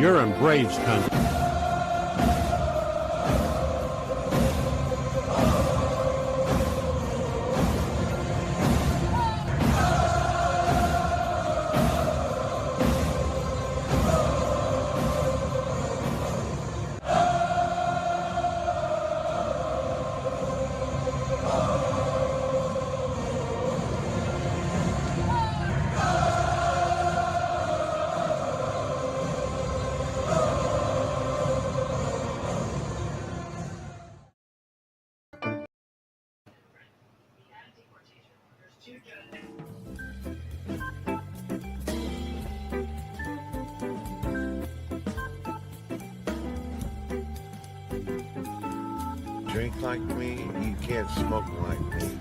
You're in Braves country. Drink like me, you can't smoke like me.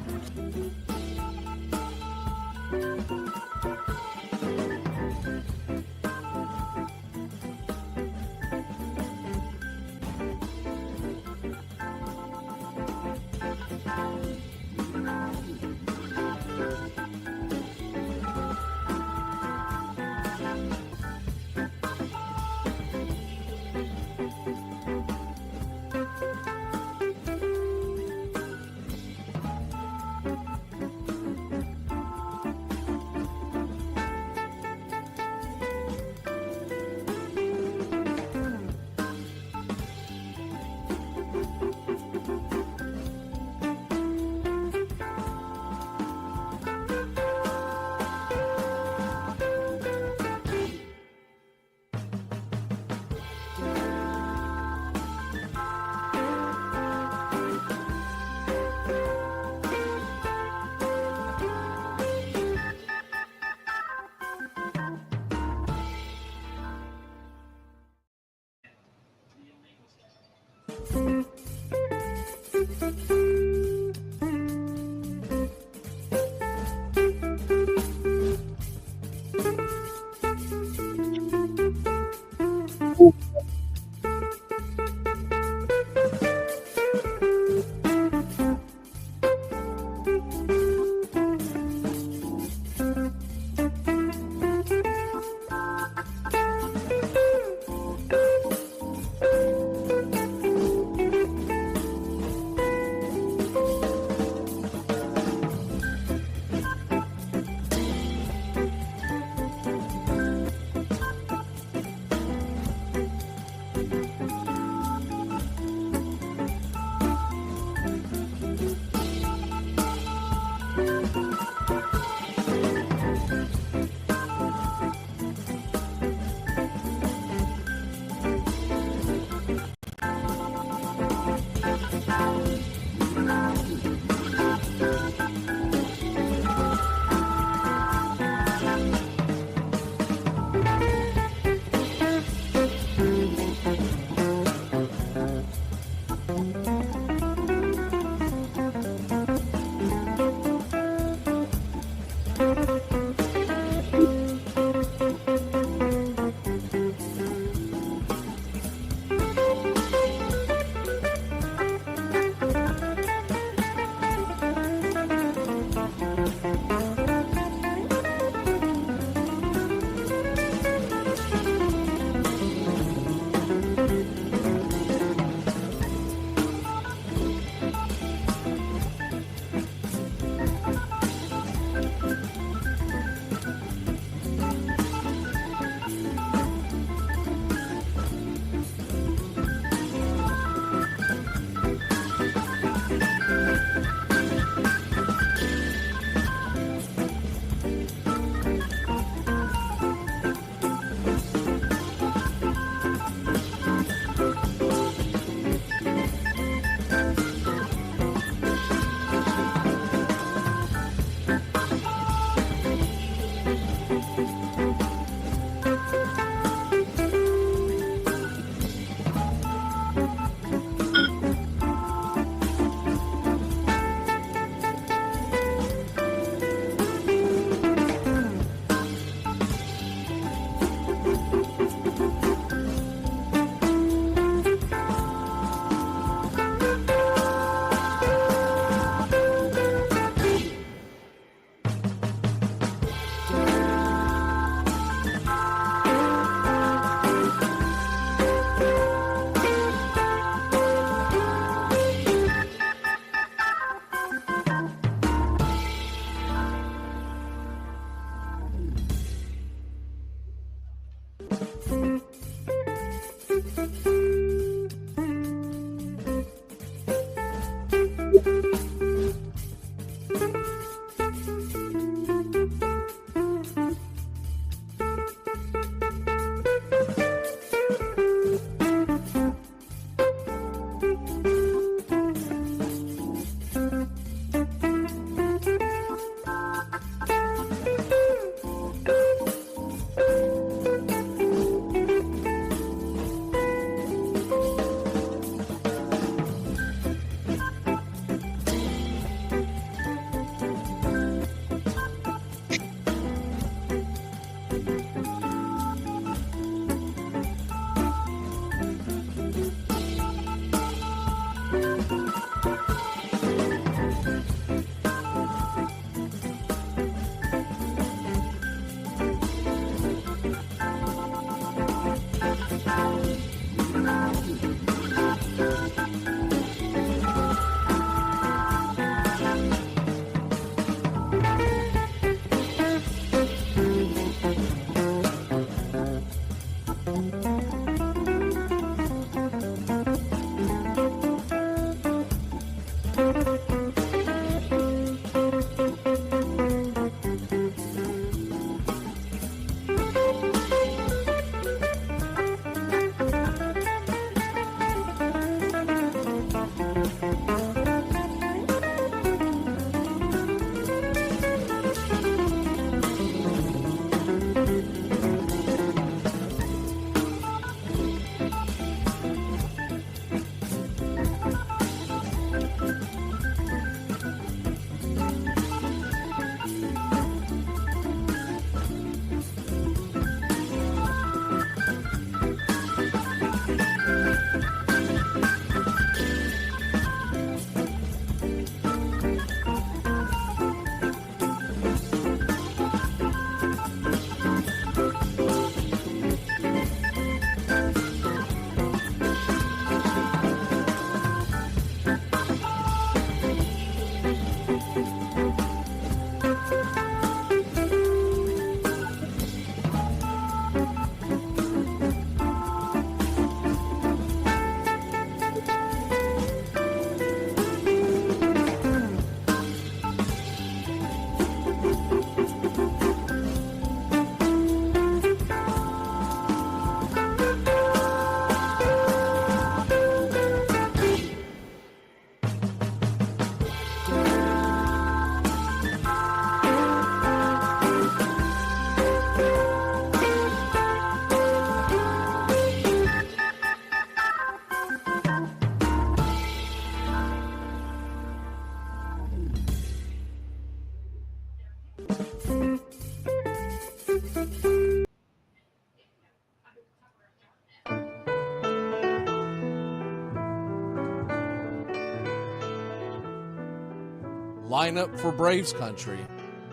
Lineup for Braves Country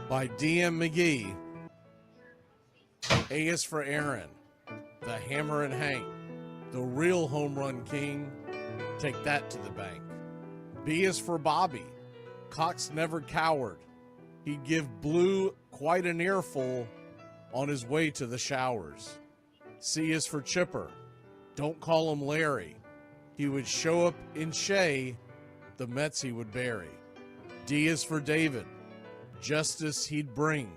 by D.M. McGee. A is for Aaron, the Hammer and Hank, the real home run king. Take that to the bank. B is for Bobby. Cox never cowered. He'd give Blue quite an earful on his way to the showers. C is for Chipper. Don't call him Larry. He would show up in Shea, the Mets he would bury. D is for David. Justice he'd bring.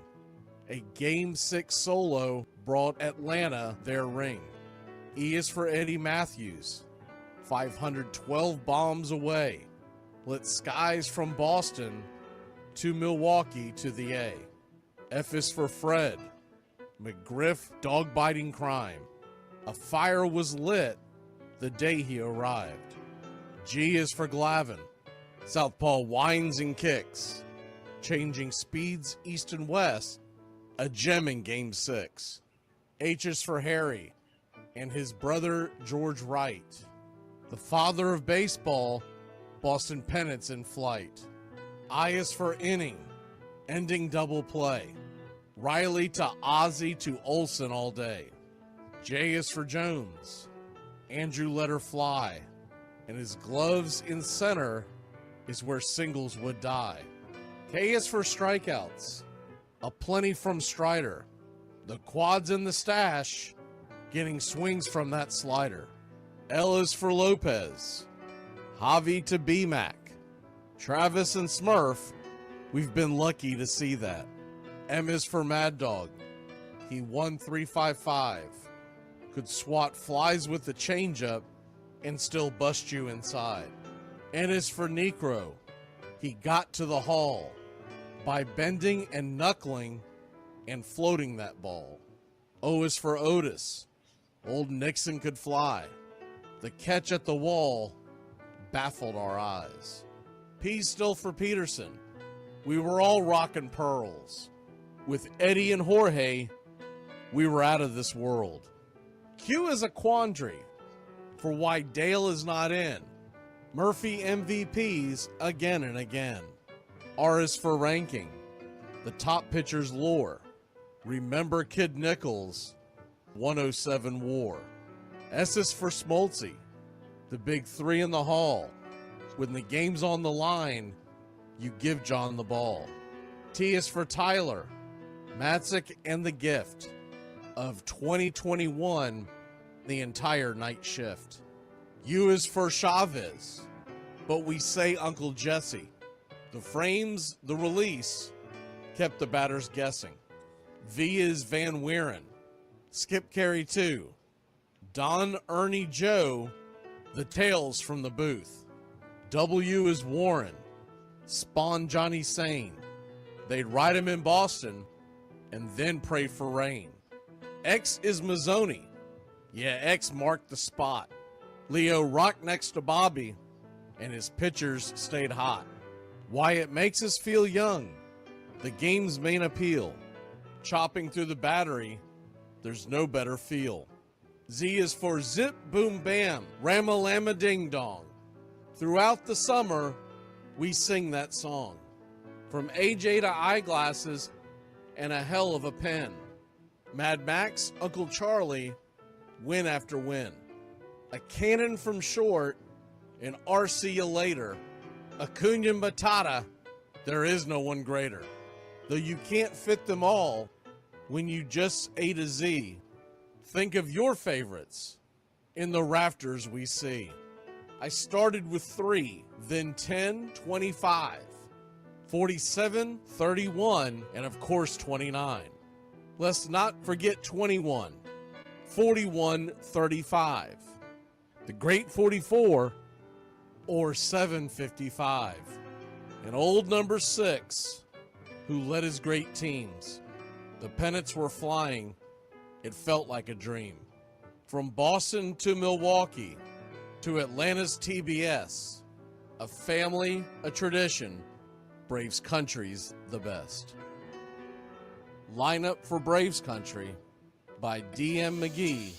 A Game 6 solo brought Atlanta their ring. E is for Eddie Matthews. 512 bombs away. Lit skies from Boston to Milwaukee to the A. F is for Fred. McGriff dog-biting crime. A fire was lit the day he arrived. G is for Glavin. Southpaw winds and kicks. Changing speeds east and west. A gem in Game 6. H is for Harry and his brother George Wright. The father of baseball, Boston pennants in flight. I is for inning, ending double play. Riley to Ozzie to Olsen all day. J is for Jones. Andrew let her fly. And his gloves in center is where singles would die. K is for strikeouts. A plenty from Strider. The quads in the stash, getting swings from that slider. L is for Lopez. Javi to B-Mac. Travis and Smurf, we've been lucky to see that. M is for Mad Dog. He won 355. Could swat flies with the changeup and still bust you inside. N is for Necro. He got to the hall by bending and knuckling and floating that ball. O is for Otis. Old Nixon could fly. The catch at the wall baffled our eyes. P's still for Peterson. We were all rockin' pearls. With Eddie and Jorge, we were out of this world. Q is a quandary. for why Dale is not in. Murphy MVPs again and again. R is for ranking, the top pitcher's lore. Remember Kid Nichols, 107 WAR. S is for Smoltzy, the big three in the hall. When the game's on the line, you give John the ball. T is for Tyler, Matzik, and the gift of 2021, the entire night shift. U is for Chavez, but we say Uncle Jesse. The frames, the release, kept the batters guessing. V is Van Weeren, Skip Carey 2, Don Ernie Joe, the tales from the booth. W is Warren, spawn Johnny Sane. They'd ride him in Boston and then pray for rain. X is Mazzoni. Yeah, X marked the spot. Leo rocked next to Bobby, and his pitchers stayed hot. Why it makes us feel young, the game's main appeal. Chopping through the battery, there's no better feel. Z is for Zip Boom Bam, Ramalama Ding Dong. Throughout the summer, we sing that song. From AJ to eyeglasses and a hell of a pen. Mad Max, Uncle Charlie, win after win. A cannon from short, and RC you later. Acuna Matata, there is no one greater. Though you can't fit them all when you just A to Z. Think of your favorites in the rafters we see. I started with 3, then 10, 25, 47, 31, and of course 29. Let's not forget 21, 41, 35, the Great 44, or 755, and old number 6, who led his great teams. The pennants were flying, it felt like a dream. From Boston to Milwaukee, to Atlanta's TBS, a family, a tradition, Braves Country's the best. Line Up for Braves Country by D.M. McGee.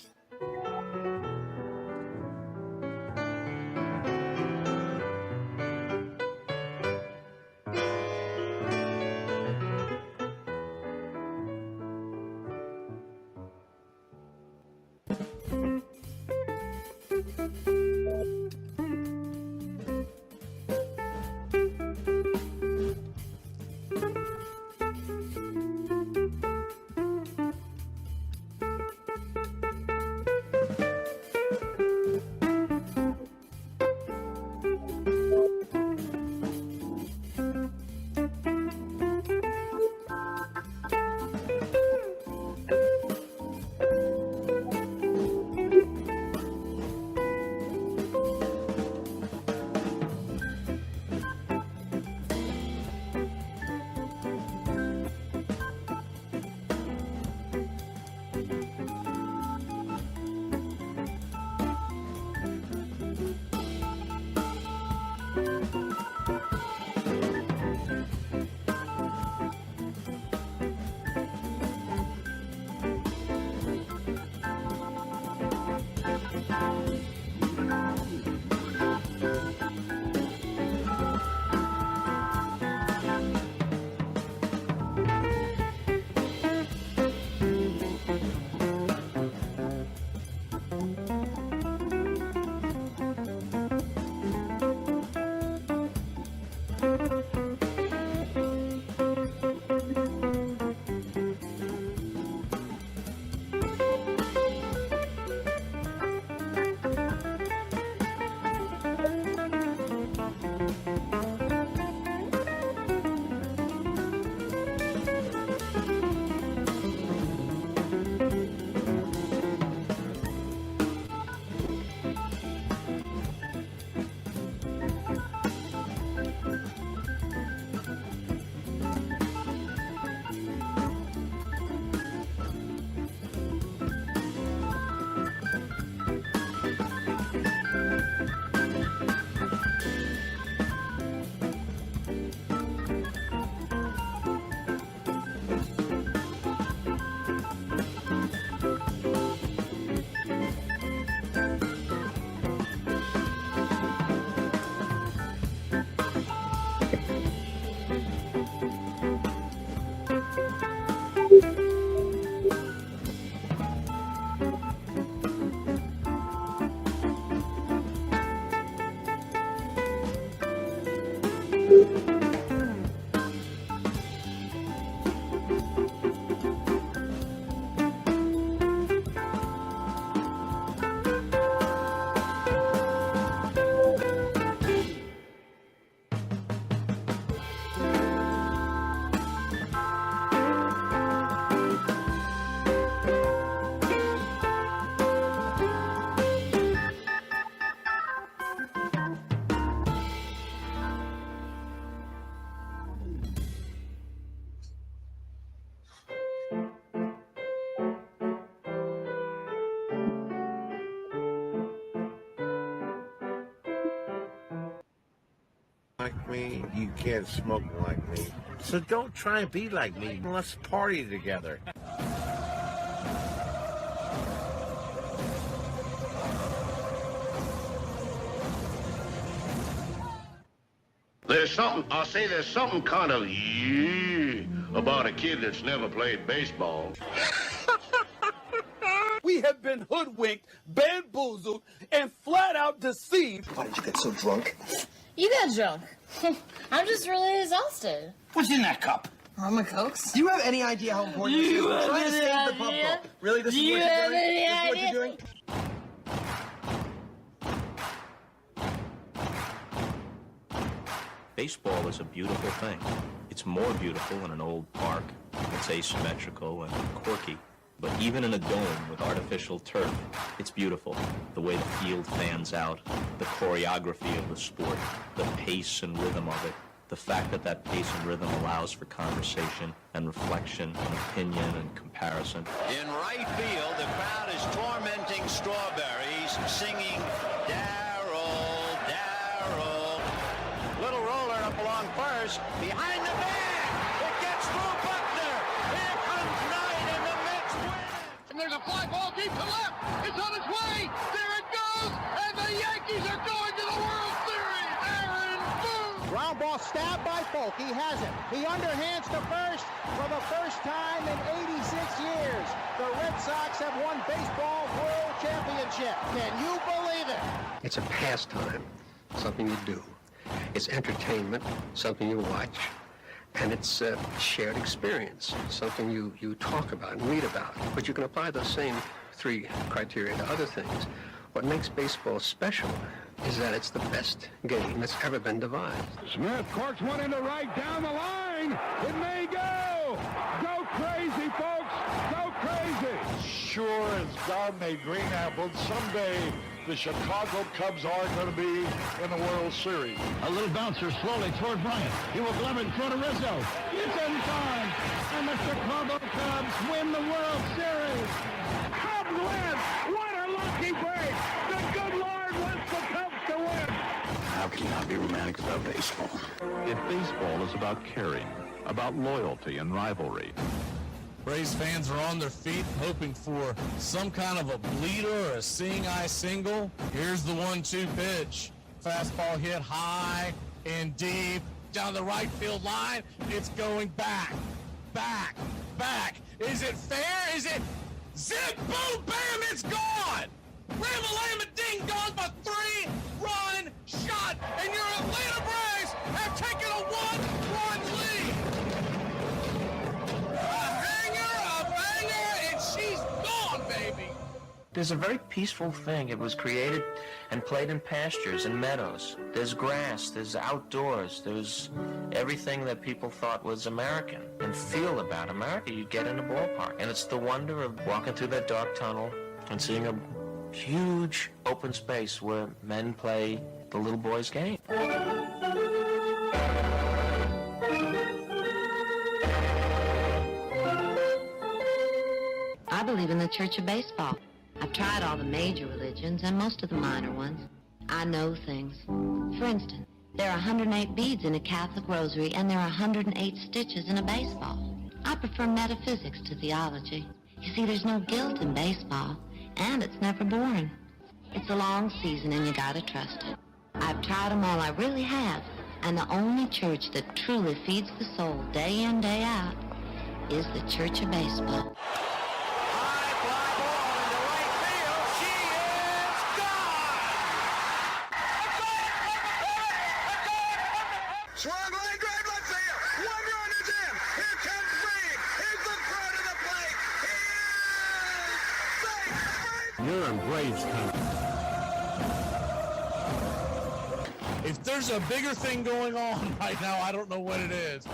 Like me, you can't smoke like me. So don't try and be like me. Let's party together. There's something kind of about a kid that's never played baseball. We have been hoodwinked, bamboozled, and flat out deceived. Why did you get so drunk? You got drunk. I'm just really exhausted. What's in that cup? Rum and Cokes. Do you have any idea how important this is? We're trying to save the pub vault. Really, this is what you're doing? This is what you're doing? Baseball is a beautiful thing. It's more beautiful in an old park. It's asymmetrical and quirky. But even in a dome with artificial turf, it's beautiful. The way the field fans out, the choreography of the sport, the pace and rhythm of it, the fact that that pace and rhythm allows for conversation and reflection and opinion and comparison. In right field, the crowd is tormenting Strawberries, singing Darryl, Darryl. Little roller up along first, behind the bag. It gets through Buckner. Here comes Knight, and the Mets win. And there's a fly ball deep to left. It's on its way. There it goes. And the Yankees are going to the World Series. Aaron Boone. Ground ball stabbed by Folk. He has it. He underhands to first for the first time in 86 years. The Red Sox have won baseball world championship. Can you believe it? It's a pastime, something you do. It's entertainment, something you watch. And it's a shared experience, something you talk about and read about. But you can apply those same three criteria to other things. What makes baseball special is that it's the best game that's ever been devised. Smith corks one into right down the line. It may go. Go crazy, folks. Go crazy. Sure as God made green apples, someday the Chicago Cubs are going to be in the World Series. A little bouncer slowly toward Bryant. He will glove it in front of Rizzo. It's in time. And the Chicago Cubs win the World Series. Cubs win. What a lucky break. The good Lord wants the Cubs to win. How can you not be romantic about baseball? If baseball is about caring, about loyalty and rivalry. Braves fans are on their feet hoping for some kind of a bleeder or a seeing-eye single. Here's the 1-2 pitch. Fastball hit high and deep down the right field line. It's going back, back, back. Is it fair? Is it zip, boom, bam, it's gone. Ram-a-lam, ding dong, a 3-run shot, and your Atlanta Braves have taken a 1-run lead. She's gone, baby! There's a very peaceful thing. It was created and played in pastures and meadows. There's grass, there's outdoors, there's everything that people thought was American and feel about America. You get in a ballpark, and it's the wonder of walking through that dark tunnel and seeing a huge open space where men play the little boy's game. I believe in the Church of Baseball. I've tried all the major religions and most of the minor ones. I know things. For instance, there are 108 beads in a Catholic rosary and there are 108 stitches in a baseball. I prefer metaphysics to theology. You see, there's no guilt in baseball, and it's never boring. It's a long season and you gotta trust it. I've tried them all, I really have. And the only church that truly feeds the soul day in, day out is the Church of Baseball. Swung line drive left field. One run is in. Here comes Brave. Here's the throw to the plate. He is safe. You're in Braves country. If there's a bigger thing going on right now, I don't know what it is.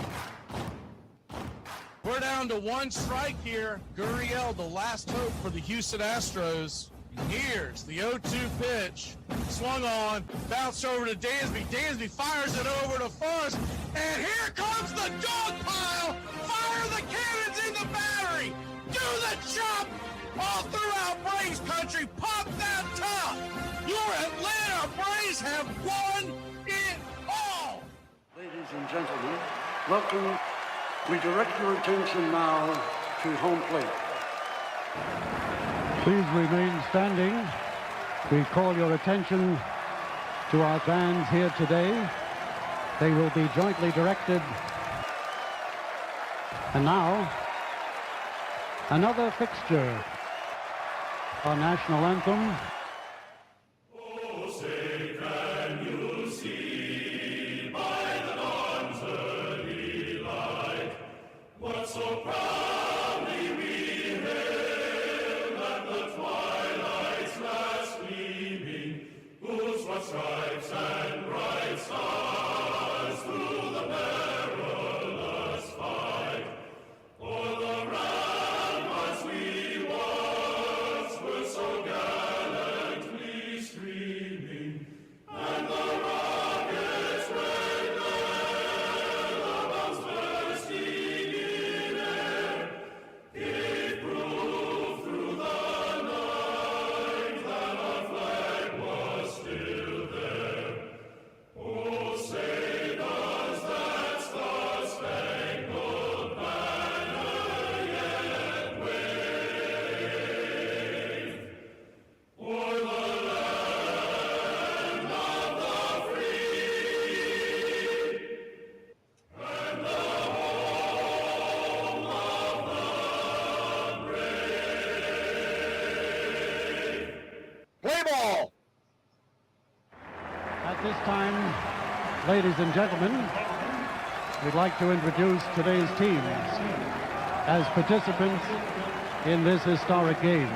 We're down to one strike here. Gurriel, the last hope for the Houston Astros. Here's the 0-2 pitch. Swung on, bounced over to Dansby. Dansby fires it over to first. And here comes the dog pile. Fire the cannons in the battery. Do the chop all throughout Braves country. Pop that top. Your Atlanta Braves have won it all. Ladies and gentlemen, welcome. We direct your attention now to home plate. Please remain standing. We call your attention to our fans here today. They will be jointly directed. And now, another fixture. Our national anthem. So proudly we hail at the twilight's last gleaming, whose white stripes and bright stars through the perilous fight, o'er the ramparts we once were so gallantly streaming, and the rockets' red glare, the bombs bursting gave proof through the night that our flag was still there. Oh, say does that star-spangled banner yet wave o'er the land of the free and the home of the Play ball! At this time, ladies and gentlemen, we'd like to introduce today's teams as participants in this historic game.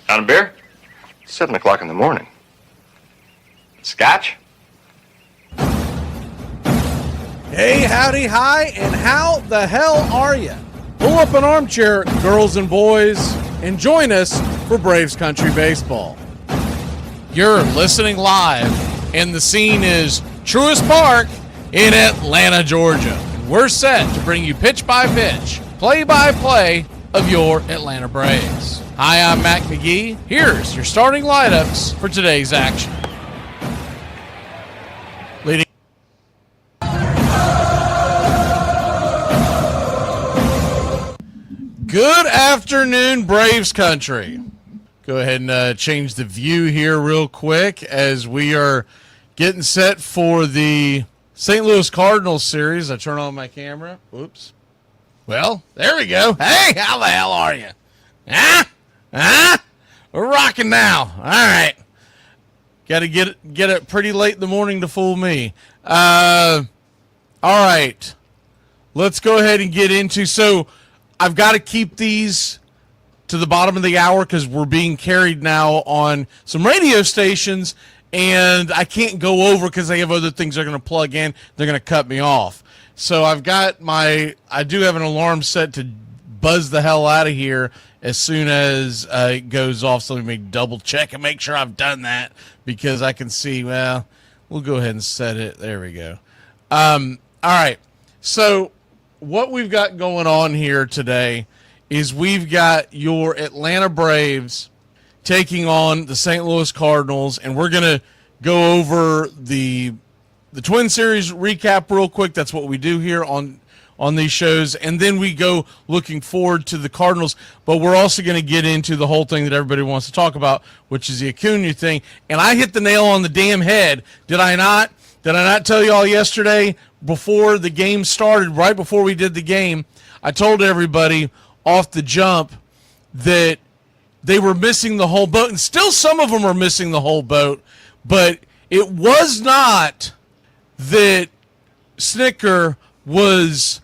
Down a beer? 7 o'clock in the morning. Scotch? Hey, howdy, hi, and how the hell are you? Pull up an armchair, girls and boys, and join us for Braves Country Baseball. You're listening live, and the scene is Truist Park in Atlanta, Georgia. And we're set to bring you pitch by pitch, play by play of your Atlanta Braves. Hi, I'm Mac McGee. Here's your starting lineups for today's action. Leading. Good afternoon, Braves country. Go ahead and change the view here real quick as we are getting set for the St. Louis Cardinals series. I turn on my camera. Oops. Well, there we go. Hey, how the hell are you? We're rocking now. All right. Got to get it pretty late in the morning to fool me. All right. Let's go ahead and get into. So I've got to keep these to the bottom of the hour because we're being carried now on some radio stations, and I can't go over because they have other things they're going to plug in. They're going to cut me off. So I do have an alarm set to buzz the hell out of here as soon as it goes off. So let me double check and make sure I've done that because I can see, well, we'll go ahead and set it. There we go. All right. So what we've got going on here today is we've got your Atlanta Braves taking on the St. Louis Cardinals, and we're going to go over the Twin Series recap real quick. That's what we do here on on these shows, and then we go looking forward to the Cardinals. But we're also going to get into the whole thing that everybody wants to talk about, which is the Acuna thing. And I hit the nail on the damn head, did I not? Did I not tell you all yesterday before the game started, right before we did the game? I told everybody off the jump that they were missing the whole boat, and still some of them are missing the whole boat, but it was not that Snitker was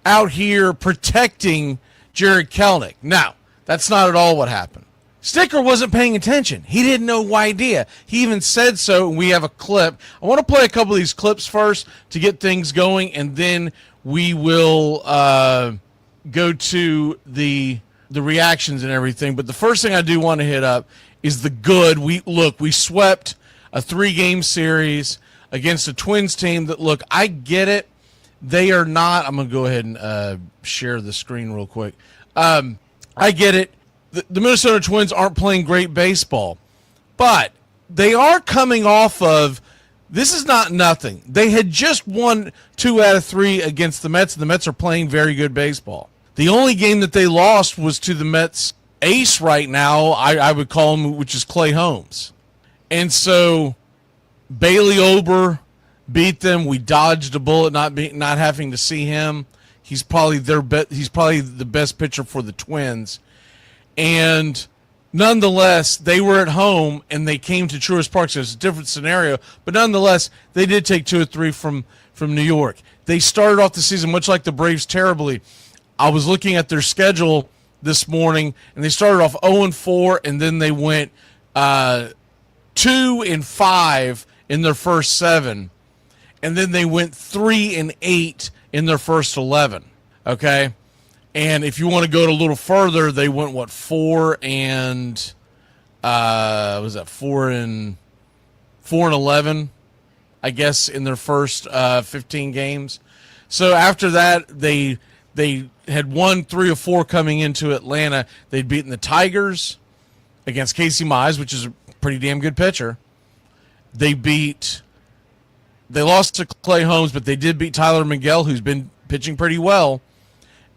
out here protecting Jared Kelenic. Now, that's not at all what happened. Snitker wasn't paying attention. He didn't know idea. He even said so, and we have a clip. I want to play a couple of these clips first to get things going, and then we will go to the reactions and everything. But the first thing I do want to hit up is the good. We swept a 3-game series against a Twins team that, look, I get it. They are not. I'm going to go ahead and share the screen real quick. I get it. The Minnesota Twins aren't playing great baseball, but they are coming off of, this is not nothing. They had just won 2 out of 3 against the Mets, and the Mets are playing very good baseball. The only game that they lost was to the Mets ace right now, I would call him, which is Clay Holmes. And so Bailey Ober beat them. We dodged a bullet not having to see him. He's probably he's probably the best pitcher for the Twins. And nonetheless, they were at home and they came to Truist Park, so it's a different scenario. But nonetheless, they did take 2 or 3 from New York. They started off the season much like the Braves terribly. I was looking at their schedule this morning, and they started off 0-4, and then they went 2-5 in their first 7, and then they went 3-8 in their first 11. Okay, and if you want to go a little further, they went 4-11, I guess, in their first 15 games. So after that, they had won 3 or 4 coming into Atlanta. They'd beaten the Tigers against Casey Mize, which is a pretty damn good pitcher. They lost to Clay Holmes, but they did beat Tyler Miguel, who's been pitching pretty well.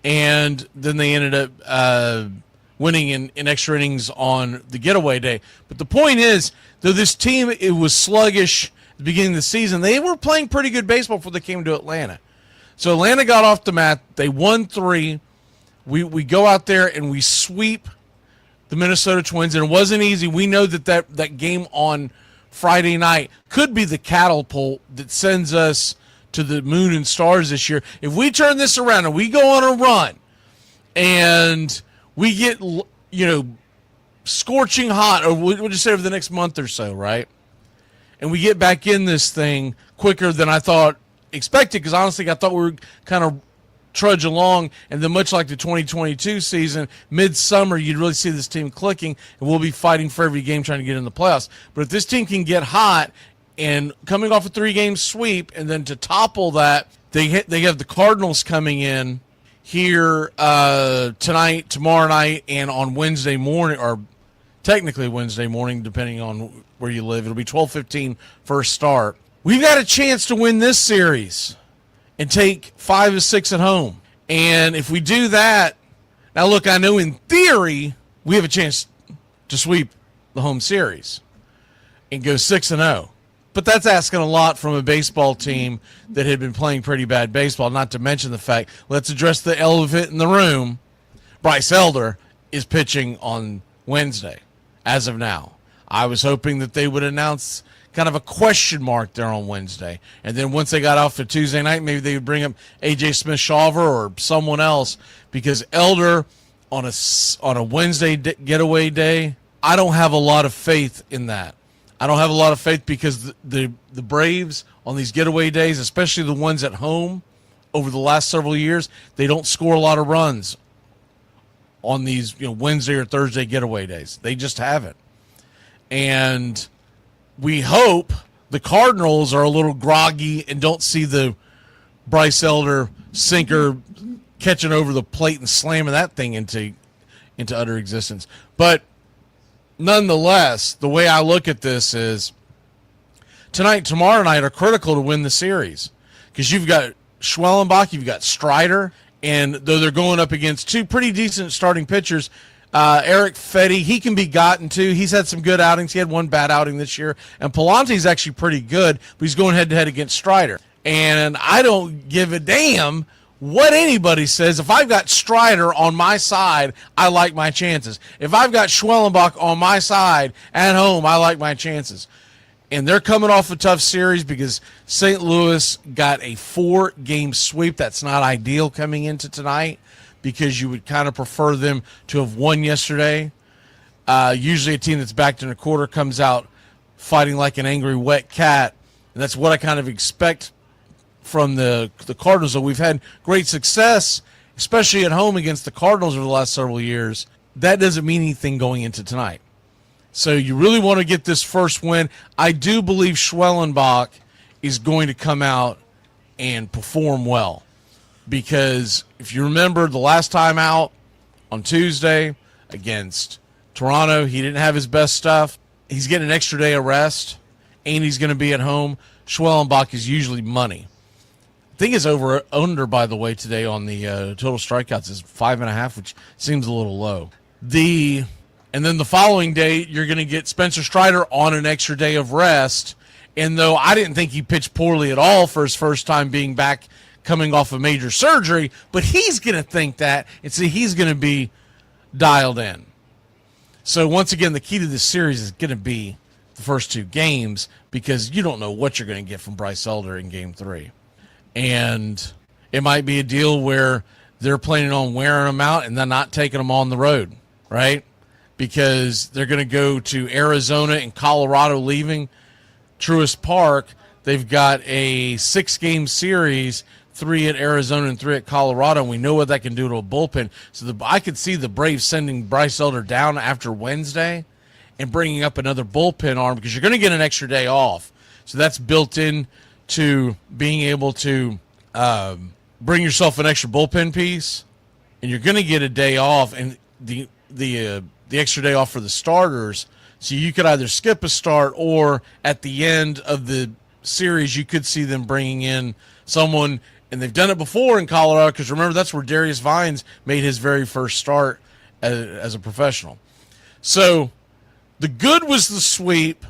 And then they ended up winning in extra innings on the getaway day. But the point is, though this team, it was sluggish at the beginning of the season, they were playing pretty good baseball before they came to Atlanta. So Atlanta got off the mat. They won 3. We go out there and we sweep the Minnesota Twins, and it wasn't easy. We know that game on Friday night could be the catapult that sends us to the moon and stars this year. If we turn this around and we go on a run and we get, scorching hot, or we'll just say over the next month or so, right? And we get back in this thing quicker than I thought expected, because honestly I thought we were kind of trudge along, and then much like the 2022 season, midsummer you'd really see this team clicking, and we'll be fighting for every game trying to get in the playoffs. But if this team can get hot and coming off a 3-game sweep, and then to topple that, they have the Cardinals coming in here tonight, tomorrow night, and on Wednesday morning, or technically Wednesday morning depending on where you live. It'll be 12:15 first start. We've got a chance to win this series and take 5 of 6 at home. And if we do that, now look, I know in theory we have a chance to sweep the home series and go 6-0. But that's asking a lot from a baseball team that had been playing pretty bad baseball, not to mention the fact, let's address the elephant in the room. Bryce Elder is pitching on Wednesday as of now. I was hoping that they would announce kind of a question mark there on Wednesday. And then once they got off to Tuesday night, maybe they would bring up A.J. Smith-Shawver or someone else, because Elder on a Wednesday getaway day, I don't have a lot of faith in that. I don't have a lot of faith because the Braves on these getaway days, especially the ones at home over the last several years, they don't score a lot of runs on these Wednesday or Thursday getaway days. They just haven't. And we hope the Cardinals are a little groggy and don't see the Bryce Elder sinker catching over the plate and slamming that thing into utter existence. But nonetheless, the way I look at this is tonight, tomorrow night are critical to win the series, because you've got Schwellenbach, you've got Strider, and though they're going up against two pretty decent starting pitchers, Eric Fetty, he can be gotten to. He's had some good outings. He had one bad outing this year. And Palante's actually pretty good, but he's going head-to-head against Strider. And I don't give a damn what anybody says. If I've got Strider on my side, I like my chances. If I've got Schwellenbach on my side at home, I like my chances. And they're coming off a tough series because St. Louis got a 4-game sweep. That's not ideal coming into tonight because you would kind of prefer them to have won yesterday. Usually a team that's backed in a quarter comes out fighting like an angry wet cat. And that's what I kind of expect from the Cardinals. So we've had great success, especially at home against the Cardinals over the last several years. That doesn't mean anything going into tonight. So you really want to get this first win. I do believe Schwellenbach is going to come out and perform well. Because if you remember the last time out on Tuesday against Toronto, he didn't have his best stuff. He's getting an extra day of rest, and he's going to be at home. Schwellenbach is usually money. I think his over-under, by the way, today on the total strikeouts is 5.5, which seems a little low. And then the following day, you're going to get Spencer Strider on an extra day of rest. And though I didn't think he pitched poorly at all for his first time being back coming off of major surgery, but he's going to think that and see he's going to be dialed in. So once again, the key to this series is going to be the first 2 games because you don't know what you're going to get from Bryce Elder in Game 3. And it might be a deal where they're planning on wearing him out and then not taking him on the road, right? Because they're going to go to Arizona and Colorado leaving Truist Park. They've got a 6-game series, 3 at Arizona and 3 at Colorado, and we know what that can do to a bullpen. So I could see the Braves sending Bryce Elder down after Wednesday and bringing up another bullpen arm because you're going to get an extra day off. So that's built in to being able to bring yourself an extra bullpen piece, and you're going to get a day off, and the extra day off for the starters. So you could either skip a start or at the end of the series, you could see them bringing in someone, and they've done it before in Colorado because remember, that's where Darius Vines made his very first start as a professional. So the good was the sweep.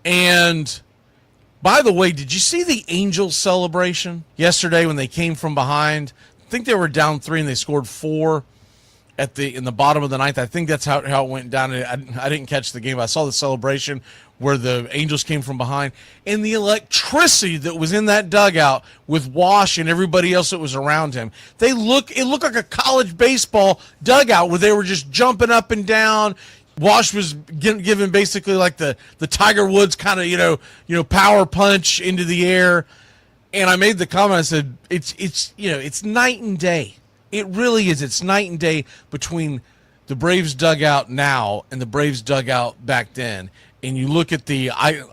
And by the way, did you see the Angels celebration yesterday when they came from behind? I think they were down 3 and they scored 4 in the bottom of the 9th. I think that's how it went down. I didn't catch the game. I saw the celebration where the Angels came from behind, and the electricity that was in that dugout with Wash and everybody else that was around him. It looked like a college baseball dugout where they were just jumping up and down. Wash was given basically like the Tiger Woods kind of power punch into the air. And I made the comment, I said it's night and day. It really is. It's night and day between the Braves dugout now and the Braves dugout back then. And you look at I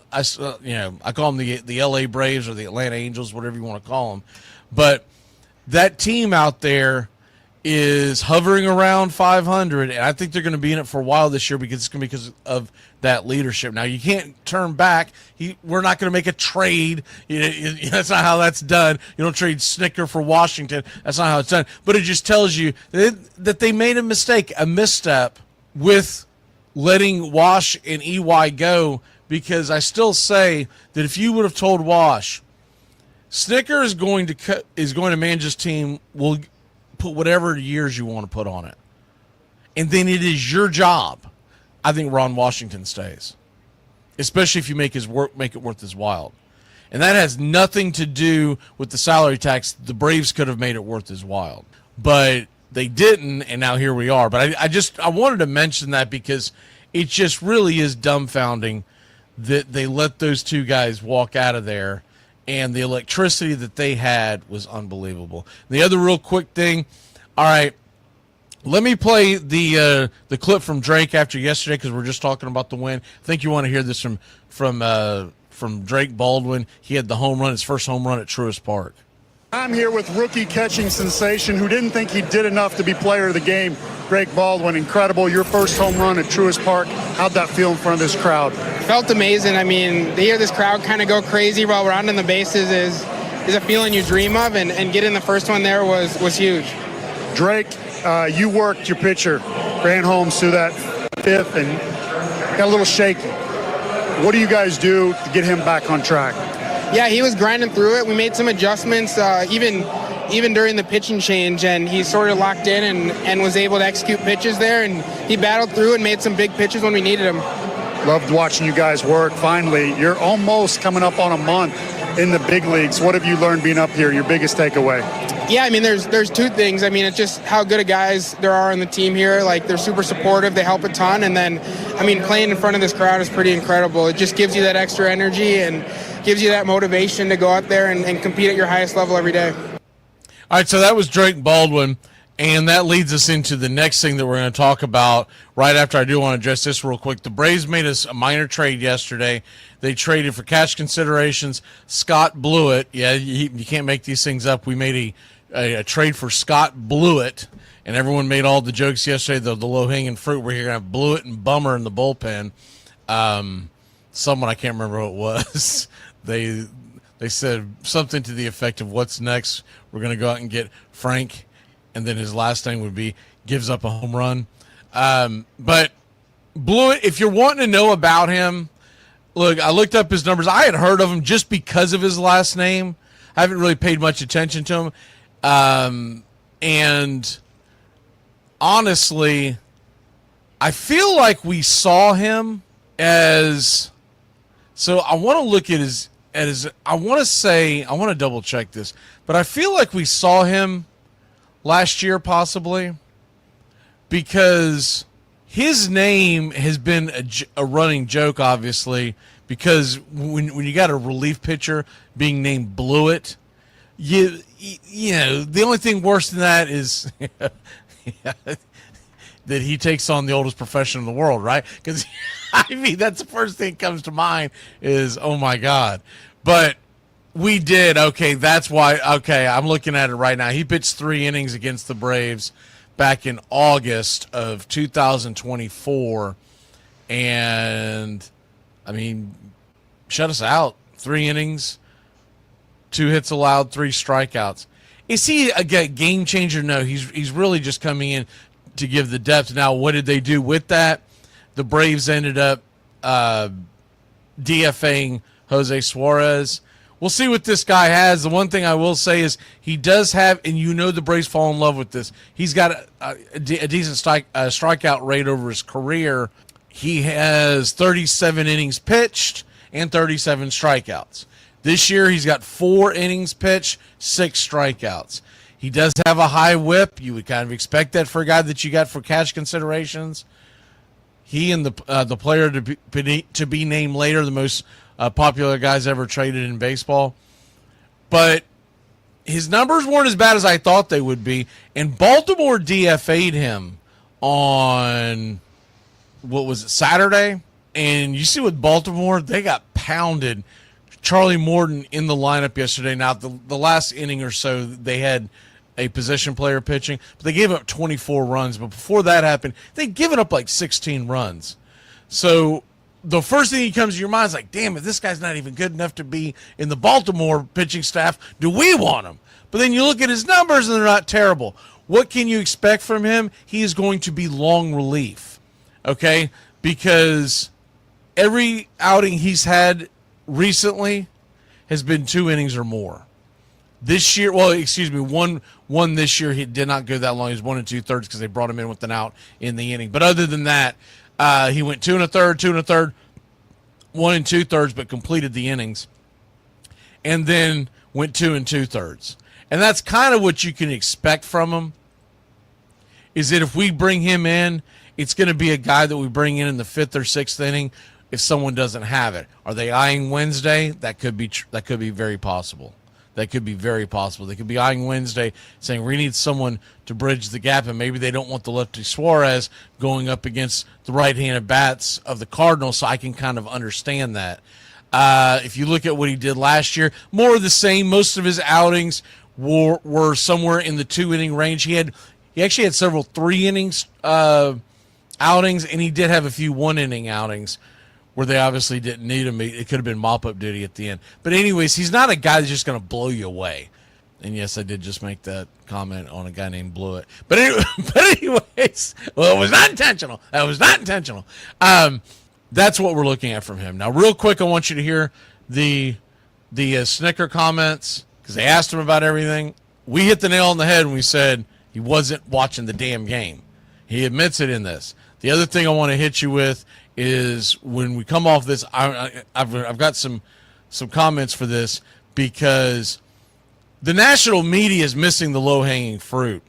call them the LA Braves or the Atlanta Angels, whatever you want to call them. But that team out there is hovering around 500, and I think they're going to be in it for a while this year because it's going to be because of that leadership. Now, you can't turn back. We're not going to make a trade. That's not how that's done. You don't trade Snicker for Washington. That's not how it's done. But it just tells you that they made a mistake, a misstep with letting Wash and EY go, because I still say that if you would have told Wash, Snicker is going to manage this team, will put whatever years you want to put on it, and then it is your job, I think Ron Washington stays, especially if you make it worth his while. And that has nothing to do with the salary tax. The Braves could have made it worth his while, but they didn't, and now here we are. But I wanted to mention that because it just really is dumbfounding that they let those 2 guys walk out of there, and the electricity that they had was unbelievable. The other real quick thing, all right, let me play the clip from Drake after yesterday because we're just talking about the win. I think you want to hear this from Drake Baldwin. He had the home run, his first home run at Truist Park. I'm here with rookie catching sensation who didn't think he did enough to be player of the game, Drake Baldwin. Incredible. Your first home run at Truist Park. How'd that feel in front of this crowd? Felt amazing. I mean, to hear this crowd kind of go crazy while we're on the bases is is a feeling you dream of, and getting the first one there was huge. Drake, you worked your pitcher, Grant Holmes, through that fifth and got a little shaky. What do you guys do to get him back on track? Yeah, he was grinding through it. We made some adjustments, even during the pitching change, and he sort of locked in and was able to execute pitches there, and he battled through and made some big pitches when we needed him. Loved watching you guys work. Finally, you're almost coming up on a month in the big leagues. What have you learned being up here? Your biggest takeaway? Yeah, I mean, there's two things. I mean, it's just how good of guys there are on the team here. Like, they're super supportive. They help a ton. And then, I mean, playing in front of this crowd is pretty incredible. It just gives you that extra energy and gives you that motivation to go out there and compete at your highest level every day. All right, so that was Drake Baldwin, and that leads us into the next thing that we're going to talk about right after. I do want to address this real quick. The Braves made us a minor trade yesterday. They traded for cash considerations Scott Blewett. Yeah, you can't make these things up. We made a trade for Scott Blewett, and everyone made all the jokes yesterday, the low-hanging fruit. We're going to have Blewett and Bummer in the bullpen. Someone, I can't remember who it was, they said something to the effect of, what's next? We're going to go out and get Frank, and then his last name would be gives up a home run. But Blewett, if you're wanting to know about him, look, I looked up his numbers. I had heard of him just because of his last name. I haven't really paid much attention to him. And honestly, I feel like we saw him as, so I want to look at his, I want to double check this, but I feel like we saw him last year possibly, because his name has been a running joke, obviously, because when you got a relief pitcher being named Blewett, you know, the only thing worse than that is that he takes on the oldest profession in the world, right? Because, I mean, that's the first thing that comes to mind is, oh, my God. But we did. Okay, that's why. Okay, I'm looking at it right now. He pitched 3 innings against the Braves back in August of 2024. And, I mean, shut us out. 3 innings, 2 hits allowed, 3 strikeouts. Is he a game changer? No, he's really just coming in to give the depth. Now, what did they do with that? The Braves ended up DFAing Jose Suarez. We'll see what this guy has. The one thing I will say is he does have, and you know the Braves fall in love with this, he's got a decent strikeout rate over his career. He has 37 innings pitched and 37 strikeouts. This year he's got 4 innings pitched, 6 strikeouts. He does have a high whip. You would kind of expect that for a guy that you got for cash considerations. He and the player to be named later, the most popular guys ever traded in baseball. But his numbers weren't as bad as I thought they would be. And Baltimore DFA'd him on, what was it, Saturday? And you see with Baltimore, they got pounded. Charlie Morton in the lineup yesterday. Now, the last inning or so, they had a position player pitching, but they gave up 24 runs. But before that happened, they'd given up like 16 runs. So the first thing that comes to your mind is like, damn, if this guy's not even good enough to be in the Baltimore pitching staff, do we want him? But then you look at his numbers and they're not terrible. What can you expect from him? He is going to be long relief, okay? Because every outing he's had recently has been 2 innings or more. This year, well, excuse me, one this year, he did not go that long. He was 1 2/3 because they brought him in with an out in the inning. But other than that, he went 2 1/3, 2 1/3, 1 2/3, but completed the innings. And then went 2 2/3. And that's kind of what you can expect from him, is that if we bring him in, it's going to be a guy that we bring in the 5th or 6th inning if someone doesn't have it. Are they eyeing Wednesday? That could be very possible. That could be very possible. They could be eyeing Wednesday, saying we need someone to bridge the gap, and maybe they don't want the lefty Suarez going up against the right-handed bats of the Cardinals, so I can kind of understand that. If you look at what he did last year, more of the same. Most of his outings were somewhere in the 2-inning range. He actually had several 3 innings outings, and he did have a few 1-inning outings where they obviously didn't need him. It could have been mop-up duty at the end. But anyways, he's not a guy that's just going to blow you away. And yes, I did just make that comment on a guy named Blewett. But anyways, well, it was not intentional. That was not intentional. That's what we're looking at from him. Now, real quick, I want you to hear the Snicker comments, because they asked him about everything. We hit the nail on the head when we said he wasn't watching the damn game. He admits it in this. The other thing I want to hit you with is when we come off this, I've got some comments for this, because the national media is missing the low-hanging fruit.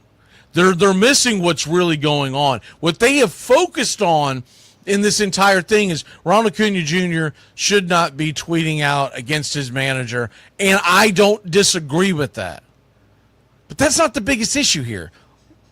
They're missing what's really going on. What they have focused on in this entire thing is Ronald Acuna Jr. should not be tweeting out against his manager, and I don't disagree with that. But that's not the biggest issue here.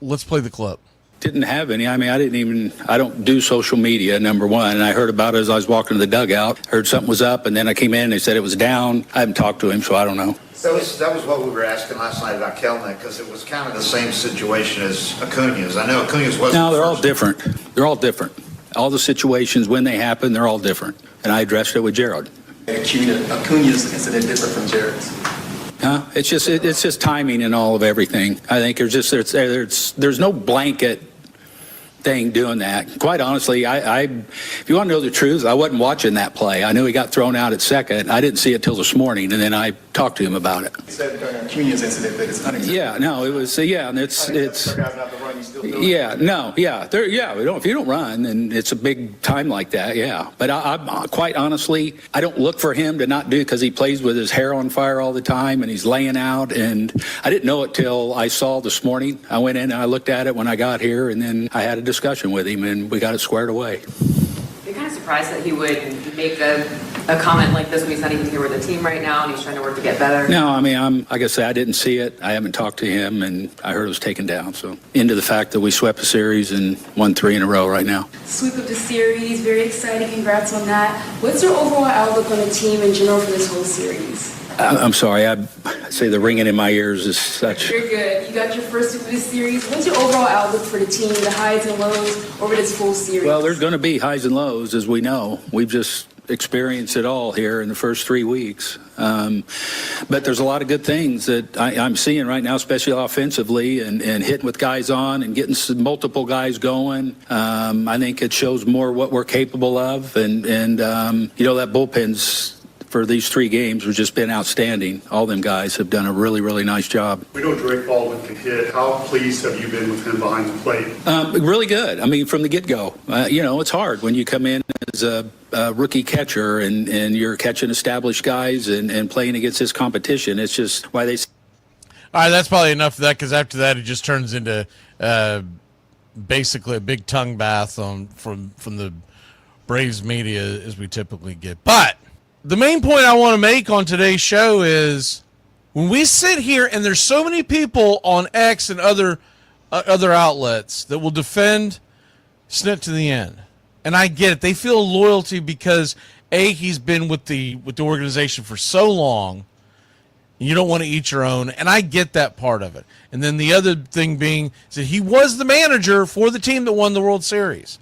Let's play the clip. Didn't have any. I mean, I don't do social media, number one. And I heard about it as I was walking to the dugout. Heard something was up, and then I came in and they said it was down. I haven't talked to him, so I don't know. That was what we were asking last night about Kelnick, because it was kind of the same situation as Acuna's. I know Acuna's wasn't. No, they're all different. They're all different. All the situations, when they happen, they're all different. And I addressed it with Jared. Acuna's incident different from Jared's? Huh? It's just timing and all of everything. I think there's no blanket thing doing that. Quite honestly, if you want to know the truth, I wasn't watching that play. I knew he got thrown out at second. I didn't see it till this morning, and then I talked to him about it. He said Acuna's incident that it's unacceptable. Yeah, no, it was, and it's yeah, no, yeah, if you don't run, then it's a big time like that, yeah. But I quite honestly, I don't look for him to not do, because he plays with his hair on fire all the time, and he's laying out, and I didn't know it till I saw this morning. I went in and I looked at it when I got here, and then I had a discussion with him, and we got it squared away. You're kind of surprised that he would make a comment like this when he's not even here with the team right now and he's trying to work to get better? No, I mean, like I said, I didn't see it. I haven't talked to him, and I heard it was taken down. So into the fact that we swept the series and won 3 in a row right now. Sweep of the series, very exciting. Congrats on that. What's your overall outlook on the team in general for this whole series? I'm sorry. I say the ringing in my ears is such. You're good. You got your first sweep of the series. What's your overall outlook for the team, the highs and lows over this full series? Well, there's going to be highs and lows, as we know. We've just experienced it all here in the first 3 weeks. But there's a lot of good things that I'm seeing right now, especially offensively, and hitting with guys on and getting multiple guys going. I think it shows more what we're capable of. And that bullpen's for these 3 games has just been outstanding. All them guys have done a really, really nice job. We know Drake Baldwin can hit. How pleased have you been with him behind the plate? Really good. I mean, from the get-go. It's hard when you come in as a rookie catcher and you're catching established guys and playing against this competition. It's just why they... All right, that's probably enough of that, because after that it just turns into basically a big tongue bath from the Braves media, as we typically get. But the main point I want to make on today's show is when we sit here and there's so many people on X and other outlets that will defend Snit to the end. And I get it. They feel loyalty because, A, he's been with the organization for so long. You don't want to eat your own. And I get that part of it. And then the other thing being is that he was the manager for the team that won the World Series.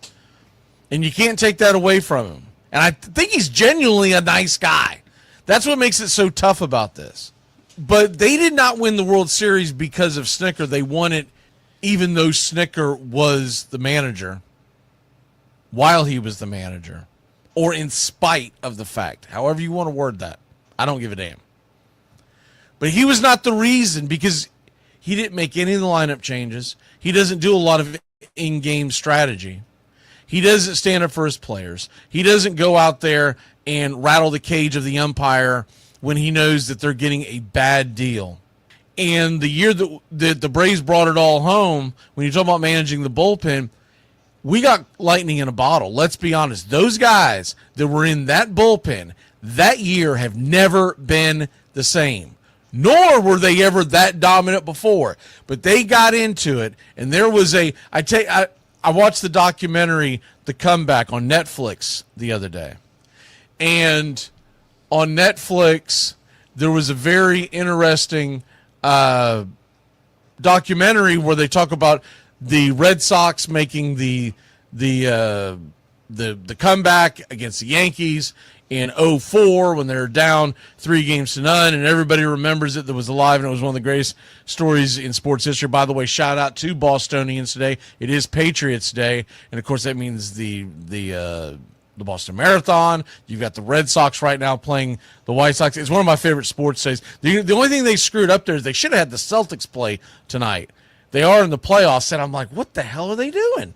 And you can't take that away from him. And I think he's genuinely a nice guy. That's what makes it so tough about this. But they did not win the World Series because of Snicker. They won it even though Snicker was the manager, while he was the manager, or in spite of the fact. However you want to word that. I don't give a damn. But he was not the reason, because he didn't make any of the lineup changes. He doesn't do a lot of in-game strategy. He doesn't stand up for his players. He doesn't go out there and rattle the cage of the umpire when he knows that they're getting a bad deal. And the year that the Braves brought it all home, when you talk about managing the bullpen, we got lightning in a bottle. Let's be honest. Those guys that were in that bullpen that year have never been the same. Nor were they ever that dominant before. But they got into it, and there was I watched the documentary, The Comeback, on Netflix the other day. And on Netflix, there was a very interesting documentary where they talk about the Red Sox making the the comeback against the Yankees in 2004 when they were down 3-0, and everybody remembers it that was alive, and it was one of the greatest stories in sports history. By the way, shout out to Bostonians today. It is Patriots Day, and of course that means the Boston Marathon. You've got the Red Sox right now playing the White Sox. It's one of my favorite sports days. The only thing they screwed up there is they should have had the Celtics play tonight. They are in the playoffs, and I'm like, what the hell are they doing?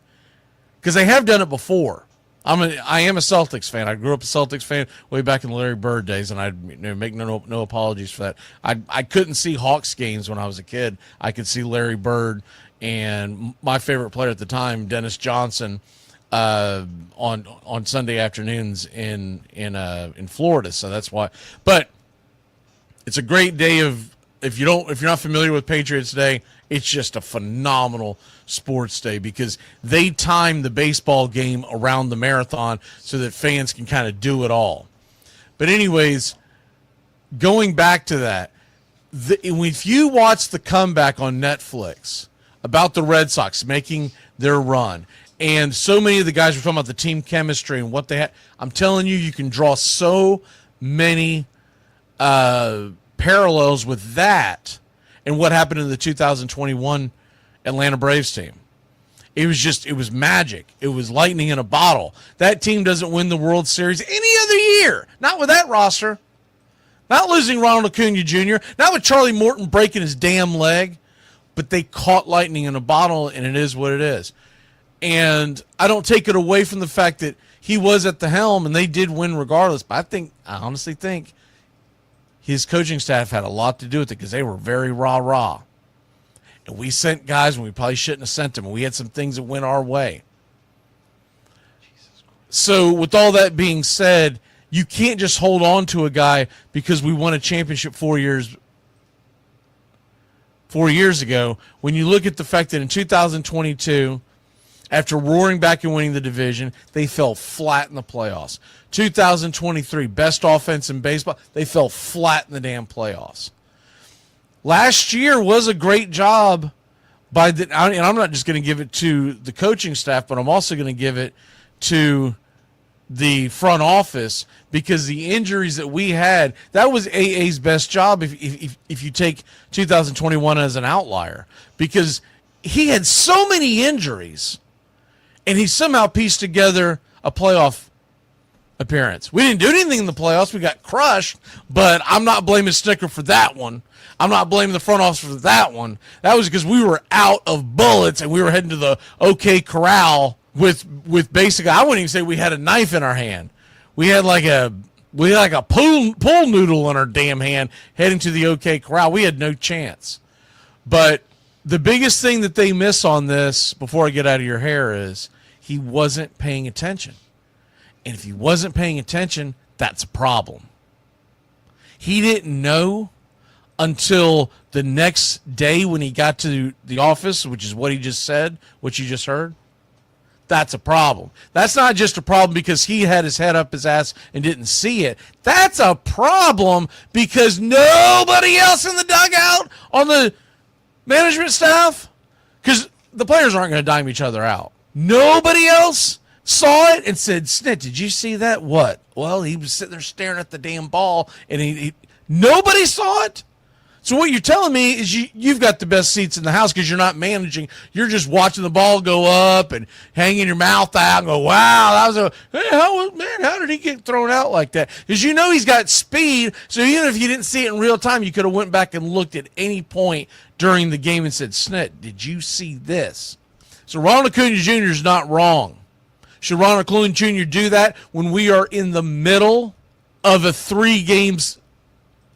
Because they have done it before. I am a Celtics fan. I grew up a Celtics fan way back in the Larry Bird days, and I make no apologies for that. I couldn't see Hawks games when I was a kid. I could see Larry Bird and my favorite player at the time, Dennis Johnson, on Sunday afternoons in Florida. So that's why. But it's a great day of if you're not familiar with Patriots Day, it's just a phenomenal sports day because they time the baseball game around the marathon so that fans can kind of do it all. But anyways, going back to that, if you watch the comeback on Netflix about the Red Sox making their run, and so many of the guys were talking about the team chemistry and what they had, I'm telling you, you can draw so many parallels with that and what happened in the 2021 Atlanta Braves team. It was magic. It was lightning in a bottle. That team doesn't win the World Series any other year. Not with that roster. Not losing Ronald Acuna Jr. Not with Charlie Morton breaking his damn leg. But they caught lightning in a bottle, and it is what it is. And I don't take it away from the fact that he was at the helm, and they did win regardless. But I honestly think his coaching staff had a lot to do with it because they were very rah-rah. And we sent guys when we probably shouldn't have sent them. And we had some things that went our way. So with all that being said, you can't just hold on to a guy because we won a championship 4 years ago. When you look at the fact that in 2022, after roaring back and winning the division, they fell flat in the playoffs. 2023, best offense in baseball, they fell flat in the damn playoffs. Last year was a great job and I'm not just going to give it to the coaching staff, but I'm also going to give it to the front office because the injuries that we had, that was AA's best job if you take 2021 as an outlier because he had so many injuries and he somehow pieced together a playoff appearance. We didn't do anything in the playoffs. We got crushed, but I'm not blaming Snicker for that one. I'm not blaming the front office for that one. That was because we were out of bullets and we were heading to the OK Corral with basically, I wouldn't even say we had a knife in our hand. We had like a pool noodle in our damn hand heading to the OK Corral. We had no chance. But the biggest thing that they miss on this, before I get out of your hair, is he wasn't paying attention. And if he wasn't paying attention, that's a problem. He didn't know until the next day when he got to the office, which is what he just said, what you just heard. That's a problem. That's not just a problem because he had his head up his ass and didn't see it. That's a problem because nobody else in the dugout on the management staff, because the players aren't going to dime each other out. Nobody else saw it and said, Snit, did you see that? What? Well, he was sitting there staring at the damn ball, and nobody saw it? So what you're telling me is you've got the best seats in the house because you're not managing. You're just watching the ball go up and hanging your mouth out and go, wow, that was how did he get thrown out like that? Because you know he's got speed, so even if you didn't see it in real time, you could have went back and looked at any point during the game and said, Snit, did you see this? So Ronald Acuna Jr. is not wrong. Should Ronald Acuna Jr. do that when we are in the middle of a 3-games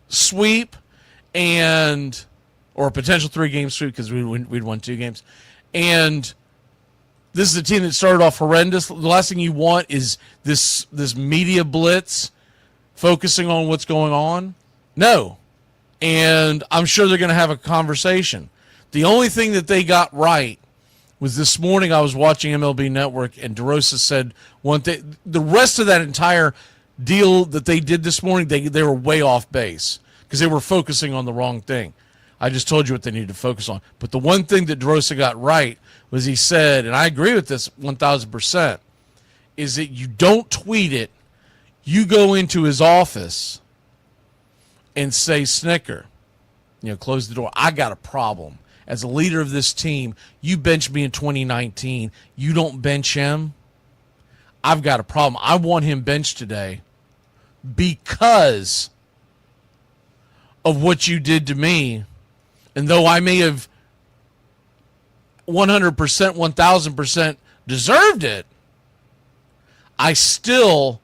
sweep or a potential 3-game sweep because we'd won 2 games? And this is a team that started off horrendous. The last thing you want is this media blitz focusing on what's going on. No. And I'm sure they're going to have a conversation. The only thing that they got right was this morning I was watching MLB Network and DeRosa said one thing. The rest of that entire deal that they did this morning, they were way off base because they were focusing on the wrong thing. I just told you what they needed to focus on. But the one thing that DeRosa got right was he said, and I agree with this 1,000%, is that you don't tweet it. You go into his office and say, Snicker, close the door. I got a problem. As a leader of this team, you benched me in 2019. You don't bench him. I've got a problem. I want him benched today because of what you did to me. And though I may have 100%, 1,000% deserved it, I still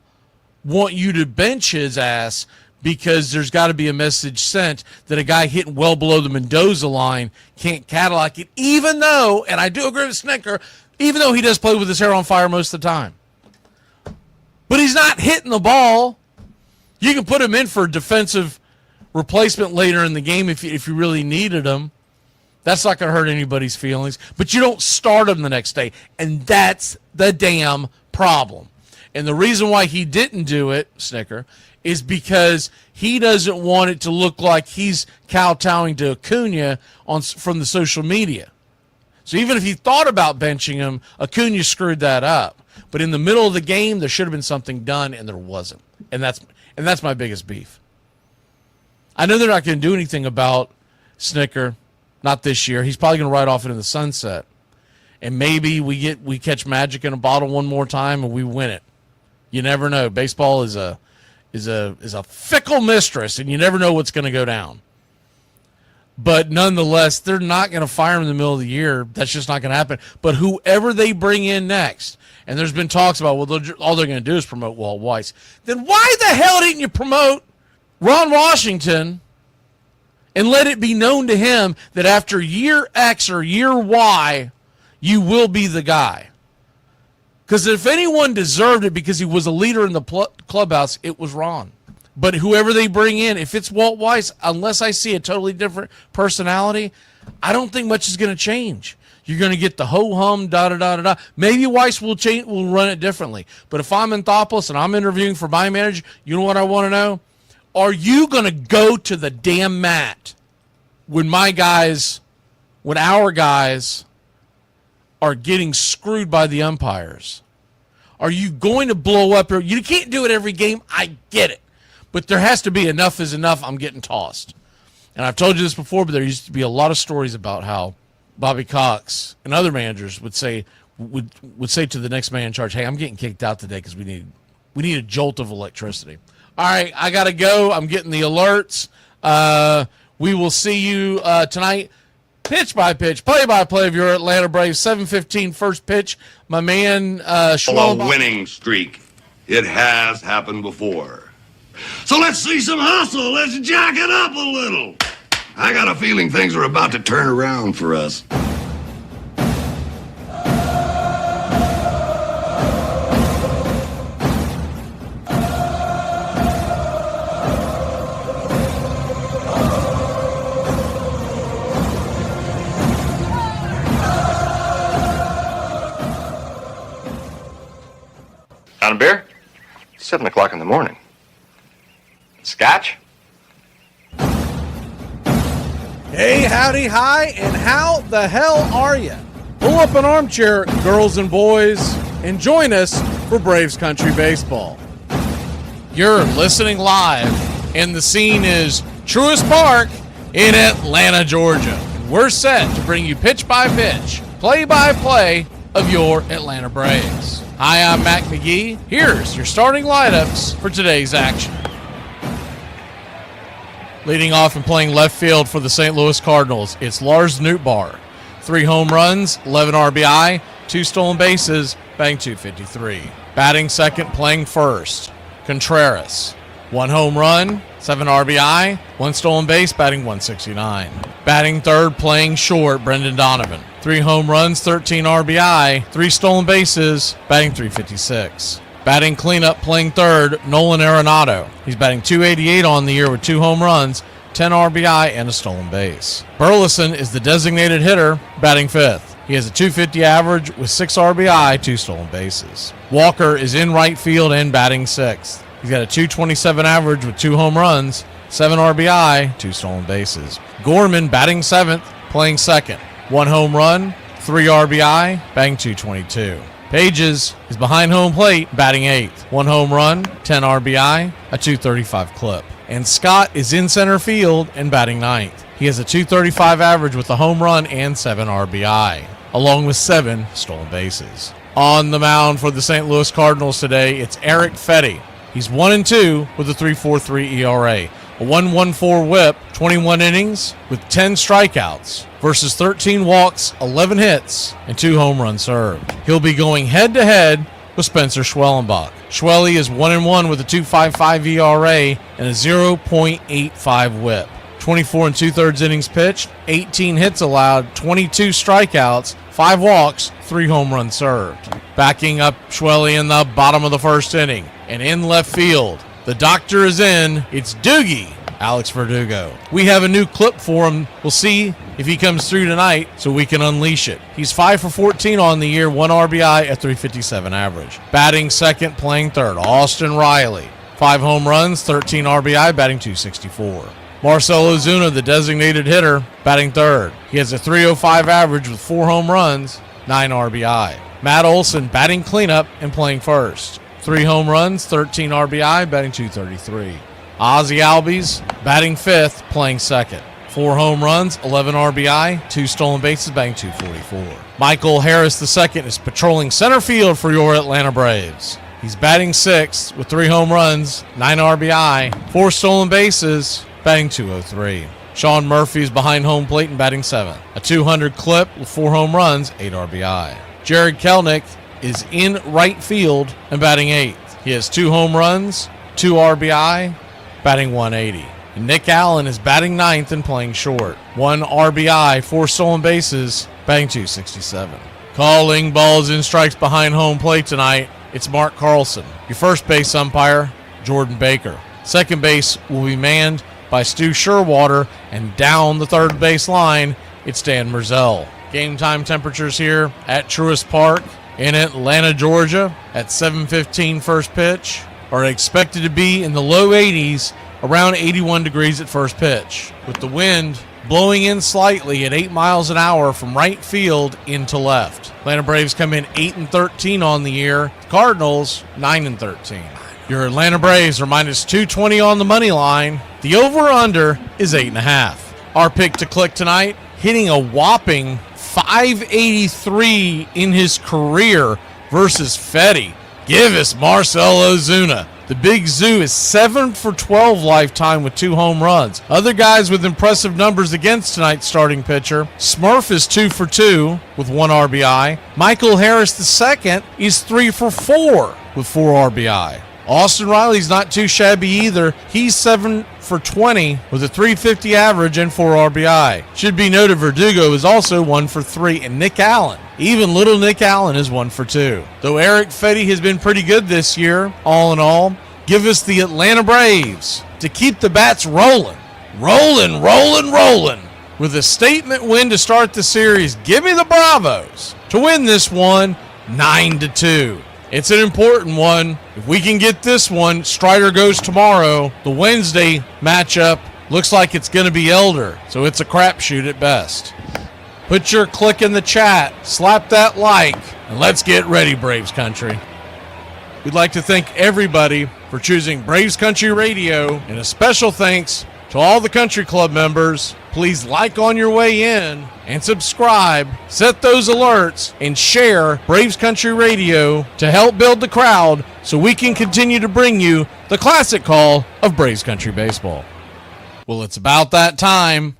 want you to bench his ass because there's got to be a message sent that a guy hitting well below the Mendoza line can't Cadillac it, even though, and I do agree with Snicker, even though he does play with his hair on fire most of the time. But he's not hitting the ball. You can put him in for defensive replacement later in the game if you really needed him. That's not going to hurt anybody's feelings. But you don't start him the next day, and that's the damn problem. And the reason why he didn't do it, Snicker, is because he doesn't want it to look like he's kowtowing to Acuna from the social media. So even if he thought about benching him, Acuna screwed that up. But in the middle of the game, there should have been something done, and there wasn't. And that's my biggest beef. I know they're not going to do anything about Snicker, not this year. He's probably going to ride off into the sunset. And maybe we catch magic in a bottle one more time and we win it. You never know. Baseball is a fickle mistress, and you never know what's going to go down. But nonetheless, they're not going to fire him in the middle of the year. That's just not going to happen. But whoever they bring in next, and there's been talks about, all they're going to do is promote Walt Weiss. Then why the hell didn't you promote Ron Washington and let it be known to him that after year X or year Y, you will be the guy? Because if anyone deserved it because he was a leader in the clubhouse, it was Ron. But whoever they bring in, if it's Walt Weiss, unless I see a totally different personality, I don't think much is going to change. You're going to get the ho-hum, da-da-da-da-da. Maybe Weiss will run it differently. But if I'm Anthopoulos and I'm interviewing for my manager, you know what I want to know? Are you going to go to the damn mat when our guys are getting screwed by the umpires? Are you going to blow up? You can't do it every game. I get it. But there has to be enough is enough. I'm getting tossed. And I've told you this before, but there used to be a lot of stories about how Bobby Cox and other managers would say to the next man in charge, hey, I'm getting kicked out today because we need a jolt of electricity. All right, I got to go. I'm getting the alerts. We will see you tonight. Pitch by pitch, play-by-play of your Atlanta Braves. 7:15 first pitch. My man A winning streak. It has happened before. So let's see some hustle. Let's jack it up a little. I got a feeling things are about to turn around for us. On a beer? 7 o'clock in the morning. Scotch? Hey, howdy, hi, and how the hell are you? Pull up an armchair, girls and boys, and join us for Braves Country Baseball. You're listening live, and the scene is Truist Park in Atlanta, Georgia. We're set to bring you pitch by pitch, play by play of your Atlanta Braves. Hi, I'm Mac McGee. Here's your starting lineups for today's action. Leading off and playing left field for the St. Louis Cardinals, it's Lars Nootbaar. 3 home runs, 11 RBI, 2 stolen bases, batting .253. Batting second, playing first, Contreras. 1 home run, 7 RBI, 1 stolen base, batting .169. Batting third, playing short, Brendan Donovan. 3 home runs, 13 RBI, 3 stolen bases, batting .356. Batting cleanup, playing third, Nolan Arenado. He's batting .288 on the year with 2 home runs, 10 RBI, and a stolen base. Burleson is the designated hitter, batting fifth. He has a .250 average with 6 RBI, 2 stolen bases. Walker is in right field and batting sixth. He's got a .227 average with 2 home runs, 7 RBI, 2 stolen bases. Gorman batting seventh, playing second. 1 home run, 3 RBI, batting .222. Pages is behind home plate, batting 8th. 1 home run, 10 RBI, a .235 clip. And Scott is in center field and batting 9th. He has a .235 average with a home run and 7 RBI, along with 7 stolen bases. On the mound for the St. Louis Cardinals today, it's Eric Fetty. He's 1-2 with a 3.43 ERA. A 1.14 whip, 21 innings with 10 strikeouts versus 13 walks, 11 hits, and 2 home runs served. He'll be going head-to-head with Spencer Schwellenbach. Schwelly is 1-1 with a 2.55 ERA and a 0.85 whip. 24 2/3 innings pitched, 18 hits allowed, 22 strikeouts, 5 walks, 3 home runs served. Backing up Schwelly in the bottom of the first inning. And in left field, the doctor is in. It's Doogie, Alex Verdugo. We have a new clip for him. We'll see if he comes through tonight so we can unleash it. He's 5 for 14 on the year, 1 RBI, a .357 average. Batting second, playing third, Austin Riley. 5 home runs, 13 RBI, batting .264. Marcell Ozuna, the designated hitter, batting third. He has a .305 average with 4 home runs, 9 RBI. Matt Olson batting cleanup and playing first. 3 home runs, 13 RBI, batting .233. Ozzie Albies batting fifth, playing second. 4 home runs, 11 RBI, 2 stolen bases, batting .244. Michael Harris II is patrolling center field for your Atlanta Braves. He's batting sixth with 3 home runs, 9 RBI, 4 stolen bases, batting .203. Sean Murphy is behind home plate and batting seventh. A .200 clip with 4 home runs, 8 RBI. Jared Kelenic is in right field and batting 8th. He has 2 home runs, 2 RBI, batting .180. And Nick Allen is batting 9th and playing short. 1 RBI, 4 stolen bases, batting .267. Calling balls and strikes behind home plate tonight, it's Mark Carlson. Your first base umpire, Jordan Baker. Second base will be manned by Stu Sherwater, and down the third base line, it's Dan Merzell. Game time temperatures here at Truist Park in Atlanta, Georgia at 7:15 first pitch are expected to be in the low 80s, around 81 degrees at first pitch, with the wind blowing in slightly at 8 miles an hour from right field into left. Atlanta Braves come in 8-13 on the year. Cardinals 9-13. Your Atlanta Braves are minus 220 on the money line. The over-under is 8.5. Our pick to click tonight, hitting a whopping .583 in his career versus Fetty. Give us Marcell Ozuna. The Big Zoo is 7 for 12 lifetime with 2 home runs. Other guys with impressive numbers against tonight's starting pitcher. Smurf is 2 for 2 with 1 RBI. Michael Harris II is 3 for 4 with 4 RBI. Austin Riley's not too shabby either. He's 7 for 20 with a .350 average and 4 RBI. Should be noted Verdugo is also 1 for 3, and Nick Allen, even little Nick Allen, is 1 for 2. Though Eric Fetty has been pretty good this year, all in all, give us the Atlanta Braves to keep the bats rolling. Rolling. With a statement win to start the series, give me the Bravos to win this one 9-2. It's an important one. If we can get this one, Strider goes tomorrow. The Wednesday matchup looks like it's going to be Elder, so it's a crapshoot at best. Put your click in the chat, slap that like, and let's get ready, Braves Country. We'd like to thank everybody for choosing Braves Country Radio, and a special thanks to all the Country Club members. Please like on your way in and subscribe, set those alerts, and share Braves Country Radio to help build the crowd so we can continue to bring you the classic call of Braves Country Baseball. Well, it's about that time.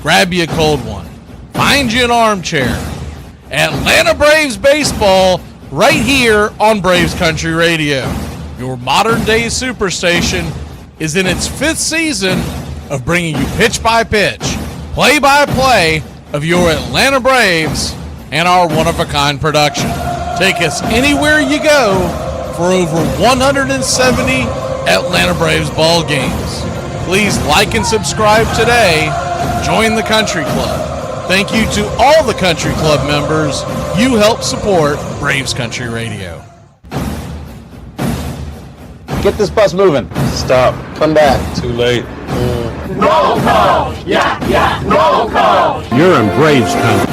Grab you a cold one. Find you an armchair. Atlanta Braves Baseball right here on Braves Country Radio. Your modern-day superstation is in its 5th season of bringing you pitch-by-pitch, play-by-play of your Atlanta Braves and our one-of-a-kind production. Take us anywhere you go for over 170 Atlanta Braves ball games. Please like and subscribe today. Join the Country Club. Thank you to all the Country Club members. You help support Braves Country Radio. Get this bus moving. Stop. Come back. Too late. Roll call! Yeah, roll call! You're in Braves country.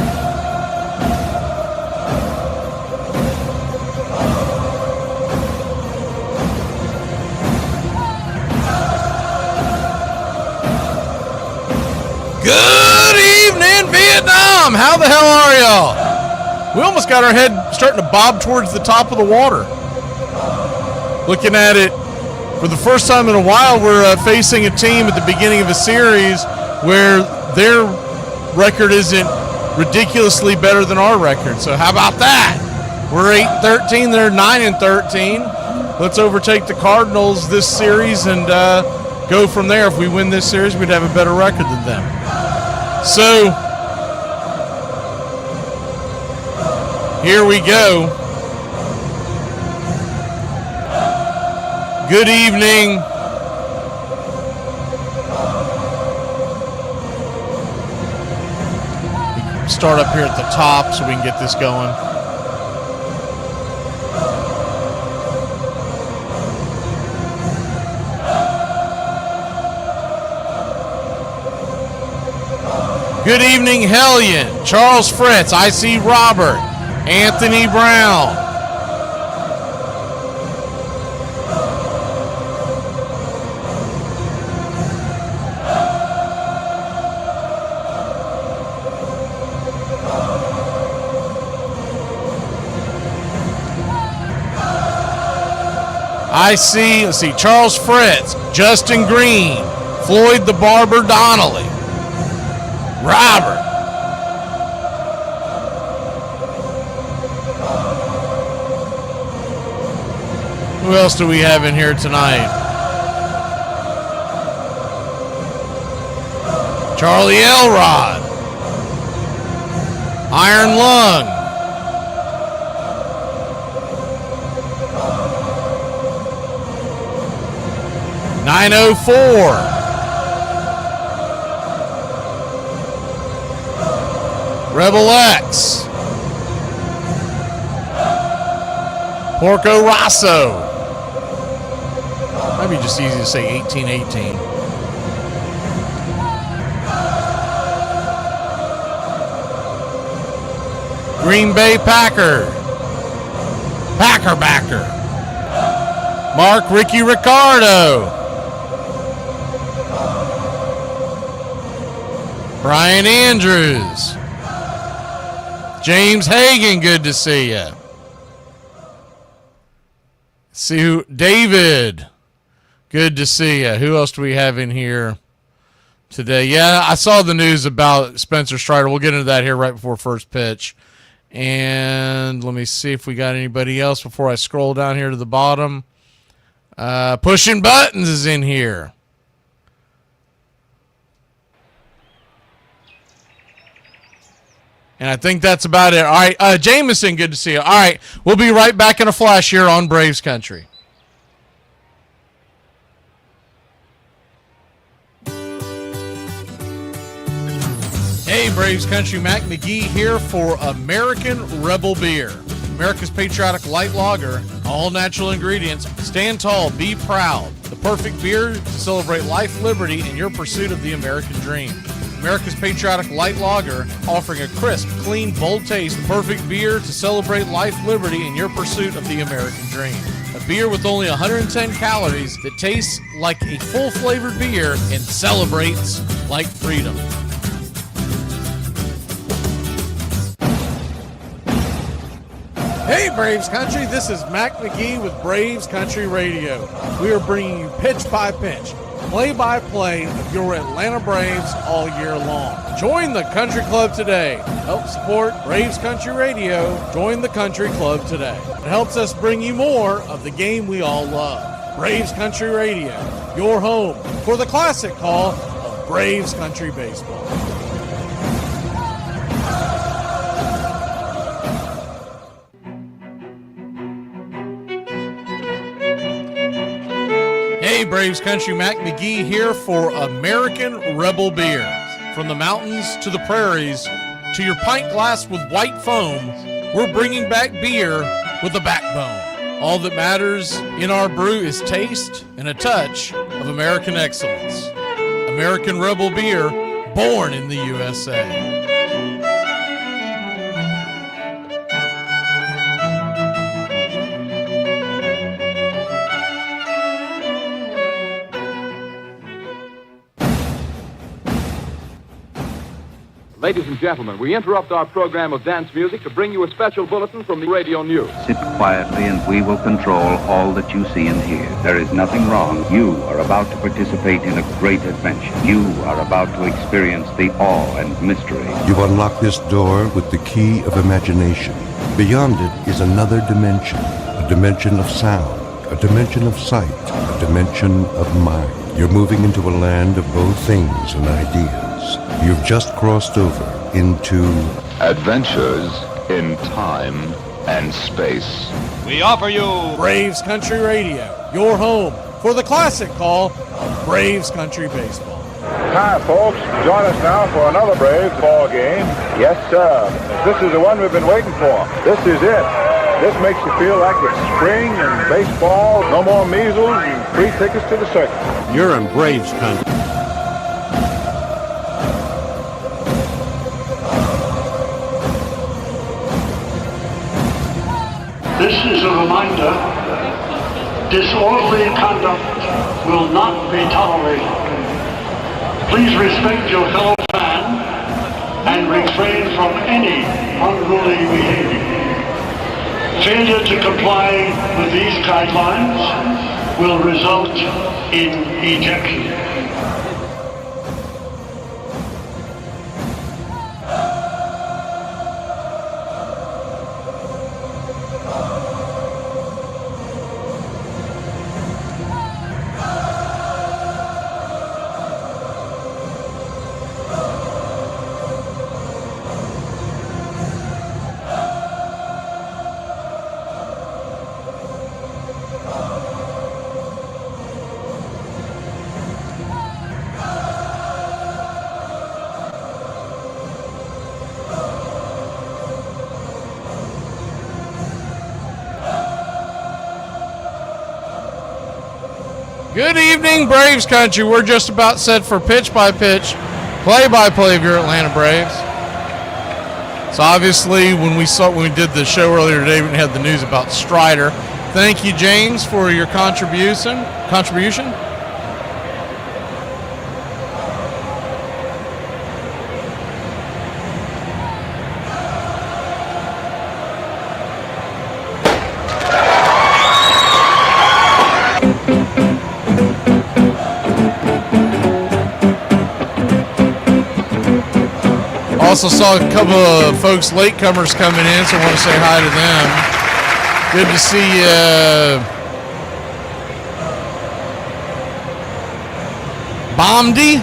Good evening, Vietnam. How the hell are y'all? We almost got our head starting to bob towards the top of the water. Looking at it, for the first time in a while, we're facing a team at the beginning of a series where their record isn't ridiculously better than our record. So how about that? We're 8-13, they're 9-13. Let's overtake the Cardinals this series and go from there. If we win this series, we'd have a better record than them. So here we go. Good evening. Start up here at the top so we can get this going. Good evening, Hellion, Charles Fritz, I see Robert, Anthony Brown. I see, let's see, Charles Fritz, Justin Green, Floyd the Barber Donnelly, Robert. Who else do we have in here tonight? Charlie Elrod, Iron Lung, .904. Rebel X. Porco Rosso. Might be just easy to say 1818. Green Bay Packer. Packer. Mark Ricky Ricardo. Brian Andrews. James Hagan, good to see you. See who? David, good to see you. Who else do we have in here today? Yeah, I saw the news about Spencer Strider. We'll get into that here right before first pitch. And let me see if we got anybody else before I scroll down here to the bottom. Pushing Buttons is in here. And I think that's about it. All right, Jameson, good to see you. All right, we'll be right back in a flash here on Braves Country. Hey, Braves Country, Mac McGee here for American Rebel Beer. America's patriotic light lager, all natural ingredients. Stand tall, be proud. The perfect beer to celebrate life, liberty, and your pursuit of the American dream. America's patriotic light lager, offering a crisp, clean, bold taste. Perfect beer to celebrate life, liberty, and your pursuit of the American dream. A beer with only 110 calories that tastes like a full-flavored beer and celebrates like freedom. Hey, Braves Country, this is Mac McGee with Braves Country Radio. We are bringing you pitch by pitch, play-by-play of your Atlanta Braves all year long. Join the Country Club today. Help support Braves Country Radio. Join the Country Club today. It helps us bring you more of the game we all love. Braves Country Radio, your home for the classic call of Braves Country Baseball. Hey, Braves Country, Mac McGee here for American Rebel Beer. From the mountains to the prairies to your pint glass with white foam, we're bringing back beer with a backbone. All that matters in our brew is taste and a touch of American excellence. American Rebel Beer, born in the USA. Ladies and gentlemen, we interrupt our program of dance music to bring you a special bulletin from the radio news. Sit quietly and we will control all that you see and hear. There is nothing wrong. You are about to participate in a great adventure. You are about to experience the awe and mystery. You've unlocked this door with the key of imagination. Beyond it is another dimension, a dimension of sound, a dimension of sight, a dimension of mind. You're moving into a land of both things and ideas. You've just crossed over into Adventures in Time and Space. We offer you Braves Country Radio, your home for the classic call of Braves Country Baseball. Hi, folks. Join us now for another Braves ball game. Yes, sir. This is the one we've been waiting for. This is it. This makes you feel like it's spring and baseball. No more measles and free tickets to the circus. You're in Braves country. This is a reminder, disorderly conduct will not be tolerated. Please respect your fellow fan and refrain from any unruly behavior. Failure to comply with these guidelines will result in ejection. Good evening, Braves Country. We're just about set for pitch-by-pitch, play-by-play of your Atlanta Braves. So obviously, when we did the show earlier today, we had the news about Strider. Thank you, James, for your contribution. Also saw a couple of folks, latecomers coming in, so I want to say hi to them. Good to see you. Bomdy.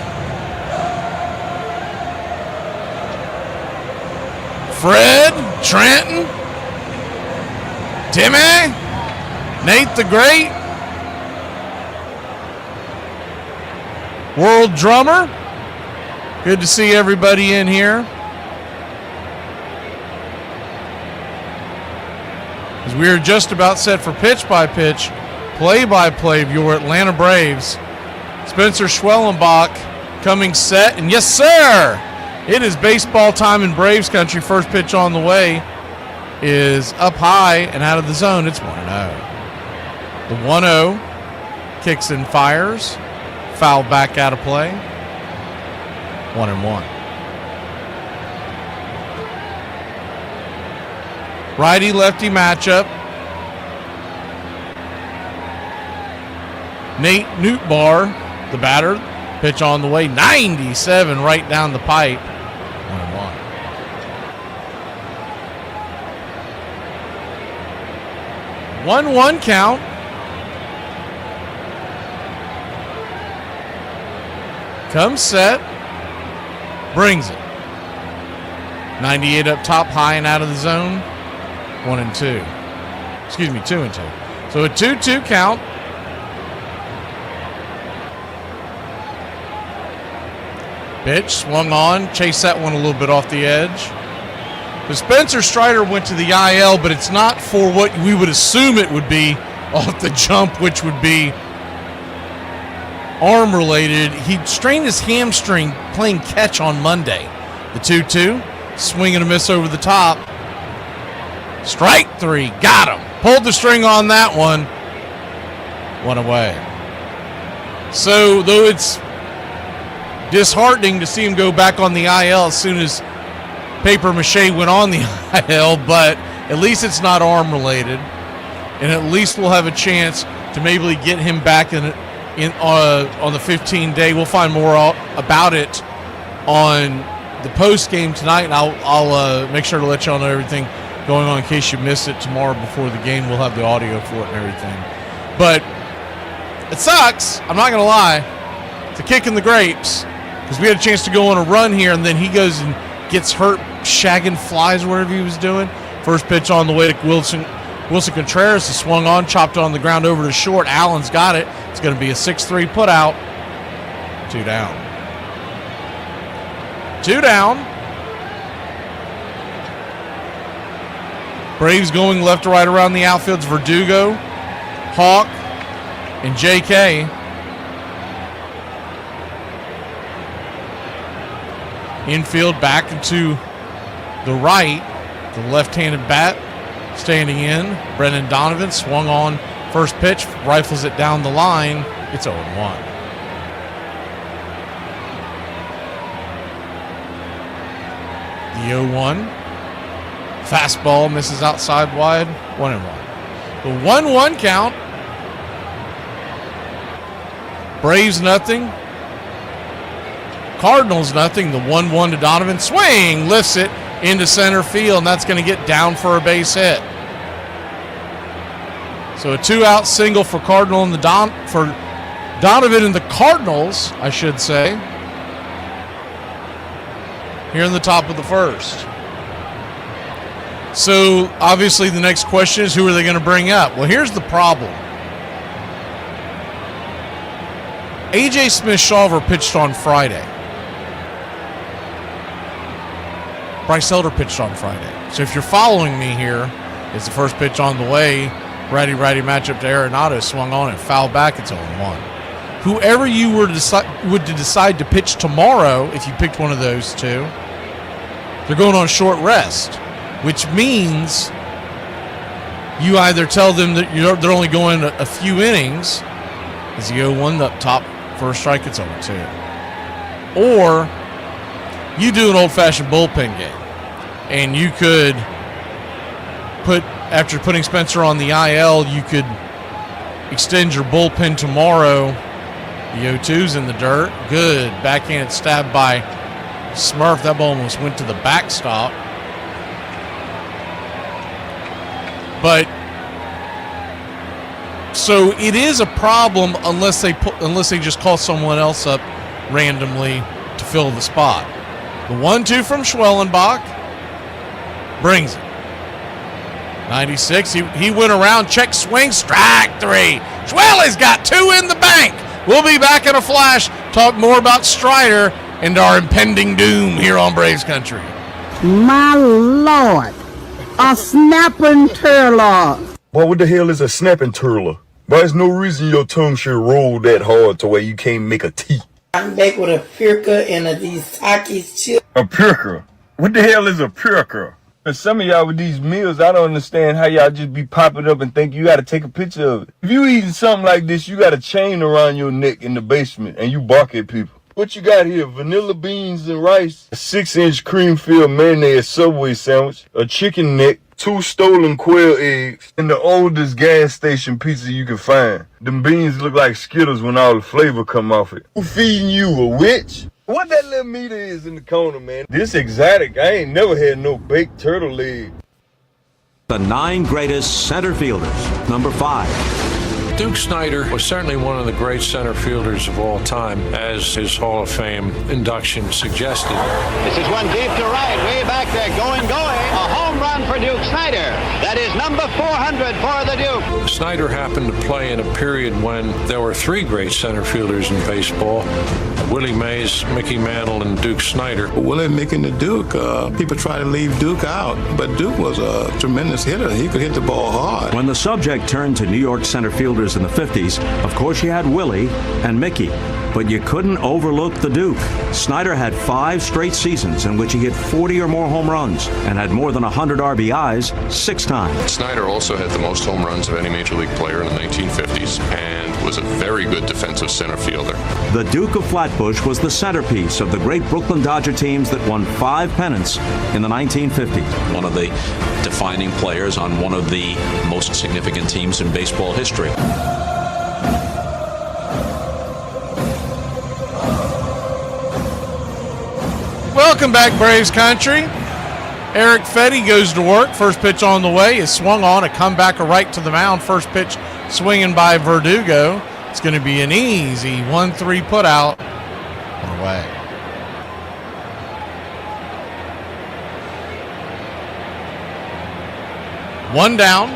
Fred. Trenton. Timmy. Nate the Great. World Drummer. Good to see everybody in here. As we are just about set for pitch-by-pitch, play-by-play of your Atlanta Braves. Spencer Schwellenbach coming set, and yes, sir! It is baseball time in Braves Country. First pitch on the way is up high and out of the zone. It's 1-0. The 1-0 kicks and fires. Foul back out of play. 1-1. Righty-lefty matchup. Nate Newtbar, the batter. Pitch on the way. 97 right down the pipe. 1-1. One count. Comes set. Brings it. 98 up top, high and out of the zone. 1-2. Excuse me, 2-2. So a 2-2 count. Pitch swung on. Chase that one a little bit off the edge. The Spencer Strider went to the IL, but it's not for what we would assume it would be off the jump, which would be arm related. He strained his hamstring playing catch on Monday. The 2-2. Swing and a miss over the top. Strike three. Got him. Pulled the string on that one. One away. So, though it's disheartening to see him go back on the IL as soon as paper mache went on the IL, but at least it's not arm related, and at least we'll have a chance to maybe get him back on the 15-day. We'll find more about it on the post game tonight, and I'll make sure to let y'all know everything going on in case you missed it tomorrow before the game. We'll have the audio for it and everything. But it sucks. I'm not going to lie. It's a kick in the grapes because we had a chance to go on a run here, and then he goes and gets hurt shagging flies or whatever he was doing. First pitch on the way to Wilson Contreras is swung on, chopped on the ground over to short. Allen's got it. It's going to be a 6-3 put out. 2 down. 2 down. Braves going left to right around the outfields. Verdugo, Hawk, and J.K. Infield back into the right. The left-handed bat standing in. Brendan Donovan swung on first pitch, rifles it down the line. It's 0-1. The 0-1. Fastball misses outside wide. 1-1. The 1-1 count. Braves nothing. Cardinals nothing. The 1-1 to Donovan. Swing, lifts it into center field, and that's going to get down for a base hit. So a 2-out single for Donovan and the Cardinals, I should say, here in the top of the first. So obviously the next question is, who are they going to bring up? Well, here's the problem. A.J. Smith-Shawver pitched on Friday. Bryce Elder pitched on Friday. So if you're following me here, it's the first pitch on the way. Righty-righty matchup to Arenado, swung on and fouled back. It's 0-1. Whoever you would decide to pitch tomorrow, if you picked one of those two, they're going on short rest, which means you either tell them that they're only going a few innings. Is the 0-1 up top for a strike? It's 0-2. Or you do an old-fashioned bullpen game, and you could after putting Spencer on the IL, you could extend your bullpen tomorrow. The 0-2's in the dirt. Good backhand stab by Smurf. That ball almost went to the backstop. But so it is a problem unless they just call someone else up randomly to fill the spot. The 1-2 from Schwellenbach brings it. 96. He went around, check swing, strike 3. Schwelly's got 2 in the bank. We'll be back in a flash. Talk more about Strider and our impending doom here on Braves Country. My Lord, a snapping turtle. Boy, what the hell is a snapping turtle? Boy, there's no reason your tongue should roll that hard to where you can't make a T. I'm back with a pirka and these Takis chips. A pirka? What the hell is a pirka? For some of y'all with these meals, I don't understand how y'all just be popping up and think you got to take a picture of it. If you eating something like this, you got a chain around your neck in the basement and you bark at people. What you got here? Vanilla beans and rice, a 6-inch cream-filled mayonnaise Subway sandwich, a chicken neck, 2 stolen quail eggs, and the oldest gas station pizza you can find. Them beans look like Skittles when all the flavor come off it. Who feeding you, a witch? What that little meat is in the corner, man? This exotic. I ain't never had no baked turtle leg. The 9 greatest center fielders. Number 5. Duke Snider was certainly one of the great center fielders of all time, as his Hall of Fame induction suggested. This is one deep to right, way back there, going. A home run for Duke Snider. That is number 400 for the Duke. Snider happened to play in a period when there were 3 great center fielders in baseball: Willie Mays, Mickey Mantle, and Duke Snider. Willie, Mickey, and the Duke, people try to leave Duke out, but Duke was a tremendous hitter. He could hit the ball hard. When the subject turned to New York center fielders in the 50s, of course you had Willie and Mickey. But you couldn't overlook the Duke. Snyder had 5 straight seasons in which he hit 40 or more home runs and had more than 100 RBIs 6 times. Snyder also had the most home runs of any Major League player in the 1950s and was a very good defensive center fielder. The Duke of Flatbush was the centerpiece of the great Brooklyn Dodger teams that won 5 pennants in the 1950s. One of the defining players on one of the most significant teams in baseball history. Welcome back, Braves country. Eric Fetty goes to work. First pitch on the way is swung on. A comeback right to the mound. First pitch swinging by Verdugo. It's going to be an easy 1-3 put out. One away. One down.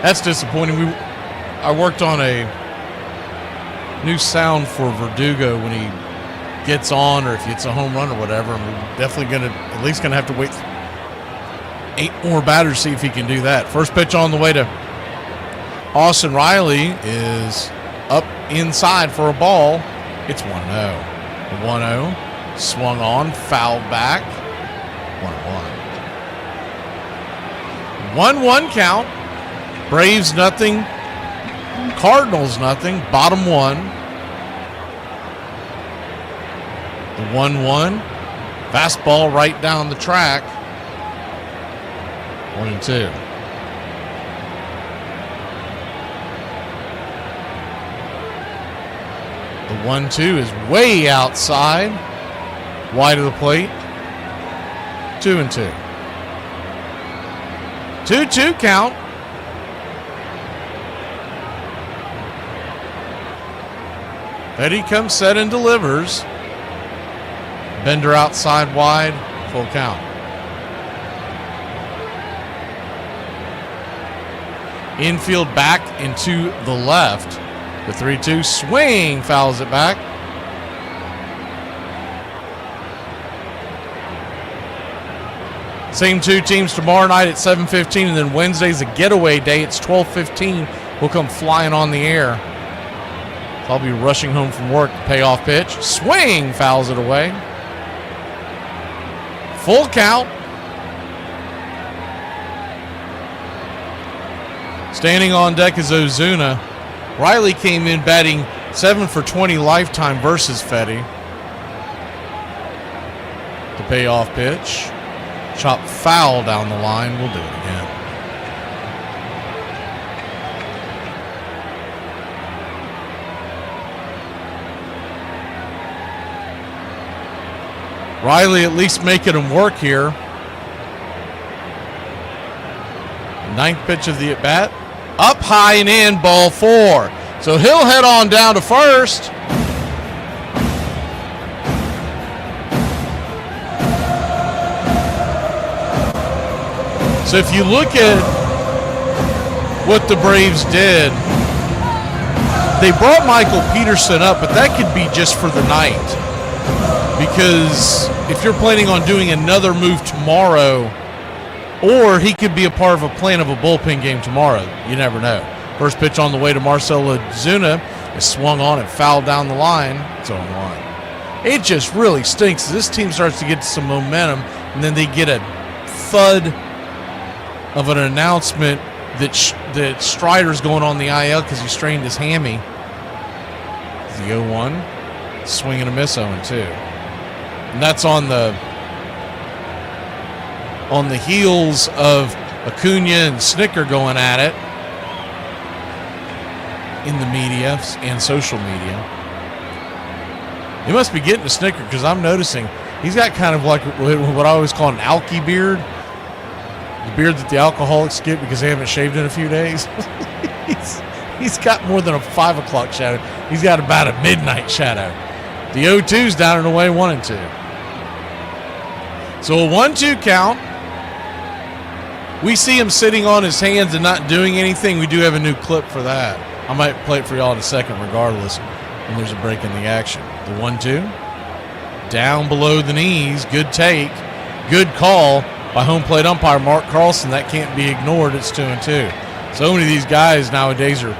That's disappointing. I worked on a new sound for Verdugo when he gets on, or if it's a home run or whatever. And we're definitely at least gonna have to wait 8 more batters to see if he can do that. First pitch on the way to Austin Riley is up inside for a ball. It's 1-0. 1-0 swung on, fouled back. 1-1. 1-1 count. Braves nothing, Cardinals nothing. Bottom 1. The 1-1. Fastball right down the track. 1-2. The 1-2 is way outside. Wide of the plate. 2-2. 2-2 count. Eddie comes set and delivers. Bender outside wide, full count. Infield back and to the left. The 3-2 swing fouls it back. Same 2 teams tomorrow night at 7:15, and then Wednesday's a getaway day. It's 12:15. We'll come flying on the air. I'll be rushing home from work. Payoff pitch. Swing fouls it away. Full count. Standing on deck is Ozuna. Riley came in batting 7 for 20 lifetime versus Fetty. The payoff pitch. Chop foul down the line. We'll do it again. Riley at least making him work here. Ninth pitch of the at-bat. Up high and in, ball 4. So he'll head on down to first. So if you look at what the Braves did, they brought Michael Peterson up, but that could be just for the night. Because if you're planning on doing another move tomorrow, or he could be a part of a plan of a bullpen game tomorrow, you never know. First pitch on the way to Marcell Ozuna is swung on and fouled down the line. It's 0-1. It just really stinks. This team starts to get some momentum, and then they get a thud of an announcement that Strider's going on the IL because he strained his hammy. The 0-1, swing and a miss, 0-2. And that's on the heels of Acuna and Snicker going at it in the media and social media. They must be getting to Snicker because I'm noticing he's got kind of like what I always call an alky beard. The beard that the alcoholics get because they haven't shaved in a few days. He's got more than a 5 o'clock shadow. He's got about a midnight shadow. The 0-2's down and away, 1-2. So a 1-2 count. We see him sitting on his hands and not doing anything. We do have a new clip for that. I might play it for y'all in a second regardless when there's a break in the action. The 1-2. Down below the knees. Good take. Good call by home plate umpire Mark Carlson. That can't be ignored. It's 2-2. So many of these guys nowadays are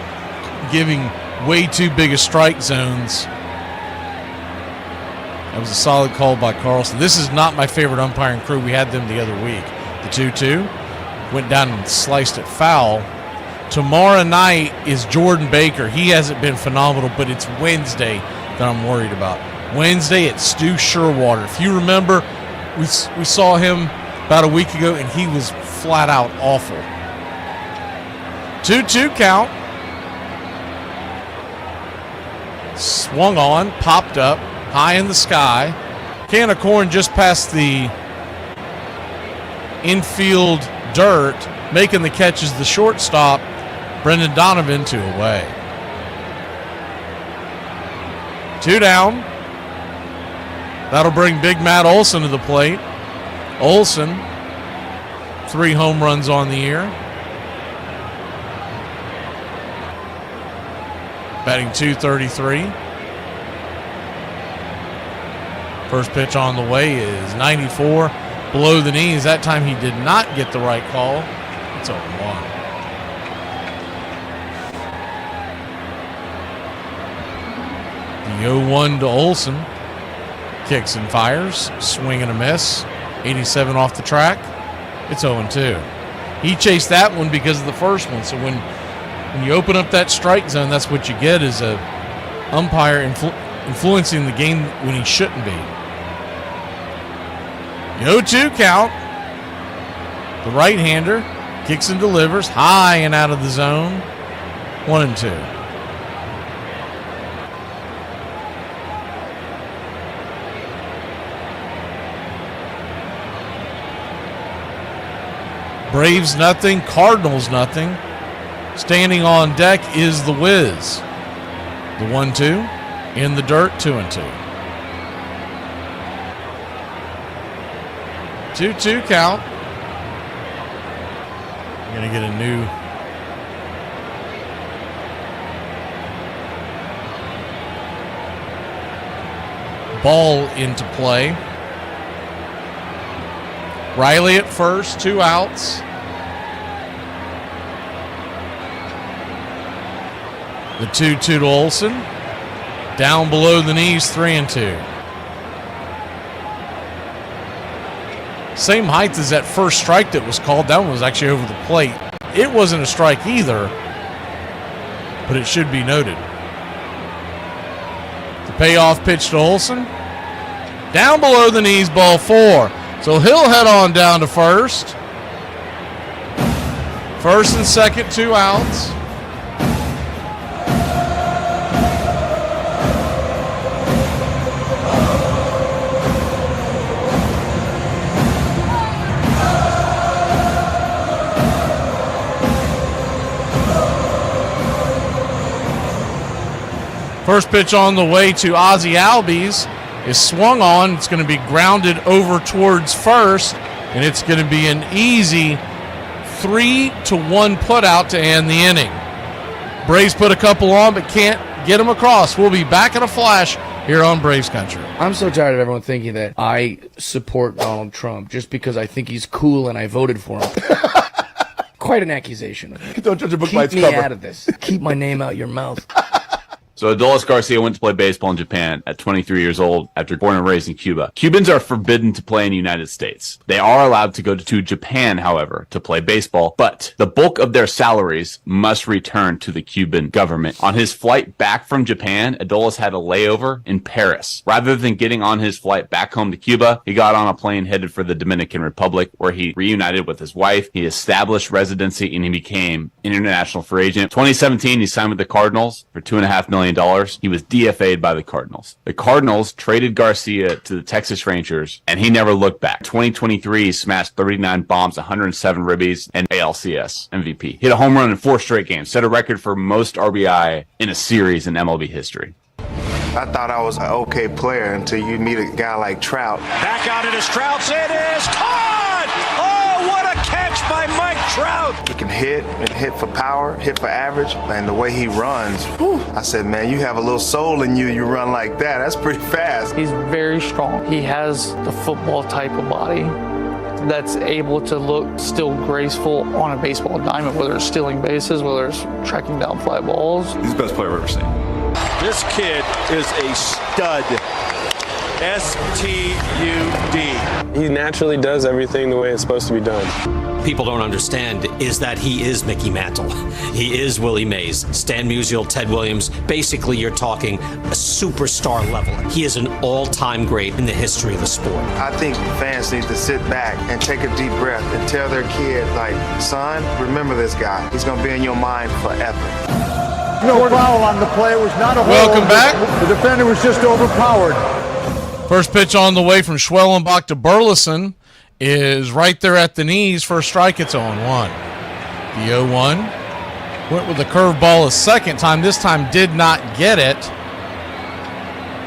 giving way too big of strike zones. That was a solid call by Carlson. This is not my favorite umpiring crew. We had them the other week. The 2-2 went down and sliced it foul. Tomorrow night is Jordan Baker. He hasn't been phenomenal, but it's Wednesday that I'm worried about. Wednesday at Stu Sherwater. If you remember, we saw him about a week ago, and he was flat out awful. 2-2 count. Swung on, popped up, high in the sky. Can of corn just past the infield dirt, making the catch as the shortstop, Brendan Donovan, 2 away. 2 down. That'll bring Big Matt Olson to the plate. Olson, 3 home runs on the year. Batting .233. First pitch on the way is 94. Below the knees. That time he did not get the right call. It's 0-1. The 0-1 to Olson. Kicks and fires. Swing and a miss. 87 off the track. It's 0-2. He chased that one because of the first one. So when you open up that strike zone, that's what you get, is a umpire influencing the game when he shouldn't be. The 0-2 count. The right-hander kicks and delivers high and out of the zone. 1-2. Braves nothing, Cardinals nothing. Standing on deck is the Wiz. The 1-2 in the dirt, 2-2. 2-2 count. We're going to get a new ball into play. Riley at first, 2 outs. The 2-2 to Olson. Down below the knees, 3-2. Same height as that first strike that was called. That one was actually over the plate. It wasn't a strike either, but it should be noted. The payoff pitch to Olson. Down below the knees, ball 4. So he'll head on down to first. First and second, 2 outs. First pitch on the way to Ozzie Albies is swung on. It's going to be grounded over towards first, and it's going to be an easy 3-1 putout to end the inning. Braves put a couple on, but can't get them across. We'll be back in a flash here on Braves Country. I'm so tired of everyone thinking that I support Donald Trump just because I think he's cool and I voted for him. Quite an accusation. Don't judge a book by its cover. Keep me out of this. Keep my name out your mouth. So Adolis Garcia went to play baseball in Japan at 23 years old after born and raised in Cuba. Cubans are forbidden to play in the United States. They are allowed to go to Japan, however, to play baseball, but the bulk of their salaries must return to the Cuban government. On his flight back from Japan, Adolis had a layover in Paris. Rather than getting on his flight back home to Cuba, he got on a plane headed for the Dominican Republic, where he reunited with his wife. He established residency and he became an international free agent. 2017, he signed with the Cardinals for $2.5 million. He was DFA'd by the Cardinals. The Cardinals traded Garcia to the Texas Rangers, and he never looked back. 2023, he smashed 39 bombs, 107 ribbies, and ALCS MVP. Hit a home run in 4 straight games, set a record for most RBI in a series in MLB history. I thought I was an okay player until you meet a guy like Trout. Back out it is Trout. It is caught! Oh, what a catch by Mike Trout! He can hit and hit for power, hit for average, and the way he runs, whew, I said, man, you have a little soul in you. You run like that. That's pretty fast. He's very strong. He has the football type of body. that's able to look still graceful on a baseball diamond, whether it's stealing bases, whether it's tracking down fly balls. He's the best player I've ever seen. This kid is a stud. S-T-U-D. He naturally does everything the way it's supposed to be done. People don't understand is that he is Mickey Mantle. He is Willie Mays, Stan Musial, Ted Williams. Basically, you're talking a superstar level. He is an all-time great in the history of the sport. I think fans need to sit back and take a deep breath and tell their kid, like, son, remember this guy. He's going to be in your mind forever. No foul on the play. It was not a hold. Welcome back. The defender was just overpowered. First pitch on the way from Schwellenbach to Burleson is right there at the knees. First strike, it's 0-1. The 0-1 went with a curveball a second time. This time did not get it.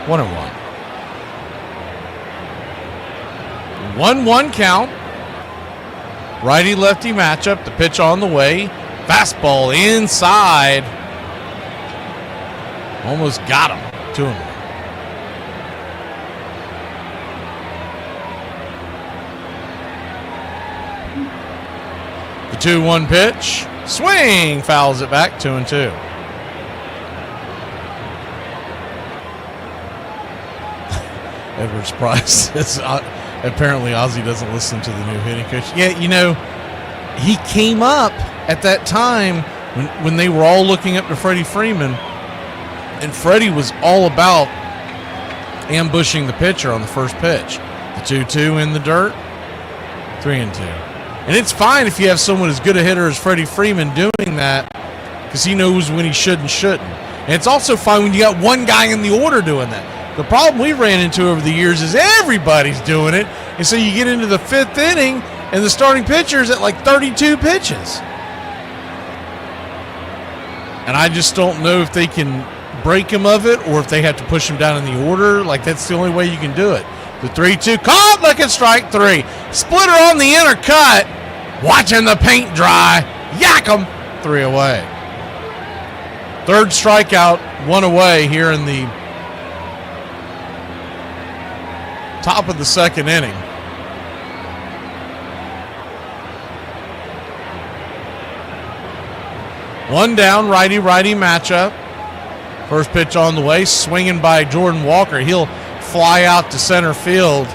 1-1. 1-1 count. Righty-lefty matchup. The pitch on the way. Fastball inside. Almost got him. 2-1. The 2-1 pitch. Swing. Fouls it back. 2-2. Edwards Price says apparently Ozzie doesn't listen to the new hitting coach. Yeah, you know, he came up at that time when they were all looking up to Freddie Freeman, and Freddie was all about ambushing the pitcher on the first pitch. The 2-2 in the dirt. 3-2. And it's fine if you have someone as good a hitter as Freddie Freeman doing that, because he knows when he should and shouldn't. And it's also fine when you got one guy in the order doing that. The problem we ran into over the years is everybody's doing it, and so you get into the fifth inning, and the starting pitcher's at like 32 pitches. And I just don't know if they can break him of it or if they have to push him down in the order. Like, that's the only way you can do it. The 3-2, caught, looking, strike three. Splitter on the inner cut, watching the paint dry. Yak 'em, 3 away. Third strikeout, 1 away here in the top of the second inning. One down, righty-righty matchup. First pitch on the way, swinging by Jordan Walker. He'll fly out to center field.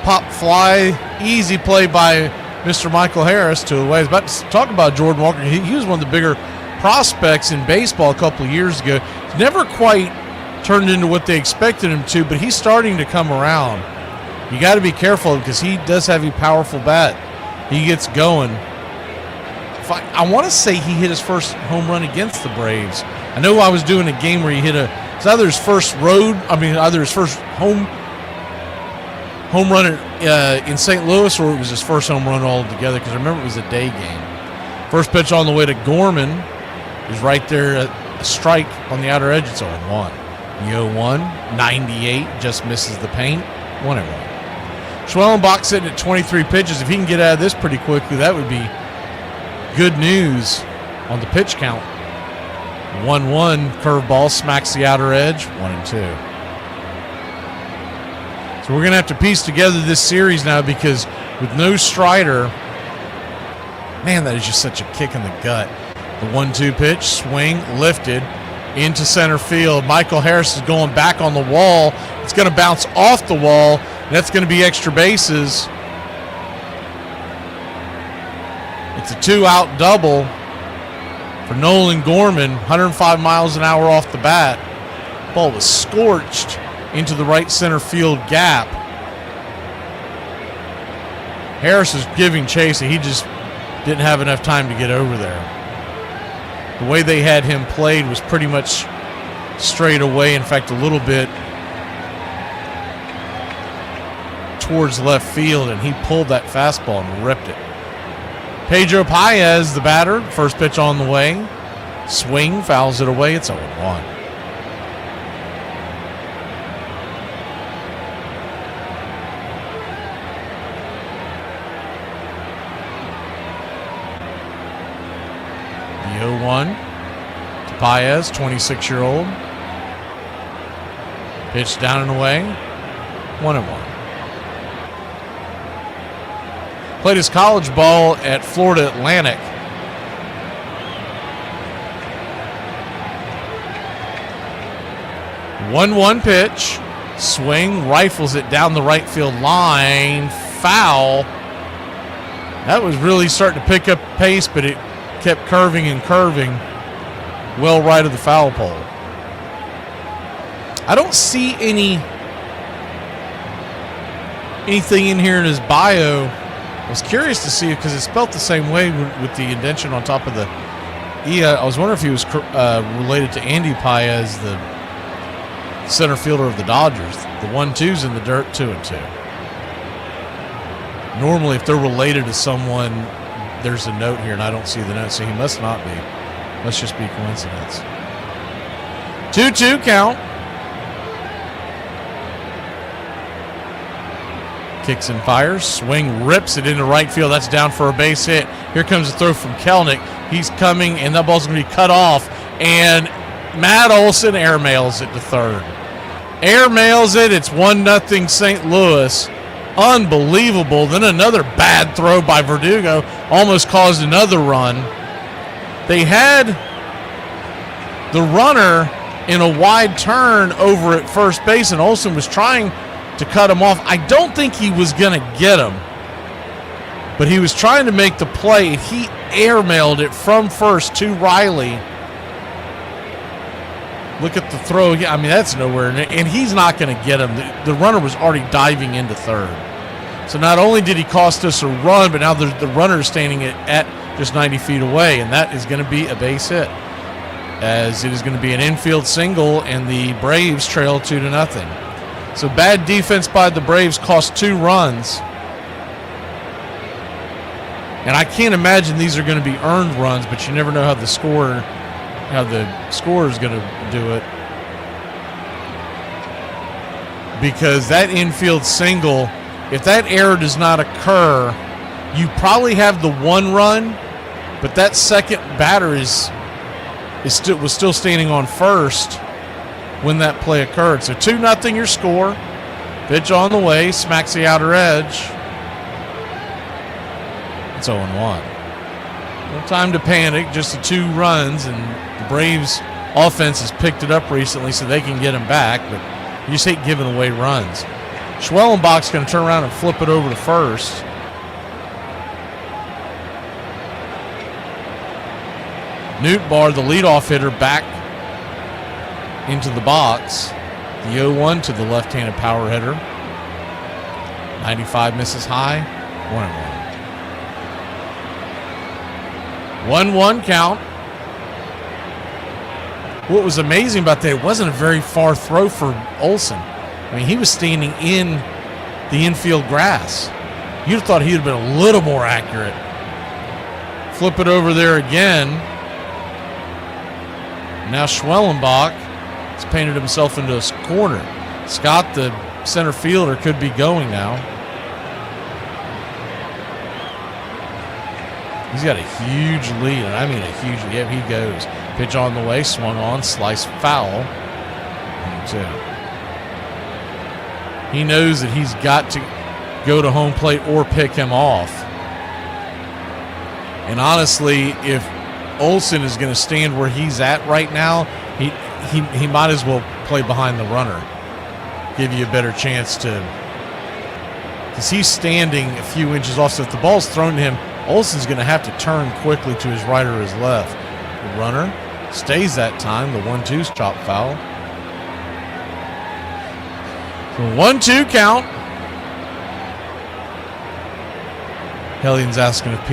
Pop fly, easy play by Mr. Michael Harris to away. I was about to talk about Jordan Walker. He was one of the bigger prospects in baseball a couple of years ago. He's never quite turned into what they expected him to, but he's starting to come around. You got to be careful because he does have a powerful bat. He gets going. I want to say he hit his first home run against the Braves. I know I was doing a game where he hit it's either his first either his first home run in St. Louis, or it was his first home run altogether, because I remember it was a day game. First pitch on the way to Gorman is right there, a strike on the outer edge. It's 0-1. The 0-1, 98, just misses the paint. 1-1. Schwellenbach sitting at 23 pitches. If he can get out of this pretty quickly, that would be good news on the pitch count. 1-1, curveball smacks the outer edge. 1-2. So we're going to have to piece together this series now, because with no Strider, man, that is just such a kick in the gut. The 1-2 pitch, swing, lifted into center field. Michael Harris is going back on the wall. It's going to bounce off the wall. That's going to be extra bases. It's a 2-out double for Nolan Gorman, 105 miles an hour off the bat. Ball was scorched into the right center field gap. Harris is giving chase, and he just didn't have enough time to get over there. The way they had him played was pretty much straight away. In fact, a little bit towards left field, and he pulled that fastball and ripped it. Pedro Paez, the batter, first pitch on the way. Swing, fouls it away. It's 0-1. The 0-1 to Paez, 26-year-old. Pitch down and away. 1-1. Played his college ball at Florida Atlantic. One pitch. Swing, rifles it down the right field line. Foul. That was really starting to pick up pace, but it kept curving and curving well right of the foul pole. I don't see anything in here in his bio. I was curious to see it because it's spelled the same way with the indentation on top of the E. I was wondering if he was related to Andy Paez, the center fielder of the Dodgers. The 1-2's in the dirt, 2-2. Normally, if they're related to someone, there's a note here, and I don't see the note, so he must not be. Must just be coincidence. 2-2 count. Kicks and fires. Swing, rips it into right field. That's down for a base hit. Here comes a throw from Kelnick. He's coming, and that ball's going to be cut off. And Matt Olson airmails it to third. Airmails it. It's 1-0 St. Louis. Unbelievable. Then another bad throw by Verdugo almost caused another run. They had the runner in a wide turn over at first base, and Olson was trying to cut him off. I don't think he was going to get him, but he was trying to make the play. He airmailed it from first to Riley. Look at the throw. I mean, that's nowhere, and he's not going to get him. The runner was already diving into third. So not only did he cost us a run, but now the runner is standing at just 90 feet away, and that is going to be a base hit, as it is going to be an infield single, and the Braves trail 2-0. So bad defense by the Braves cost 2 runs. And I can't imagine these are going to be earned runs, but you never know how the scorer is going to do it. Because that infield single, if that error does not occur, you probably have the 1 run, but that second batter was still standing on first when that play occurred. So 2-0 your score. Pitch on the way, smacks the outer edge. It's 0-1. No time to panic, just the 2 runs, and the Braves offense has picked it up recently so they can get them back, but you just hate giving away runs. Schwellenbach's going to turn around and flip it over to first. Nootbaar, the leadoff hitter, back into the box. The 0-1 to the left-handed power hitter. 95 misses high. 1-1. 1-1 count. What was amazing about that, it wasn't a very far throw for Olson. I mean, he was standing in the infield grass. You'd have thought he'd have been a little more accurate. Flip it over there again. Now Schwellenbach has painted himself into a corner. Scott, the center fielder, could be going now. He's got a huge lead, and I mean a huge lead. Yep, he goes. Pitch on the way, swung on, slice foul. 2. He knows that he's got to go to home plate or pick him off. And honestly, if Olson is going to stand where he's at right now, he might as well play behind the runner. Give you a better chance to, because he's standing a few inches off. So if the ball's thrown to him, Olson's going to have to turn quickly to his right or his left. The runner stays that time. The 1-2's chopped foul. So 1-2 count. Hellion's asking if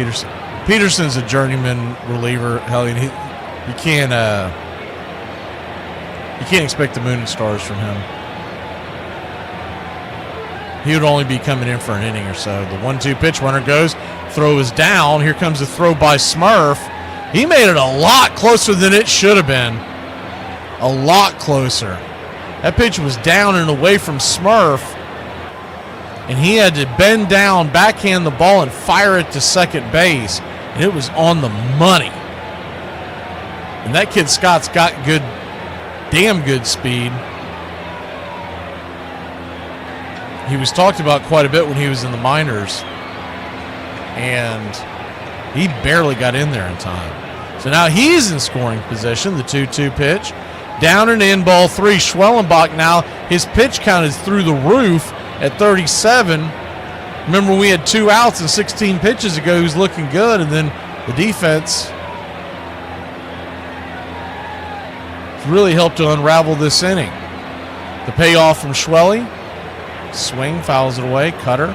Peterson's a journeyman reliever. Hellion, you can't expect the moon and stars from him. He would only be coming in for an inning or so. The 1-2 pitch, runner goes, throw is down. Here comes the throw by Smurf. He made it a lot closer than it should have been. A lot closer. That pitch was down and away from Smurf, and he had to bend down, backhand the ball, and fire it to second base, and it was on the money. And that kid Scott's got damn good speed. He was talked about quite a bit when he was in the minors. and he barely got in there in time. So now he's in scoring position, the 2-2 pitch. Down and in, ball 3. Schwellenbach now, his pitch count is through the roof at 37. Remember, we had 2 outs and 16 pitches ago. He was looking good, and then the defense really helped to unravel this inning. The payoff from Schwelly. Swing, fouls it away. Cutter,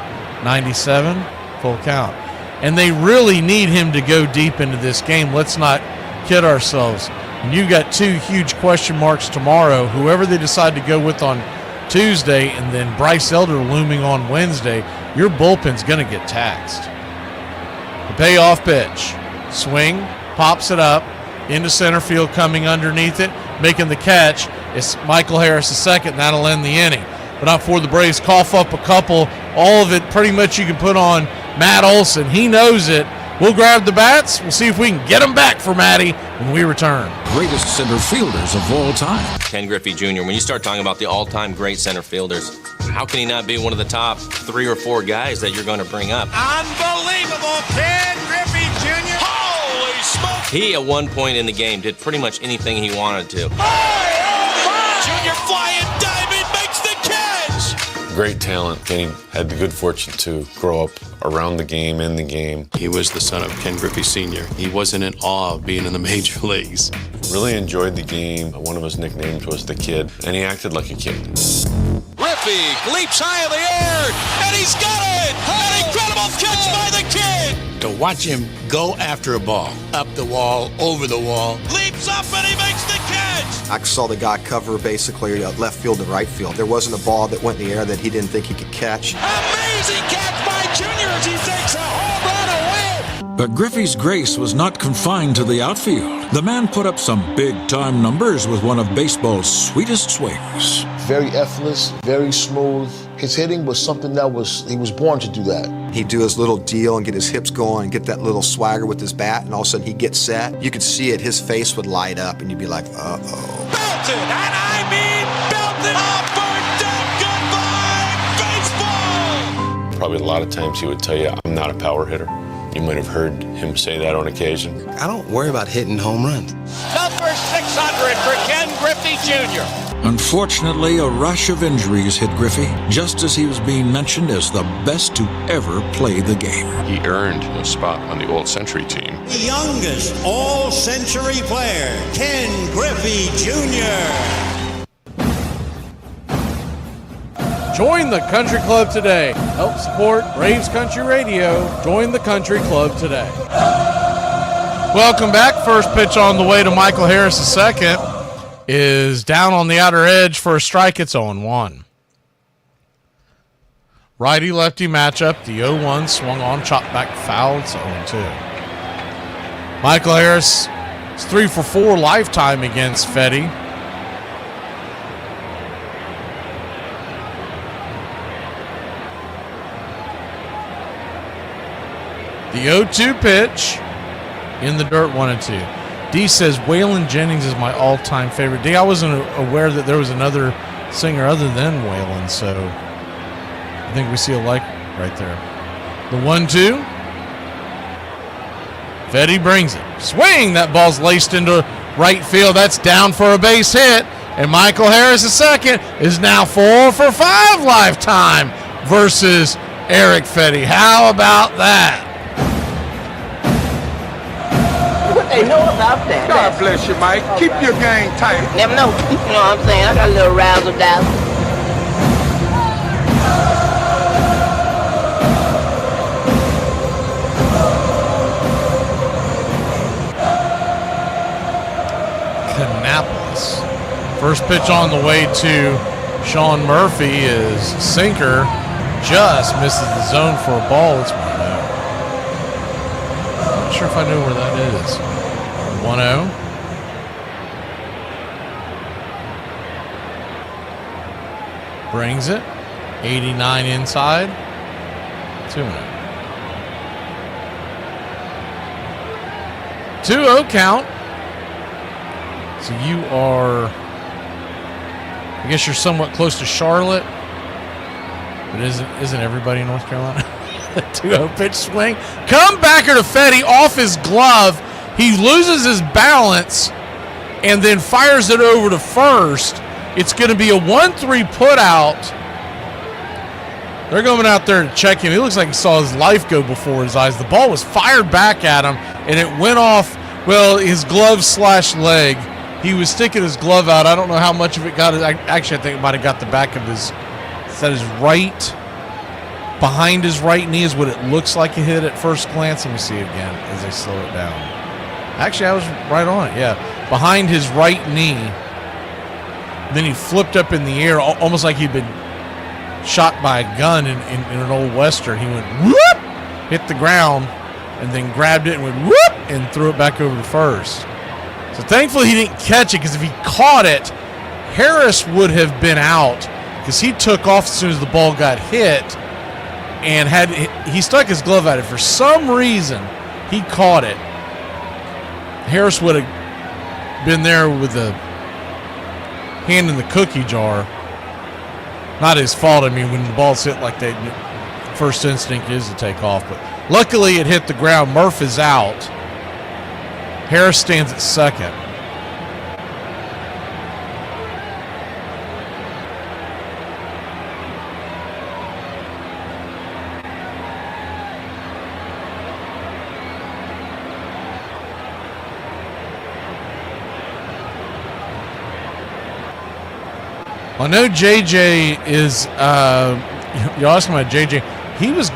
97, full count. And they really need him to go deep into this game. Let's not kid ourselves. And you've got 2 huge question marks tomorrow. Whoever they decide to go with on Tuesday, and then Bryce Elder looming on Wednesday, your bullpen's going to get taxed. The payoff pitch. Swing, pops it up, into center field, coming underneath it, making the catch. It's Michael Harris II, and that'll end the inning. But not for the Braves. Cough up a couple. All of it pretty much you can put on Matt Olson. He knows it. We'll grab the bats. We'll see if we can get them back for Matty when we return. Greatest center fielders of all time. Ken Griffey Jr., when you start talking about the all-time great center fielders, how can he not be one of the top 3 or 4 guys that you're going to bring up? Unbelievable, Ken Griffey Jr. Holy smoke! He, at one point in the game, did pretty much anything he wanted to. Junior flying diamond makes the catch! Great talent. Kenny had the good fortune to grow up around the game, in the game. He was the son of Ken Griffey Sr. He wasn't in awe of being in the major leagues. Really enjoyed the game. One of his nicknames was the Kid, and he acted like a kid. Griffey leaps high in the air, and he's got it! An incredible catch by the Kid! To watch him go after a ball, up the wall, over the wall. Leaps up and he makes the catch! I saw the guy cover basically left field to right field. There wasn't a ball that went in the air that he didn't think he could catch. Amazing catch by Junior as he takes a home run away! But Griffey's grace was not confined to the outfield. The man put up some big-time numbers with one of baseball's sweetest swings. Very effortless, very smooth. His hitting was something that he was born to do that. He'd do his little deal and get his hips going and get that little swagger with his bat, and all of a sudden he'd get set. You could see it, his face would light up, and you'd be like, uh-oh. Belted, and I mean belted! A birthday goodbye, baseball! Probably a lot of times he would tell you, I'm not a power hitter. You might have heard him say that on occasion. I don't worry about hitting home runs. Number 600 for Ken Griffey Jr. Unfortunately, a rush of injuries hit Griffey just as he was being mentioned as the best to ever play the game. He earned a spot on the All-Century team. The youngest All-Century player, Ken Griffey Jr. Join the Country Club today. Help support Braves Country Radio. Join the Country Club today. Welcome back. First pitch on the way to Michael Harris II is down on the outer edge for a strike. It's 0-1. Righty-lefty matchup. The 0-1 swung on, chopped back, foul. It's 0-2. Michael Harris is 3 for 4 lifetime against Fetty. The 0-2 pitch in the dirt, 1-2. D says Waylon Jennings is my all-time favorite. D, I wasn't aware that there was another singer other than Waylon, so I think we see a like right there. The 1-2. Fetty brings it. Swing! That ball's laced into right field. That's down for a base hit. And Michael Harris II is now 4 for 5 lifetime versus Eric Fetty. How about that? They know about that. God bless you, Mike. Keep your game tight. Never know. You know what I'm saying? I got a little razzle dazzle. Canapolis. First pitch on the way to Sean Murphy is sinker. Just misses the zone for a ball. It's 1-0. Not sure if I know where that is. 1-0. Brings it. 89 inside. 2-0. 2-0 count. So you are, I guess you're somewhat close to Charlotte, but isn't everybody in North Carolina? 2-0 pitch swing. Comebacker to Fetty off his glove. He loses his balance and then fires it over to first. It's going to be a 1-3 put out. They're going out there to check him. He looks like he saw his life go before his eyes. The ball was fired back at him, and it went off, his glove/leg. He was sticking his glove out. I don't know how much of it got. Actually, I think it might have got the back of his right, behind his right knee is what it looks like it hit at first glance. Let me see it again as they slow it down. Actually, I was right on it, yeah. Behind his right knee. Then he flipped up in the air, almost like he'd been shot by a gun in an old Western. He went whoop, hit the ground, and then grabbed it and went whoop, and threw it back over to first. So thankfully he didn't catch it, because if he caught it, Harris would have been out, because he took off as soon as the ball got hit, and he stuck his glove at it. For some reason, he caught it. Harris would have been there with the hand in the cookie jar. Not his fault. I mean, when the ball's hit like that, first instinct is to take off. But luckily it hit the ground. Murph is out. Harris stands at second. I know JJ is, you asked me about JJ. He was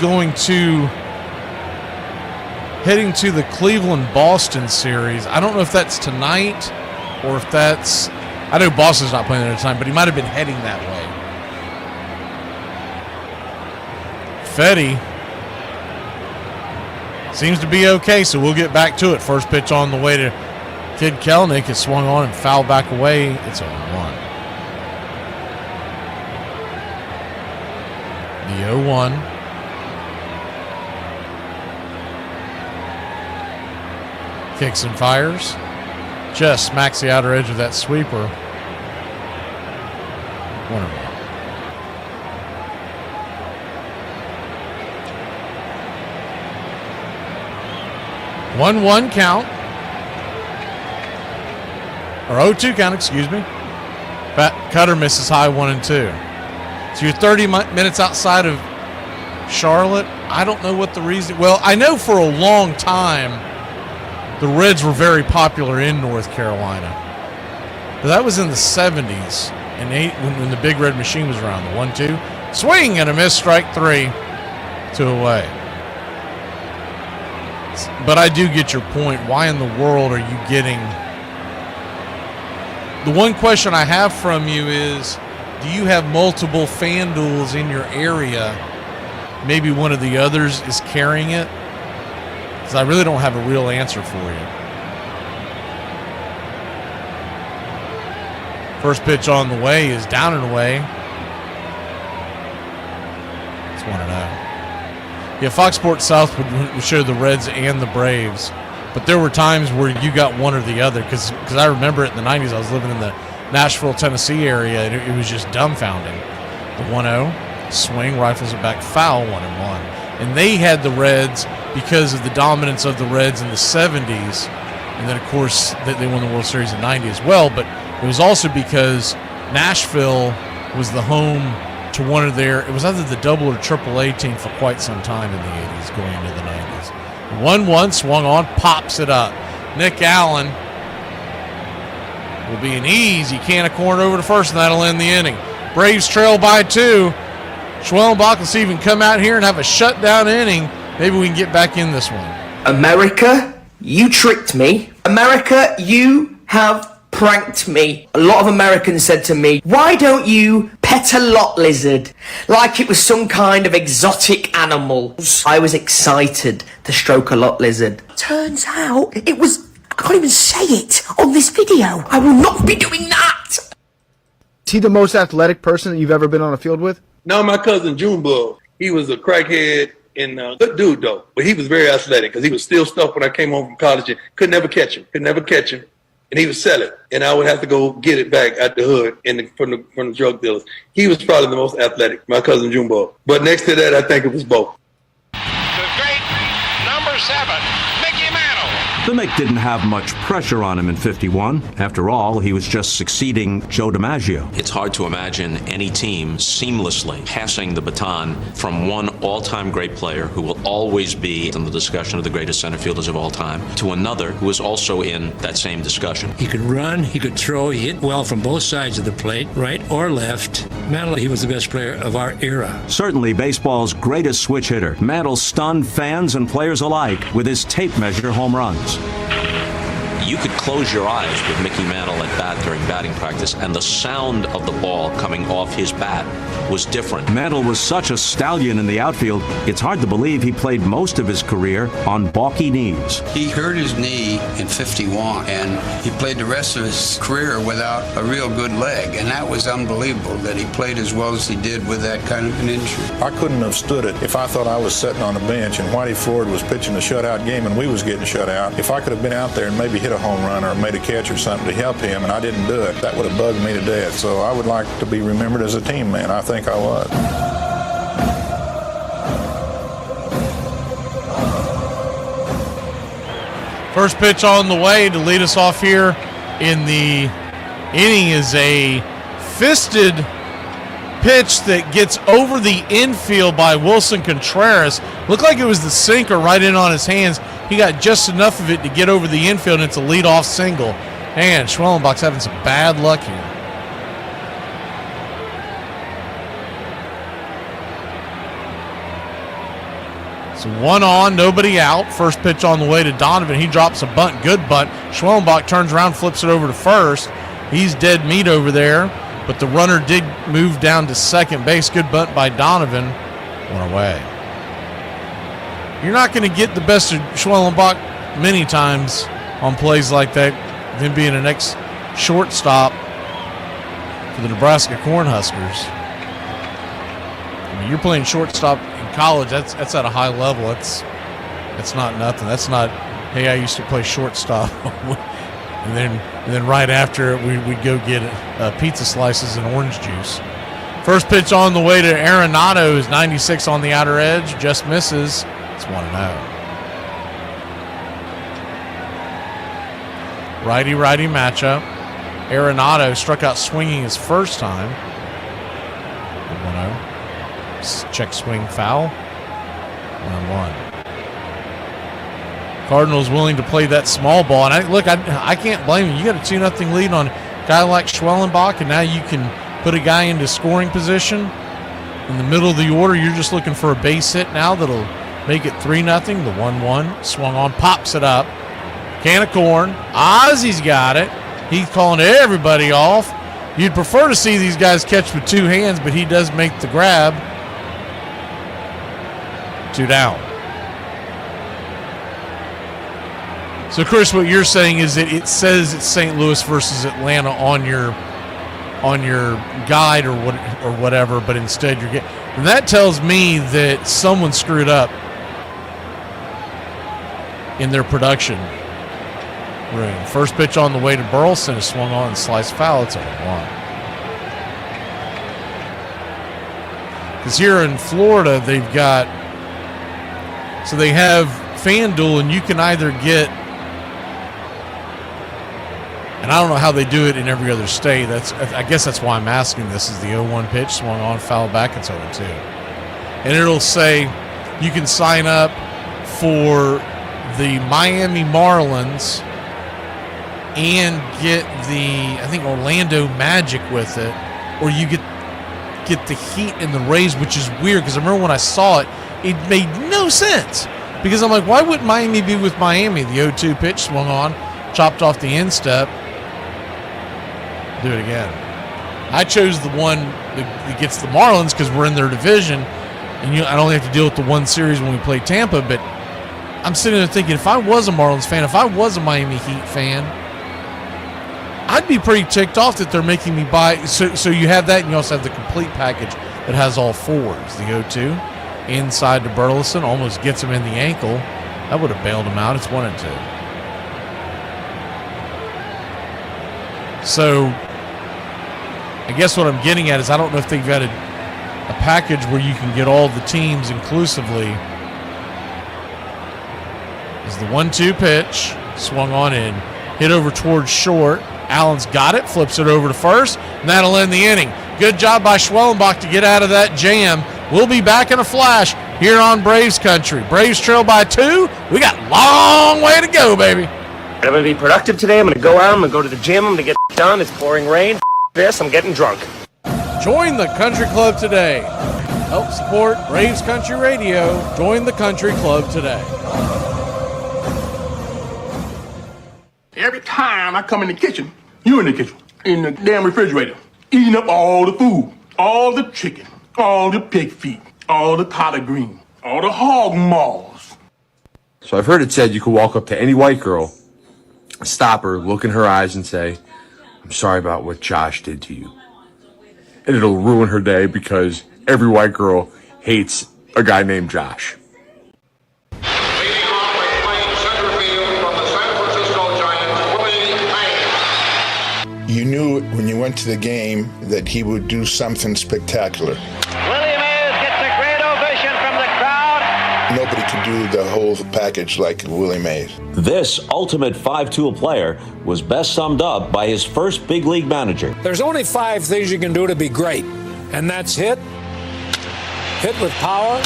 heading to the Cleveland-Boston series. I don't know if that's tonight or if that's, I know Boston's not playing at the time, but he might have been heading that way. Fetty seems to be okay, so we'll get back to it. First pitch on the way to Kid Kelnick. It swung on and fouled back away. It's a 1. The 0-1. Kicks and fires. Just smacks the outer edge of that sweeper. 1-1 count. Or 0-2 count, excuse me. Cutter misses high 1-2. So you're 30 minutes outside of Charlotte. I don't know what the reason. Well, I know for a long time the Reds were very popular in North Carolina. But that was in the 70s and when the Big Red Machine was around. The 1-2. Swing and a miss, strike 3. 2 away. But I do get your point. Why in the world are you getting... The one question I have from you is, do you have multiple FanDuels in your area? Maybe one of the others is carrying it? Because I really don't have a real answer for you. First pitch on the way is down and away. It's 1-0. Yeah, Fox Sports South would show the Reds and the Braves. But there were times where you got one or the other. Because I remember it in the 90s. I was living in the Nashville, Tennessee area, and it was just dumbfounding. The 1-0, swing, rifles it back, foul, 1-1. And they had the Reds because of the dominance of the Reds in the 70s. And then, of course, they won the World Series in 90 as well. But it was also because Nashville was the home to one of their, it was either the double or triple A team for quite some time in the 80s, going into the 90s. 1-1, swung on, pops it up. Nick Allen will be an easy can of corn over to first, and that'll end the inning. Braves trail by 2. Schwellenbach will see if he can come out here and have a shutdown inning. Maybe we can get back in this one. America, you tricked me. America, you have pranked me. A lot of Americans said to me, why don't you pet a lot lizard? Like it was some kind of exotic animal. I was excited to stroke a lot lizard. Turns out it was, I can't even say it on this video. I will not be doing that. Is he the most athletic person that you've ever been on a field with? No, my cousin Junebug. He was a crackhead and good dude though. But he was very athletic because he was still stuff when I came home from college and could never catch him. And he would sell it, and I would have to go get it back at the hood from the drug dealers. He was probably the most athletic, my cousin Junebug. But next to that, I think it was both. The Mick didn't have much pressure on him in 51. After all, he was just succeeding Joe DiMaggio. It's hard to imagine any team seamlessly passing the baton from one all-time great player who will always be in the discussion of the greatest center fielders of all time to another who is also in that same discussion. He could run, he could throw, he hit well from both sides of the plate, right or left. Mantle, he was the best player of our era. Certainly baseball's greatest switch hitter. Mantle stunned fans and players alike with his tape measure home runs. You could close your eyes with Mickey Mantle at bat during batting practice, and the sound of the ball coming off his bat was different. Mantle was such a stallion in the outfield, it's hard to believe he played most of his career on balky knees. He hurt his knee in 51, and he played the rest of his career without a real good leg, and that was unbelievable that he played as well as he did with that kind of an injury. I couldn't have stood it if I thought I was sitting on a bench and Whitey Ford was pitching a shutout game and we was getting shut out. If I could have been out there and maybe hit a home run or made a catch or something to help him and I didn't do it, that would have bugged me to death. So I would like to be remembered as a team man. I think I was. First pitch on the way to lead us off here in the inning is a fisted pitch that gets over the infield by Wilson Contreras. Looked like it was the sinker right in on his hands. He got just enough of it to get over the infield, and it's a leadoff single. Man, Schwellenbach's having some bad luck here. So one on, nobody out. First pitch on the way to Donovan. He drops a bunt, good bunt. Schwellenbach turns around, flips it over to first. He's dead meat over there, but the runner did move down to second base. Good bunt by Donovan. One away. You're not going to get the best of Schwellenbach many times on plays like that, them being an ex-shortstop for the Nebraska Cornhuskers. I mean, you're playing shortstop in college. That's at a high level. That's not nothing. That's not, hey, I used to play shortstop. and then right after it, we'd go get pizza slices and orange juice. First pitch on the way to Arenado is 96 on the outer edge. Just misses. It's 1-0. Righty-righty matchup. Arenado struck out swinging his first time. 1-0. Check swing foul. 1-1. Cardinals willing to play that small ball. And I can't blame you. You got a 2-0 lead on a guy like Schwellenbach, and now you can put a guy into scoring position in the middle of the order. You're just looking for a base hit now that'll make it 3-0. The 1-1 swung on, pops it up. Can of corn. Ozzy's got it. He's calling everybody off. You'd prefer to see these guys catch with two hands, but he does make the grab. 2 down. So, Chris, what you're saying is that it says it's St. Louis versus Atlanta on your guide or whatever, but instead you're getting. And that tells me that someone screwed up in their production room. First pitch on the way to Burleson is swung on and sliced foul. It's 0-1. Because here in Florida, they've got, so they have FanDuel, and you can either get, and I don't know how they do it in every other state. I guess that's why I'm asking this. Is the 0-1 pitch swung on, foul back, it's 0-2. And it'll say you can sign up for the Miami Marlins and get the, I think, Orlando Magic with it, or you get the Heat and the Rays, which is weird because I remember when I saw it, it made no sense because I'm like, why wouldn't Miami be with Miami? The 0-2 pitch swung on, chopped off the instep. Do it again. I chose the one that gets the Marlins because we're in their division, and I only have to deal with the one series when we play Tampa. But I'm sitting there thinking, if I was a Marlins fan, if I was a Miami Heat fan, I'd be pretty ticked off that they're making me buy. So you have that, and you also have the complete package that has all fours. The 0-2 inside to Burleson almost gets him in the ankle. That would have bailed him out. It's 1-2. So I guess what I'm getting at is I don't know if they've got a package where you can get all the teams inclusively. Is the 1-2 pitch. Swung on in. Hit over towards short. Allen's got it. Flips it over to first. And that'll end the inning. Good job by Schwellenbach to get out of that jam. We'll be back in a flash here on Braves Country. Braves trail by 2. We got a long way to go, baby. I'm going to be productive today. I'm going to go out. I'm going to go to the gym. I'm going to get done. It's pouring rain. This. I'm getting drunk. Join the Country Club today. Help support Braves Country Radio. Join the Country Club today. Every time I come in the kitchen, you in the kitchen, in the damn refrigerator, eating up all the food, all the chicken, all the pig feet, all the collard green, all the hog maws. So I've heard it said you could walk up to any white girl, stop her, look in her eyes and say, "I'm sorry about what Josh did to you." And it'll ruin her day because every white girl hates a guy named Josh. You knew when you went to the game that he would do something spectacular. Willie Mays gets a great ovation from the crowd. Nobody could do the whole package like Willie Mays. This ultimate 5-tool player was best summed up by his first big league manager. There's only 5 things you can do to be great, and that's hit with power,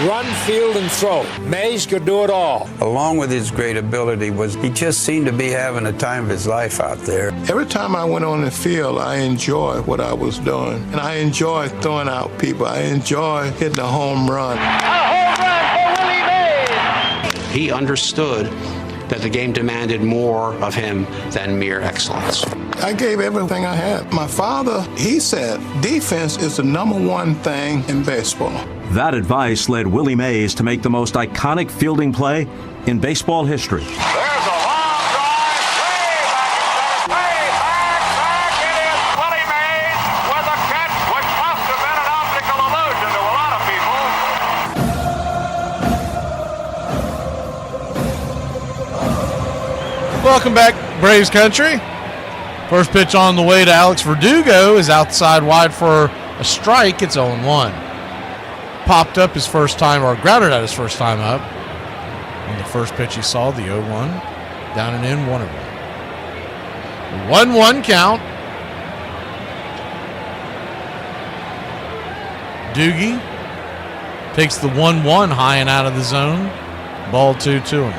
run, field, and throw. Mays could do it all. Along with his great ability was he just seemed to be having a time of his life out there. Every time I went on the field, I enjoyed what I was doing. And I enjoyed throwing out people. I enjoyed hitting a home run. A home run for Willie Mays. He understood that the game demanded more of him than mere excellence. I gave everything I had. My father, he said, defense is the #1 thing in baseball. That advice led Willie Mays to make the most iconic fielding play in baseball history. There's a long drive, way back, it is Willie Mays with a catch which must have been an optical illusion to a lot of people. Welcome back, Braves Country. First pitch on the way to Alex Verdugo is outside wide for a strike. It's 0-1. Popped up his first time, or grounded out his first time up. On the first pitch he saw, the 0-1. Down and in, 1-1. 1-1 count. Doogie takes the 1-1 high and out of the zone. Ball 2, 2-1.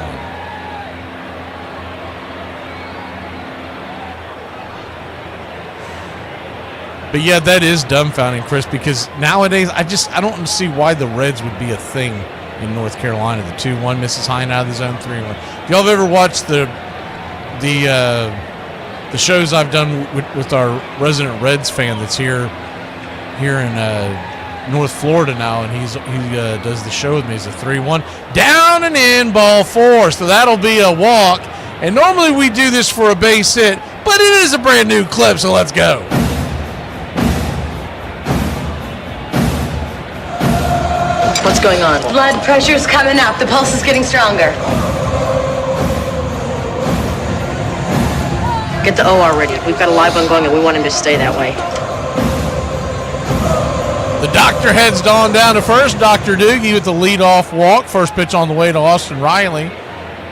But yeah, that is dumbfounding, Chris, because nowadays I don't see why the Reds would be a thing in North Carolina. The 2-1 misses high and out of the zone, 3-1. If y'all have ever watched the shows I've done with our resident Reds fan that's here in North Florida now, and he does the show with me. It's a 3-1 down and in, ball 4. So that'll be a walk. And normally we do this for a base hit, but it is a brand new clip, so let's go. What's going on? Blood pressure's coming up. The pulse is getting stronger. Get the OR ready. We've got a live one going and we want him to stay that way. The doctor heads on down to first. Dr. Doogie with the leadoff walk. First pitch on the way to Austin Riley,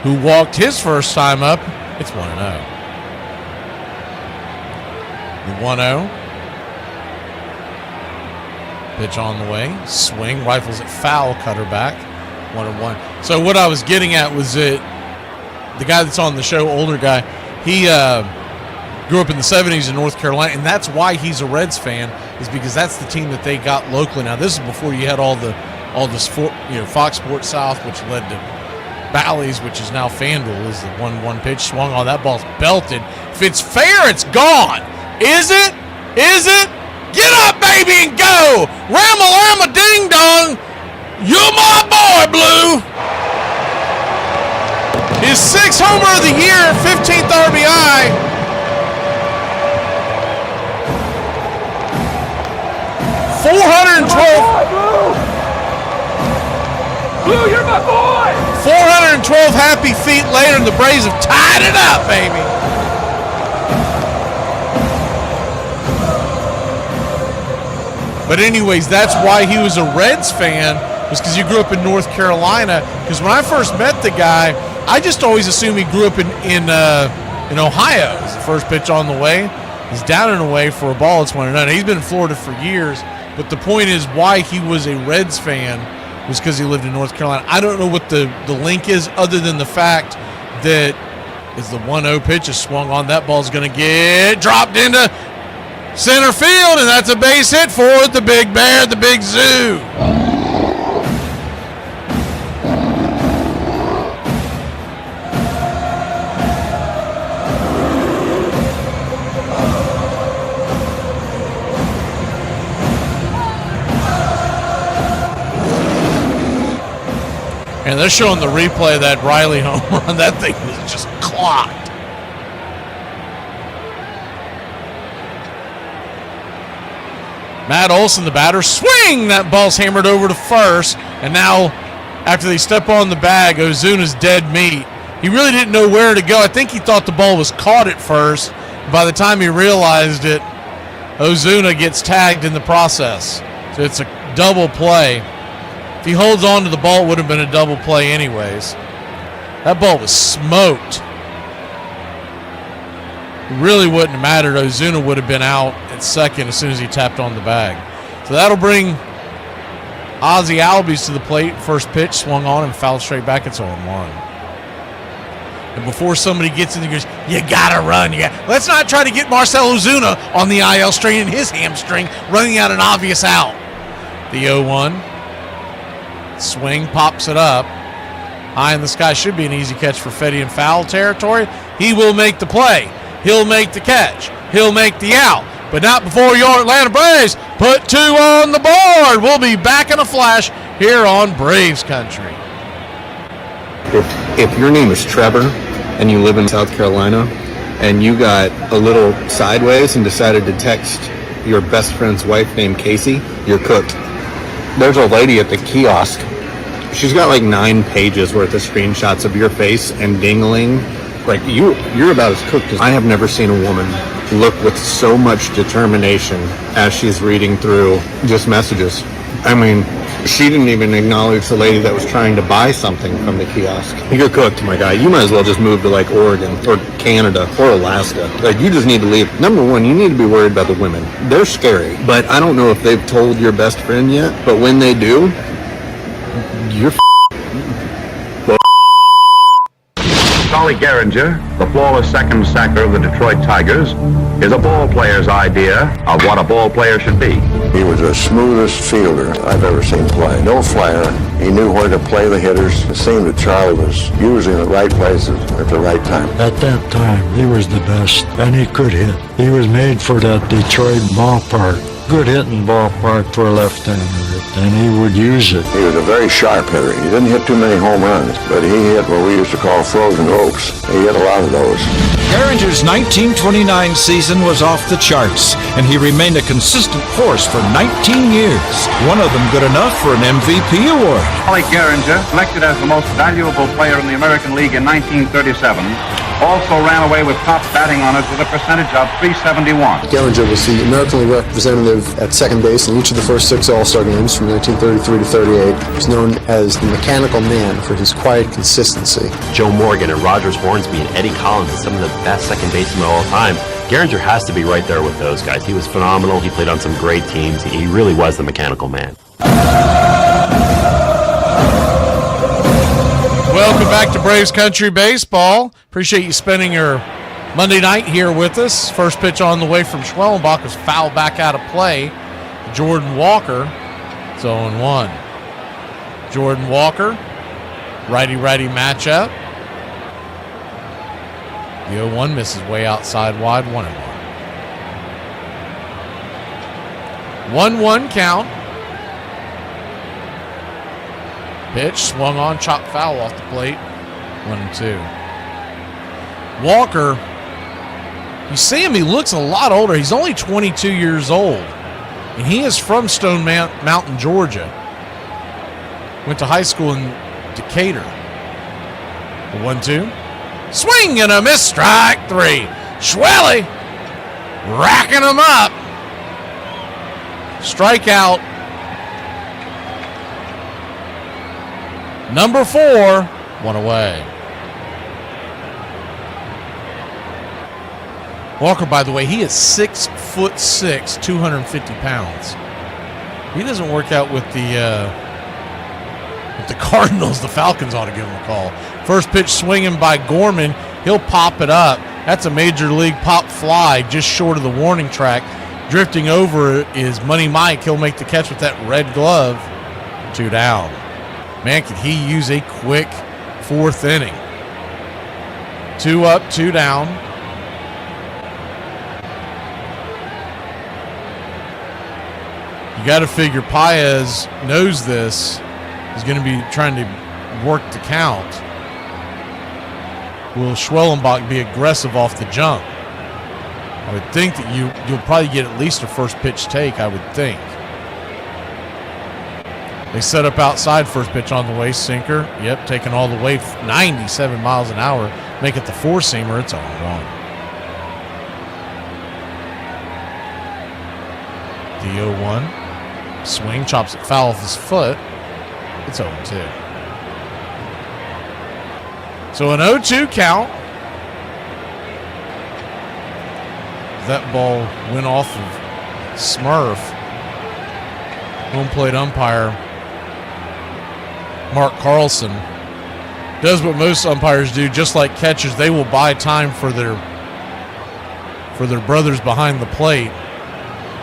who walked his first time up. It's 1-0. The 1-0. Pitch on the way. Swing. Rifles it foul. Cutter back. 1-1. So what I was getting at was that the guy that's on the show, older guy, he grew up in the 70s in North Carolina, and that's why he's a Reds fan, is because that's the team that they got locally. Now, this is before you had all this Fox Sports South, which led to Bally's, which is now FanDuel, is the 1-1 pitch. Swung on. That ball's belted. If it's fair, it's gone. Is it? Is it? Get up, baby, and go! Rama-lama-ding-dong! You're my boy, Blue! His 6th homer of the year, 15th RBI. Blue, you're my boy! 412 happy feet later, and the Braves have tied it up, baby. But anyways, that's why he was a Reds fan, was because he grew up in North Carolina. Because when I first met the guy, I just always assume he grew up in Ohio. It's the first pitch on the way. He's down and away for a ball. It's 1-0. He's been in Florida for years, but the point is why he was a Reds fan was because he lived in North Carolina. I don't know what the link is other than the fact that as the 1-0 pitch is swung on, that ball's going to get dropped into center field, and that's a base hit for the Big Bear, the Big Zoo. And they're showing the replay of that Riley home run. That thing was just clocked. Matt Olson, the batter, swing! That ball's hammered over to first. And now, after they step on the bag, Ozuna's dead meat. He really didn't know where to go. I think he thought the ball was caught at first. By the time he realized it, Ozuna gets tagged in the process. So it's a double play. If he holds on to the ball, it would have been a double play anyways. That ball was smoked. It really wouldn't have mattered. Ozuna would have been out at second as soon as he tapped on the bag. So that'll bring Ozzie Albies to the plate. First pitch swung on and fouled straight back. It's 0-1. And before somebody gets in there, goes, you gotta run. Let's not try to get Marcell Ozuna on the IL, straining his hamstring, running out an obvious out. The 0-1. Swing, pops it up. High in the sky, should be an easy catch for Fetty in foul territory. He will make the play. He'll make the catch. He'll make the out. But not before your Atlanta Braves put 2 on the board. We'll be back in a flash here on Braves Country. If your name is Trevor and you live in South Carolina and you got a little sideways and decided to text your best friend's wife named Casey, you're cooked. There's a lady at the kiosk. She's got like 9 pages worth of screenshots of your face and dingling. Like you're about as cooked as I have never seen a woman look with so much determination as she's reading through just messages. I mean, she didn't even acknowledge the lady that was trying to buy something from the kiosk. You're cooked, my guy. You might as well just move to like Oregon or Canada or Alaska. Like you just need to leave. Number one, you need to be worried about the women. They're scary, but I don't know if they've told your best friend yet. But when they do, you're Solly Gehringer, the flawless second sacker of the Detroit Tigers, is a ball player's idea of what a ball player should be. He was the smoothest fielder I've ever seen play. No flare. He knew where to play the hitters. It seemed that Charlie was usually in the right places at the right time. At that time, he was the best, and he could hit. He was made for that Detroit ballpark. Good hitting ballpark for a left-hander, and he would use it. He was a very sharp hitter. He didn't hit too many home runs, but he hit what we used to call frozen ropes. He hit a lot of those. Gehringer's 1929 season was off the charts, and he remained a consistent force for 19 years. One of them good enough for an MVP award. Solly Gehringer, selected as the most valuable player in the American League in 1937, also ran away with top batting honors with a percentage of .371. Gehringer was the American League representative at second base in each of the first 6 All-Star games from 1933 to 38. He's known as the mechanical man for his quiet consistency. Joe Morgan and Rogers Hornsby and Eddie Collins are some of the best second basemen of all time. Gehringer has to be right there with those guys. He was phenomenal. He played on some great teams. He really was the mechanical man. Welcome back to Braves Country Baseball. Appreciate you spending your Monday night here with us. First pitch on the way from Schwellenbach was fouled back out of play. Jordan Walker. It's 0-1. Jordan Walker, righty-righty matchup. The 0-1 misses way outside wide, 1-1. 1-1 count. Pitch swung on, chopped foul off the plate. 1-2. Walker, you see him, he looks a lot older. He's only 22 years old. And he is from Stone Mountain, Georgia. Went to high school in Decatur. 1-2. Swing and a miss, strike 3. Schwelly racking him up. Strikeout number 4, 1 away. Walker, by the way, he is 6'6", 250 pounds. He doesn't work out with the Cardinals. The Falcons ought to give him a call. First pitch swinging by Gorman. He'll pop it up. That's a major league pop fly just short of the warning track. Drifting over is Money Mike. He'll make the catch with that red glove. 2 down. Man, could he use a quick 4th inning. 2 up, 2 down. You got to figure Paez knows this. He's going to be trying to work the count. Will Schwellenbach be aggressive off the jump? I would think that you'll probably get at least a first pitch take, I would think. They set up outside, first pitch on the way, sinker. Yep, taking all the way 97 miles an hour. Make it the 4-seamer. It's all wrong. The 0-1. Swing, chops it foul off his foot. It's 0-2. So an 0-2 count. That ball went off of Smurf. Home plate umpire Mark Carlson does what most umpires do, just like catchers. They will buy time for their brothers behind the plate.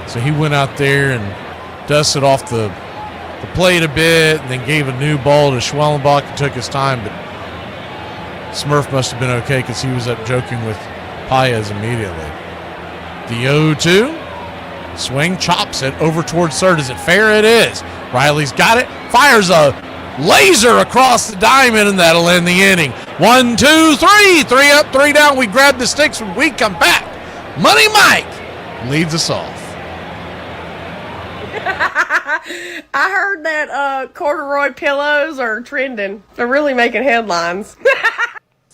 So he went out there and dusted off the plate a bit and then gave a new ball to Schwellenbach and took his time. But Smurf must have been okay because he was up joking with Paez immediately. The 0-2. Swing, chops it over towards third. Is it fair? It is. Riley's got it. Fires a laser across the diamond, and that'll end the inning. 1, 2, 3. 3 up, 3 down. We grab the sticks when we come back. Money Mike leads us off. I heard that corduroy pillows are trending. They're really making headlines.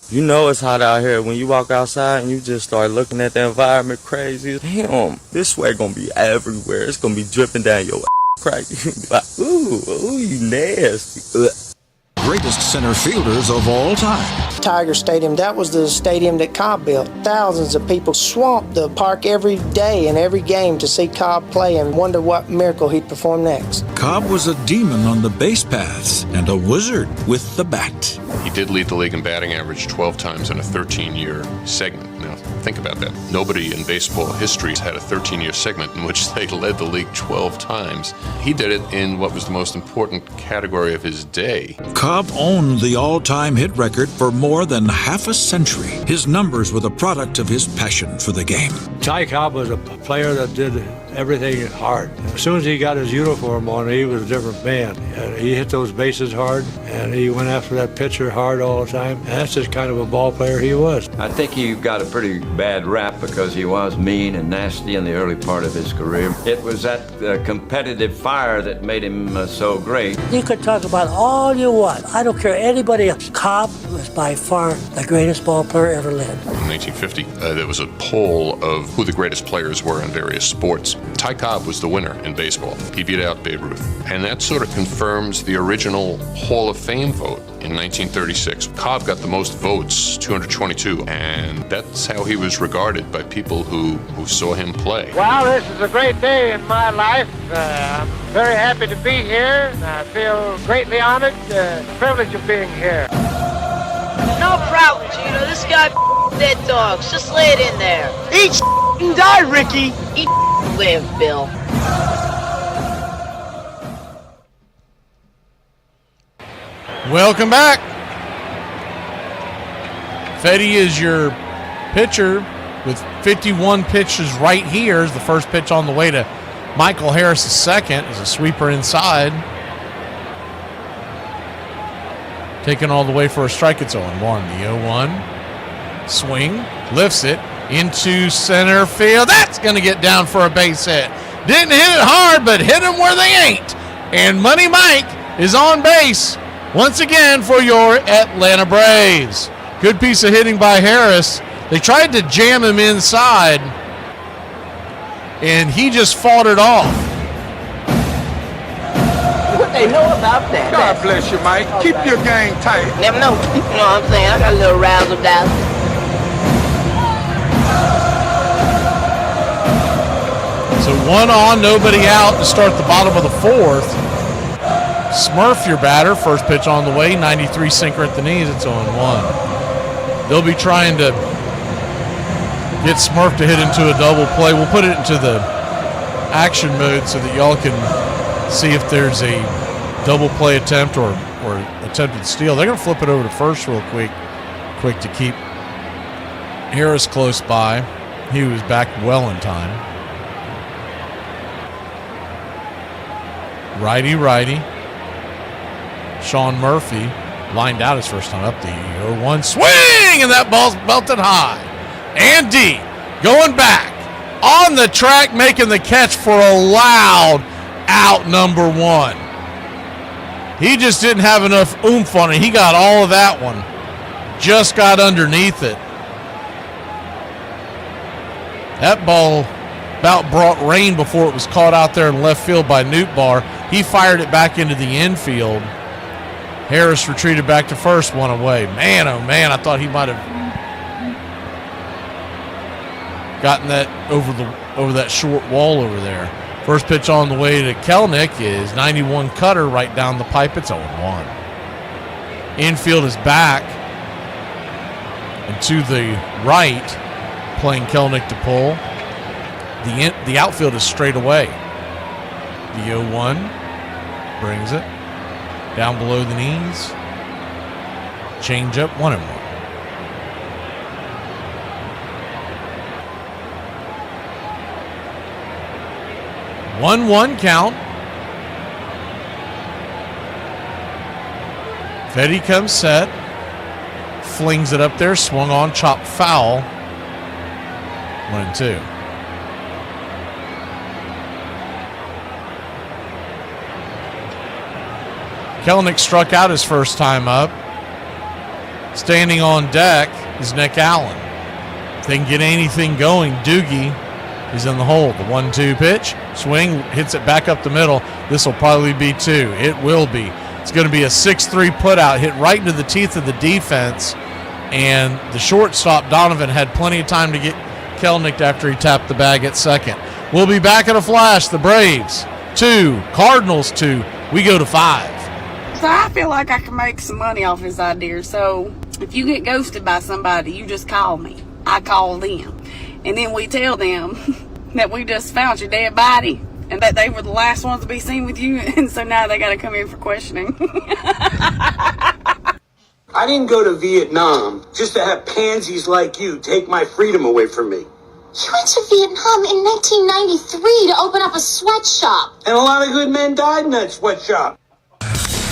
You know it's hot out here when you walk outside and you just start looking at the environment crazy. Damn, this sweat gonna be everywhere. It's gonna be dripping down your crack. Like, ooh, you nasty. Ugh. Greatest center fielders of all time. Tiger Stadium, that was the stadium that Cobb built. Thousands of people swamped the park every day and every game to see Cobb play and wonder what miracle he'd perform next. Cobb was a demon on the base paths and a wizard with the bat. He did lead the league in batting average 12 times in a 13-year segment. Now, think about that. Nobody in baseball history has had a 13-year segment in which they led the league 12 times. He did it in what was the most important category of his day. Cobb owned the all-time hit record for more than half a century. His numbers were the product of his passion for the game. Ty Cobb was a player that did everything hard. As soon as he got his uniform on, he was a different man. He hit those bases hard, and he went after that pitcher hard all the time. And that's just kind of a ball player he was. I think he got a pretty bad rap because he was mean and nasty in the early part of his career. It was that competitive fire that made him so great. You could talk about all you want. I don't care anybody else. Cobb was by far the greatest ball player ever lived. In 1950, there was a poll of who the greatest players were in various sports. Ty Cobb was the winner in baseball. He beat out Babe Ruth. And that sort of confirms the original Hall of Fame vote in 1936. Cobb got the most votes, 222, and that's how he was regarded by people who saw him play. Well, this is a great day in my life. I'm very happy to be here. I feel greatly honored, the privilege of being here. No problem, Gino. This guy dead dogs. Just lay it in there. Eat and die, Ricky. Eat live, Bill. Welcome back. Fetty is your pitcher with 51 pitches right here. Is the first pitch on the way to Michael Harris. The second is a sweeper inside. Taken all the way for a strike. It's 0-1. The 0-1. Swing. Lifts it into center field. That's going to get down for a base hit. Didn't hit it hard, but hit them where they ain't. And Money Mike is on base once again for your Atlanta Braves. Good piece of hitting by Harris. They tried to jam him inside, and he just fought it off. What they know about that? God bless you, Mike. Keep your game tight. Never know. You know what I'm saying? I got a little razzle dazzle. So 1 on, nobody out to start the bottom of the 4th. Smurf, your batter. First pitch on the way. 93 sinker at the knees. It's 0-1. They'll be trying to get Smurf to hit into a double play. We'll put it into the action mode so that y'all can see if there's a double play attempt or attempted steal. They're going to flip it over to first real quick to keep Harris close by. He was back well in time. Righty. Sean Murphy lined out his first time up the 0-1 swing, and that ball's belted high and deep. Going back on the track, making the catch for a loud out number 1. He just didn't have enough oomph on it. He got all of that one. Just got underneath it. That ball about brought rain before it was caught out there in left field by Newtbar. He fired it back into the infield. Harris retreated back to first, 1 away. Man, oh man, I thought he might have gotten that over that short wall over there. First pitch on the way to Kelnick is 91 cutter right down the pipe. It's 0-1. Infield is back and to the right, playing Kelnick to pull. The outfield is straight away. The 0-1 brings it down below the knees. Change up, 1-1. One count. Fetty comes set. Flings it up there. Swung on. Chopped foul. 1-2. Kelnick struck out his first time up. Standing on deck is Nick Allen. If they can get anything going, Doogie is in the hole. The 1-2 pitch. Swing, hits it back up the middle. This will probably be 2. It will be. It's going to be a 6-3 putout. Hit right into the teeth of the defense. And the shortstop, Donovan, had plenty of time to get Kelnick after he tapped the bag at second. We'll be back in a flash. The Braves 2, Cardinals 2. We go to 5. So I feel like I can make some money off this idea. So if you get ghosted by somebody, you just call me. I call them. And then we tell them that we just found your dead body and that they were the last ones to be seen with you. And so now they got to come in for questioning. I didn't go to Vietnam just to have pansies like you take my freedom away from me. You went to Vietnam in 1993 to open up a sweatshop. And a lot of good men died in that sweatshop.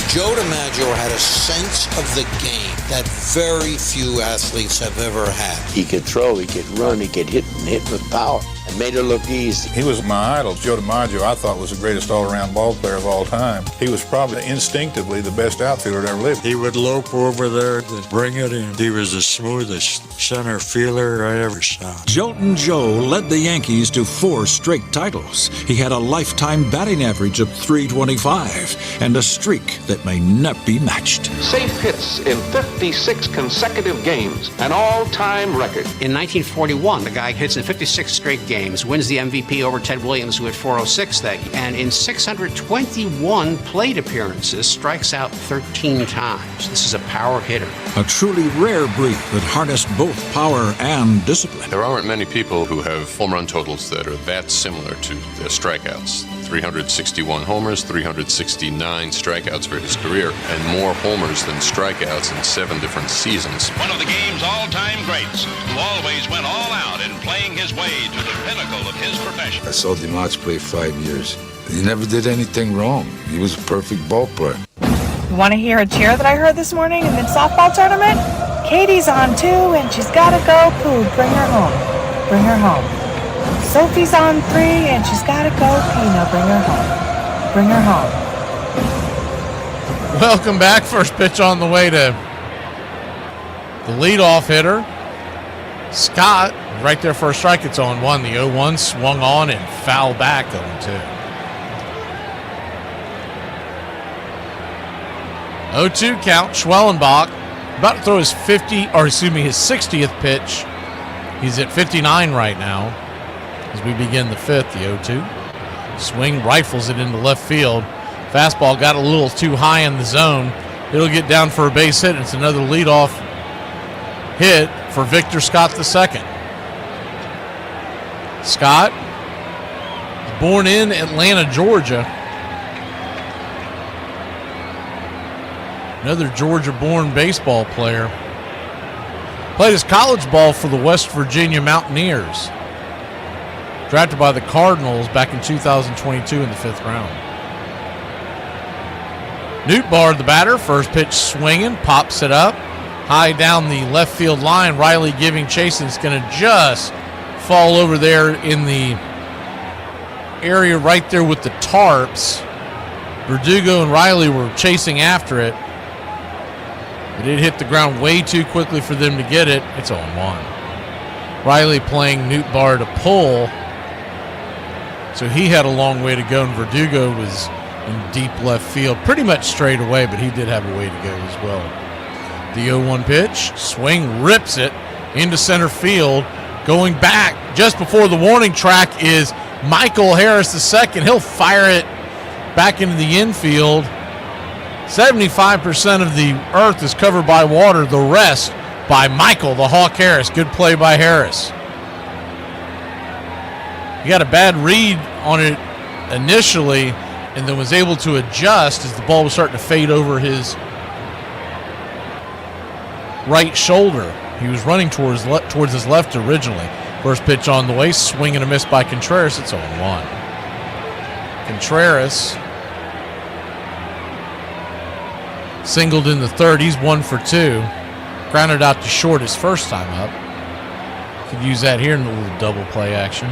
Joe DiMaggio had a sense of the game that very few athletes have ever had. He could throw, he could run, he could hit and hit with power. It made it look easy. He was my idol. Joe DiMaggio, I thought, was the greatest all-around ball player of all time. He was probably instinctively the best outfielder that ever lived. He would lope over there to bring it in. He was the smoothest center fielder I ever saw. Joltin' Joe led the Yankees to 4 straight titles. He had a lifetime batting average of .325 and a streak that may not be matched. Safe hits in 56 consecutive games, an all-time record. In 1941, the guy hits in 56 straight games, wins the MVP over Ted Williams, who had 406 that year. And in 621 plate appearances, strikes out 13 times. This is a power hitter. A truly rare breed that harnessed both power and discipline. There aren't many people who have home run totals that are that similar to their strikeouts. 361 homers, 369 strikeouts for his career, and more homers than strikeouts in 7 different seasons. One of the game's all-time greats, who always went all out in playing his way to the pinnacle of his profession. I saw DiMaggio play 5 years. He never did anything wrong. He was a perfect ball player. You want to hear a cheer that I heard this morning in the softball tournament? Katie's on 2, and she's got to go poo. Bring her home. Bring her home. Sophie's on 3, and she's got to go pee. Now bring her home. Bring her home. Welcome back. First pitch on the way to the leadoff hitter, Scott. Right there for a strike. It's on 1. The 0-1 swung on and fouled back 0-2. 0-2 count. Schwellenbach about to throw his 60th pitch. He's at 59 right now. as we begin the fifth. The 0-2. Swing, rifles it into left field. Fastball got a little too high in the zone. It'll get down for a base hit. It's another leadoff hit for Victor Scott II. Scott, born in Atlanta, Georgia. Another Georgia-born baseball player. Played his college ball for the West Virginia Mountaineers. Drafted by the Cardinals back in 2022 in the 5th round. Nootbaar, the batter, first pitch swinging, pops it up. High down the left field line. Riley giving chase, and it's going to just fall over there in the area right there with the tarps. Verdugo and Riley were chasing after it. But it hit the ground way too quickly for them to get it. It's 0-1. Riley playing Nootbaar to pull. So he had a long way to go, and Verdugo was in deep left field. Pretty much straight away, but he did have a way to go as well. The 0-1 pitch. Swing, rips it into center field. Going back just before the warning track is Michael Harris II. He'll fire it back into the infield. 75% of the earth is covered by water. The rest by Michael, the Hawk Harris. Good play by Harris. He got a bad read on it initially and then was able to adjust as the ball was starting to fade over his right shoulder. He was running towards his left originally. First pitch on the way, swing and a miss by Contreras. It's 0-1. Contreras singled in the third. He's 1 for 2. Grounded out to short his first time up. Could use that here in a little double play action.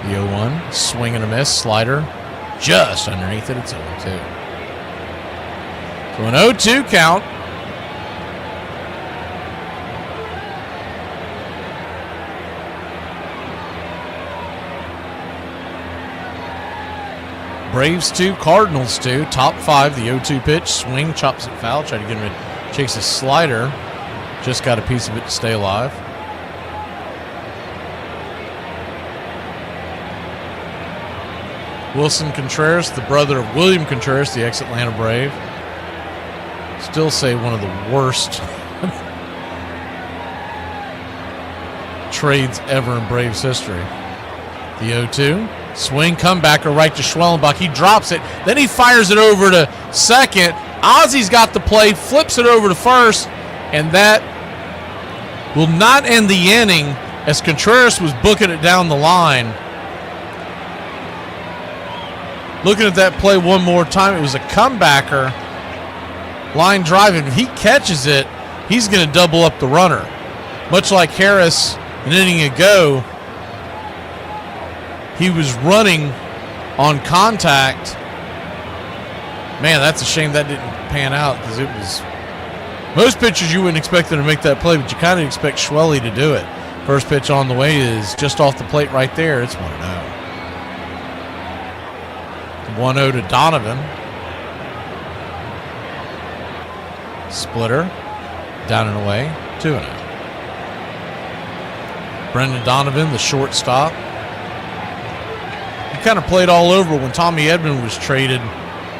The 0-1, swing and a miss, slider just underneath it. It's 0-2. So an 0-2 count. Braves 2, Cardinals 2. Top 5, the 0-2 pitch. Swing, chops it foul. Try to get him to chase a slider. Just got a piece of it to stay alive. Wilson Contreras, the brother of William Contreras, the ex-Atlanta Brave. Still say one of the worst trades ever in Braves history. The 0-2. Swing, comebacker right to Schwellenbach. He drops it. Then he fires it over to second. Ozzy's got the play, flips it over to first, and that will not end the inning as Contreras was booking it down the line. Looking at that play one more time, it was a comebacker. Line driving. If he catches it, he's going to double up the runner. Much like Harris an inning ago, he was running on contact. Man, that's a shame that didn't pan out because it was... Most pitchers you wouldn't expect them to make that play, but you kind of expect Schwelly to do it. First pitch on the way is just off the plate right there. It's 1-0. 1-0 to Donovan. Splitter. Down and away. 2-0. Brendan Donovan, the shortstop. He kind of played all over when Tommy Edman was traded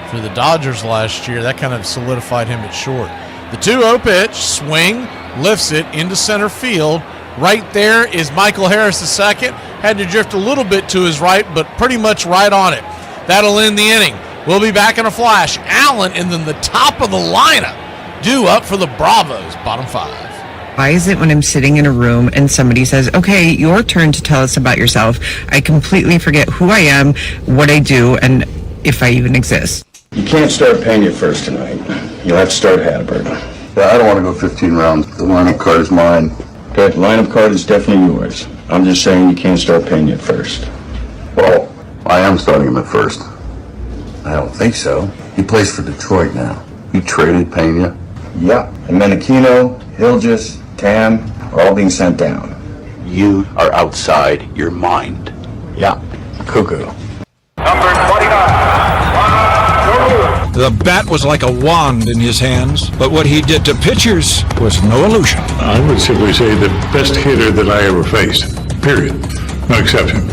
for the Dodgers last year. That kind of solidified him at short. The 2-0 pitch. Swing. Lifts it into center field. Right there is Michael Harris II. Had to drift a little bit to his right, but pretty much right on it. That'll end the inning. We'll be back in a flash. Allen and then the top of the lineup due up for the Bravos, bottom 5. Why is it when I'm sitting in a room and somebody says, okay, your turn to tell us about yourself, I completely forget who I am, what I do, and if I even exist? You can't start Pena first tonight. You'll have to start Hatterberg. Yeah, I don't want to go 15 rounds. The lineup card is mine. Okay, the lineup card is definitely yours. I'm just saying you can't start Pena at first. Well, I am starting him at first. I don't think so. He plays for Detroit now. You traded Pena? Yeah. And Menachino, Hilgis, Tam are all being sent down. You are outside your mind. Yeah. Cuckoo. Number 29. The bat was like a wand in his hands, but what he did to pitchers was no illusion. I would simply say the best hitter that I ever faced, period. No exception.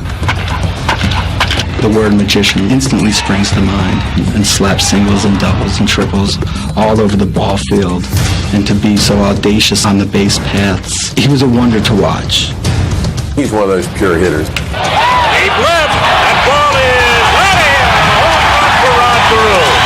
The word magician instantly springs to mind and slaps singles and doubles and triples all over the ball field. And to be so audacious on the base paths, he was a wonder to watch. He's one of those pure hitters. Deep left, that ball is out of here. Home run for Rod Carew.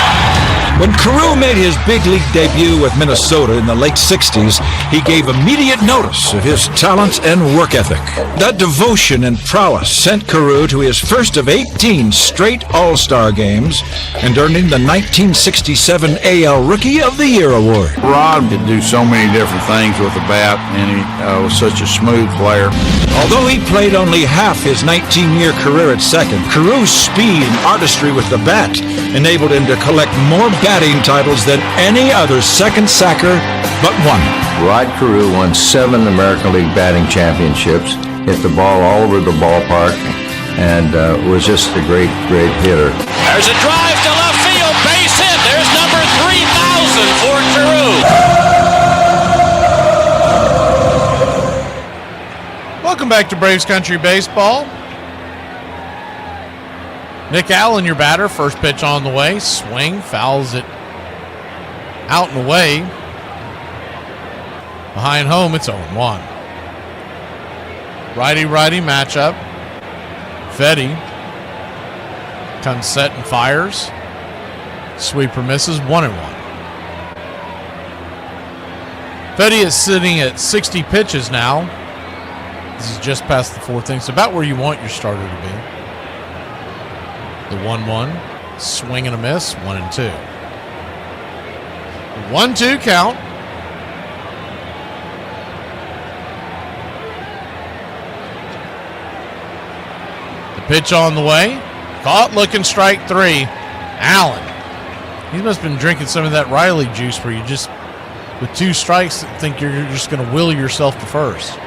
When Carew made his big league debut with Minnesota in the late 60s, he gave immediate notice of his talent and work ethic. That devotion and prowess sent Carew to his first of 18 straight All-Star games and earning the 1967 AL Rookie of the Year award. Rod could do so many different things with the bat, and he was such a smooth player. Although he played only half his 19-year career at second, Carew's speed and artistry with the bat enabled him to collect more batting titles than any other second sacker but one. Rod Carew won 7 American League batting championships, hit the ball all over the ballpark, and was just a great, great hitter. There's a drive to left field, base hit. There's number 3,000 for Carew. Welcome back to Braves Country Baseball. Nick Allen, your batter. First pitch on the way. Swing, fouls it out and away. Behind home, it's 0-1. Righty-righty matchup. Fetty comes set and fires. Sweeper misses, 1-1. Fetty is sitting at 60 pitches now. This is just past the 4th inning. It's about where you want your starter to be. The 1-1, swing and a miss, 1-2. 1-2 count. The pitch on the way. Caught, looking, strike 3. Allen. He must have been drinking some of that Riley juice where you just, with 2 strikes, think you're just going to will yourself to first.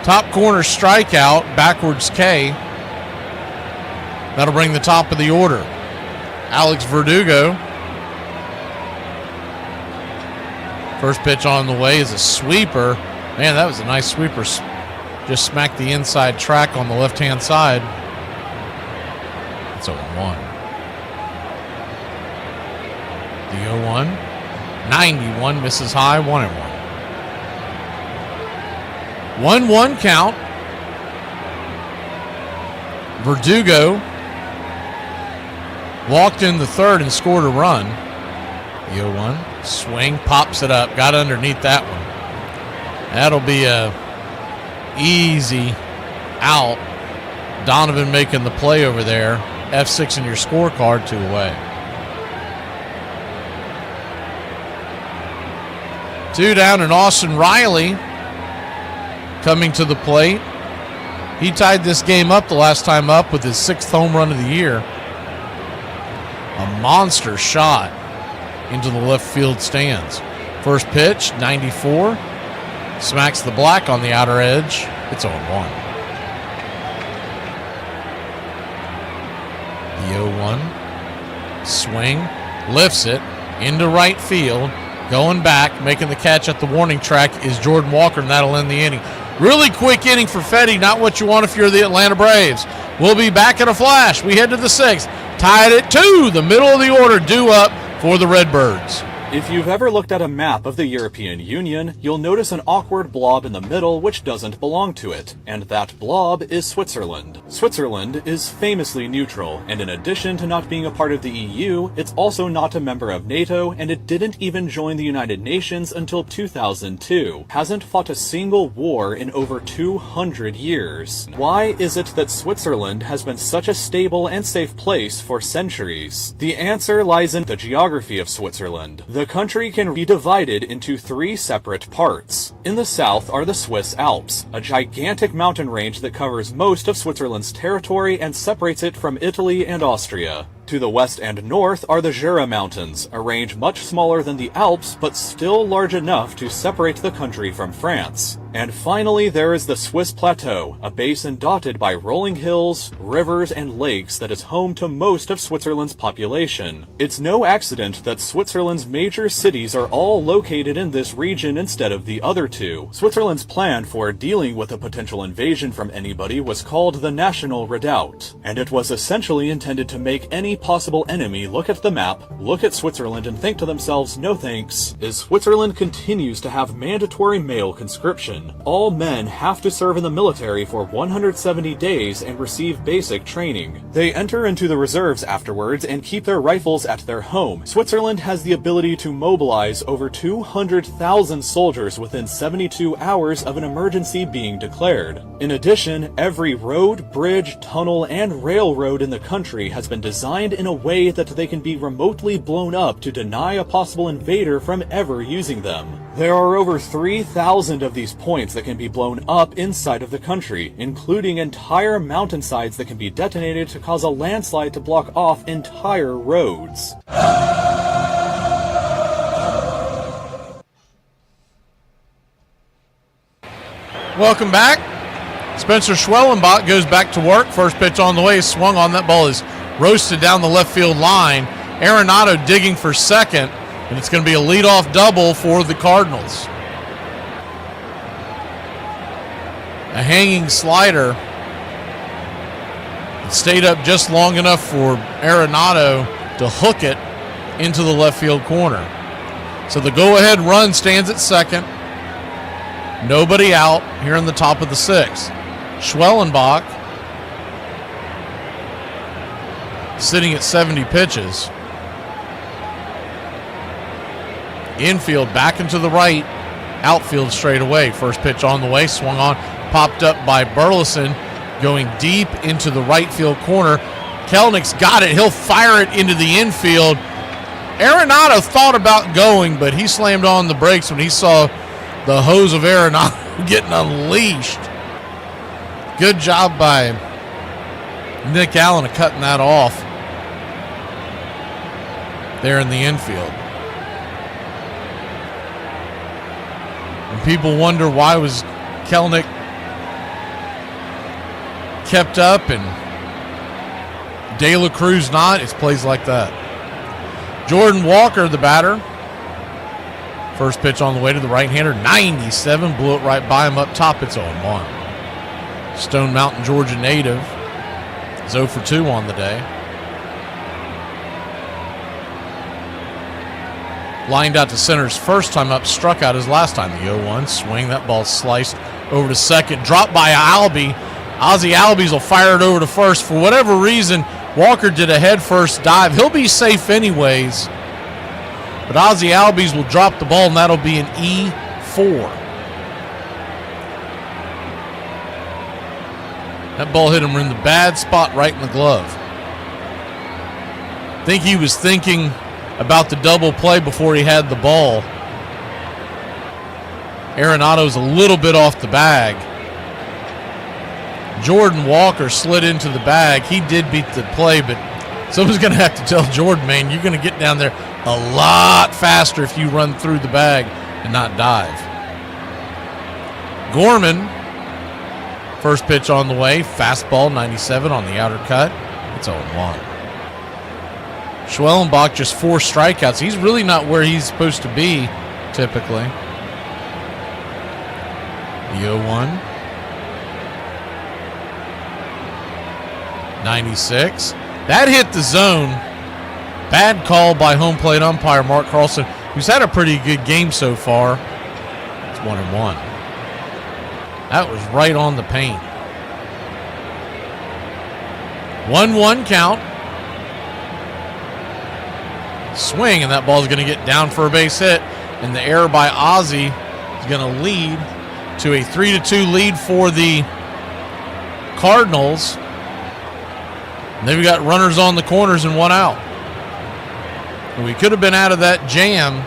Top corner strikeout, backwards K. That'll bring the top of the order. Alex Verdugo. First pitch on the way is a sweeper. Man, that was a nice sweeper. Just smacked the inside track on the left-hand side. It's 0-1. The 0-1. 91 misses high, 1-1. 1-1 count. Verdugo walked in the 3rd and scored a run. The 0-1. Swing, pops it up. Got underneath that one. That'll be a easy out. Donovan making the play over there. F6 in your scorecard, 2 away. 2 down, and Austin Riley coming to the plate. He tied this game up the last time up with his 6th home run of the year. A monster shot into the left field stands. First pitch, 94. Smacks the black on the outer edge. It's 0-1. The 0-1. Swing. Lifts it into right field. Going back, making the catch at the warning track is Jordan Walker, and that'll end the inning. Really quick inning for Fetty, not what you want if you're the Atlanta Braves. We'll be back in a flash. We head to the 6th. Tied at 2, the middle of the order due up for the Redbirds. If you've ever looked at a map of the European Union, you'll notice an awkward blob in the middle which doesn't belong to it, and that blob is Switzerland. Switzerland is famously neutral, and in addition to not being a part of the EU, it's also not a member of NATO, and it didn't even join the United Nations until 2002. Hasn't fought a single war in over 200 years. Why is it that Switzerland has been such a stable and safe place for centuries? The answer lies in the geography of Switzerland. The country can be divided into 3 separate parts. In the south are the Swiss Alps, a gigantic mountain range that covers most of Switzerland's territory and separates it from Italy and Austria. To To the west and north are the Jura Mountains, a range much smaller than the Alps, but still large enough to separate the country from France. And finally, there is the Swiss Plateau, a basin dotted by rolling hills, rivers, and lakes that is home to most of Switzerland's population. It's no accident that Switzerland's major cities are all located in this region instead of the other two. Switzerland's plan for dealing with a potential invasion from anybody was called the National Redoubt, and it was essentially intended to make any possible enemy look at the map, look at Switzerland, and think to themselves, no thanks, as Switzerland continues to have mandatory male conscription. All men have to serve in the military for 170 days and receive basic training. They enter into the reserves afterwards and keep their rifles at their home. Switzerland has the ability to mobilize over 200,000 soldiers within 72 hours of an emergency being declared. In addition, every road, bridge, tunnel, and railroad in the country has been designed in a way that they can be remotely blown up to deny a possible invader from ever using them. There are over 3,000 of these points that can be blown up inside of the country, including entire mountainsides that can be detonated to cause a landslide to block off entire roads. Welcome back. Spencer Schwellenbach goes back to work. First pitch on the way, swung on. That ball is roasted down the left field line. Arenado digging for second, and it's going to be a leadoff double for the Cardinals. A hanging slider. It stayed up just long enough for Arenado to hook it into the left field corner. So the go-ahead run stands at second. Nobody out here in the top of the sixth. Schwellenbach sitting at 70 pitches. Infield back into the right. Outfield straight away. First pitch on the way. Swung on. Popped up by Burleson. Going deep into the right field corner. Kelenich's got it. He'll fire it into the infield. Arenado thought about going, but he slammed on the brakes when he saw the hose of Arenado getting unleashed. Good job by Nick Allen of cutting that off there in the infield. And people wonder why was Kelenic kept up and De La Cruz not. It's plays like that. Jordan Walker, the batter. First pitch on the way to the right-hander, 97, blew it right by him up top. It's 0-1. Stone Mountain, Georgia native, is 0 for 2 on the day. Lined out to center's first time up, struck out his last time. The 0-1 swing, that ball sliced over to second, dropped by Albie. Ozzie Albies will fire it over to first. For whatever reason, Walker did a head-first dive. He'll be safe anyways. But Ozzie Albies will drop the ball, and that'll be an E4. That ball hit him in the bad spot right in the glove. I think he was thinking about the double play before he had the ball. Arenado's a little bit off the bag. Jordan Walker slid into the bag. He did beat the play, but someone's going to have to tell Jordan, man, you're going to get down there a lot faster if you run through the bag and not dive. Gorman, first pitch on the way, fastball 97 on the outer cut. It's 0-1. Schwellenbach just 4 strikeouts. He's really not where he's supposed to be typically. The 0-1. 96. That hit the zone. Bad call by home plate umpire Mark Carlson, who's had a pretty good game so far. It's 1-1. That was right on the paint. 1-1 count. Swing, and that ball's going to get down for a base hit. And the error by Ozzie is going to lead to a 3-2 lead for the Cardinals. And they've got runners on the corners and 1 out. And we could have been out of that jam.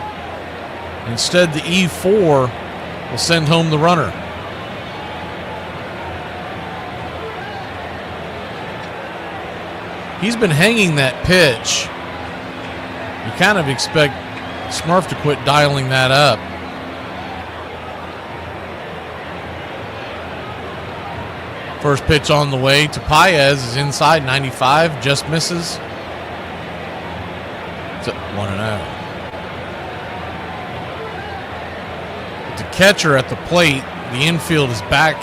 Instead, the E4 will send home the runner. He's been hanging that pitch. You kind of expect Smurf to quit dialing that up. First pitch on the way to Paez is inside 95, just misses. It's 1-0. The catcher at the plate, the infield is back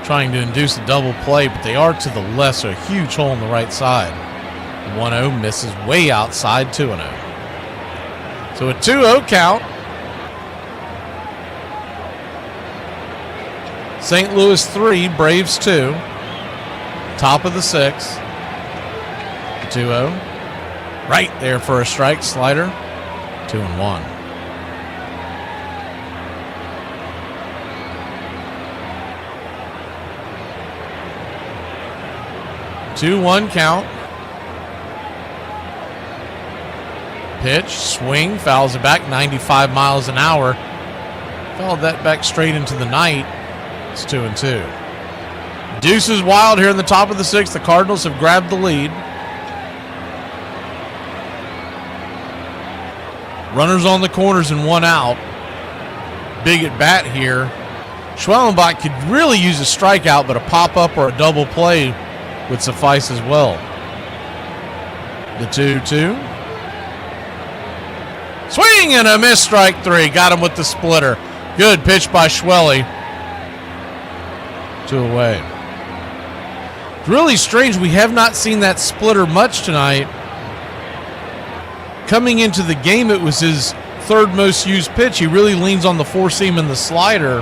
trying to induce a double play, but they are to the left, so a huge hole on the right side. 1-0 misses way outside, 2-0. So a 2-0 count. St. Louis 3, Braves 2. Top of the 6th. 2-0. Right there for a strike, slider. 2-1. Two-one count. Pitch, swing, fouls it back 95 miles an hour. Fouled that back straight into the night. It's 2-2. Deuce is wild here in the top of the 6th. The Cardinals have grabbed the lead. Runners on the corners and 1 out. Big at bat here. Schwellenbach could really use a strikeout, but a pop-up or a double play would suffice as well. The 2-2. Swing and a miss, strike 3. Got him with the splitter. Good pitch by Schwelly. 2 away. It's really strange. We have not seen that splitter much tonight. Coming into the game, it was his third most used pitch. He really leans on the four seam and the slider.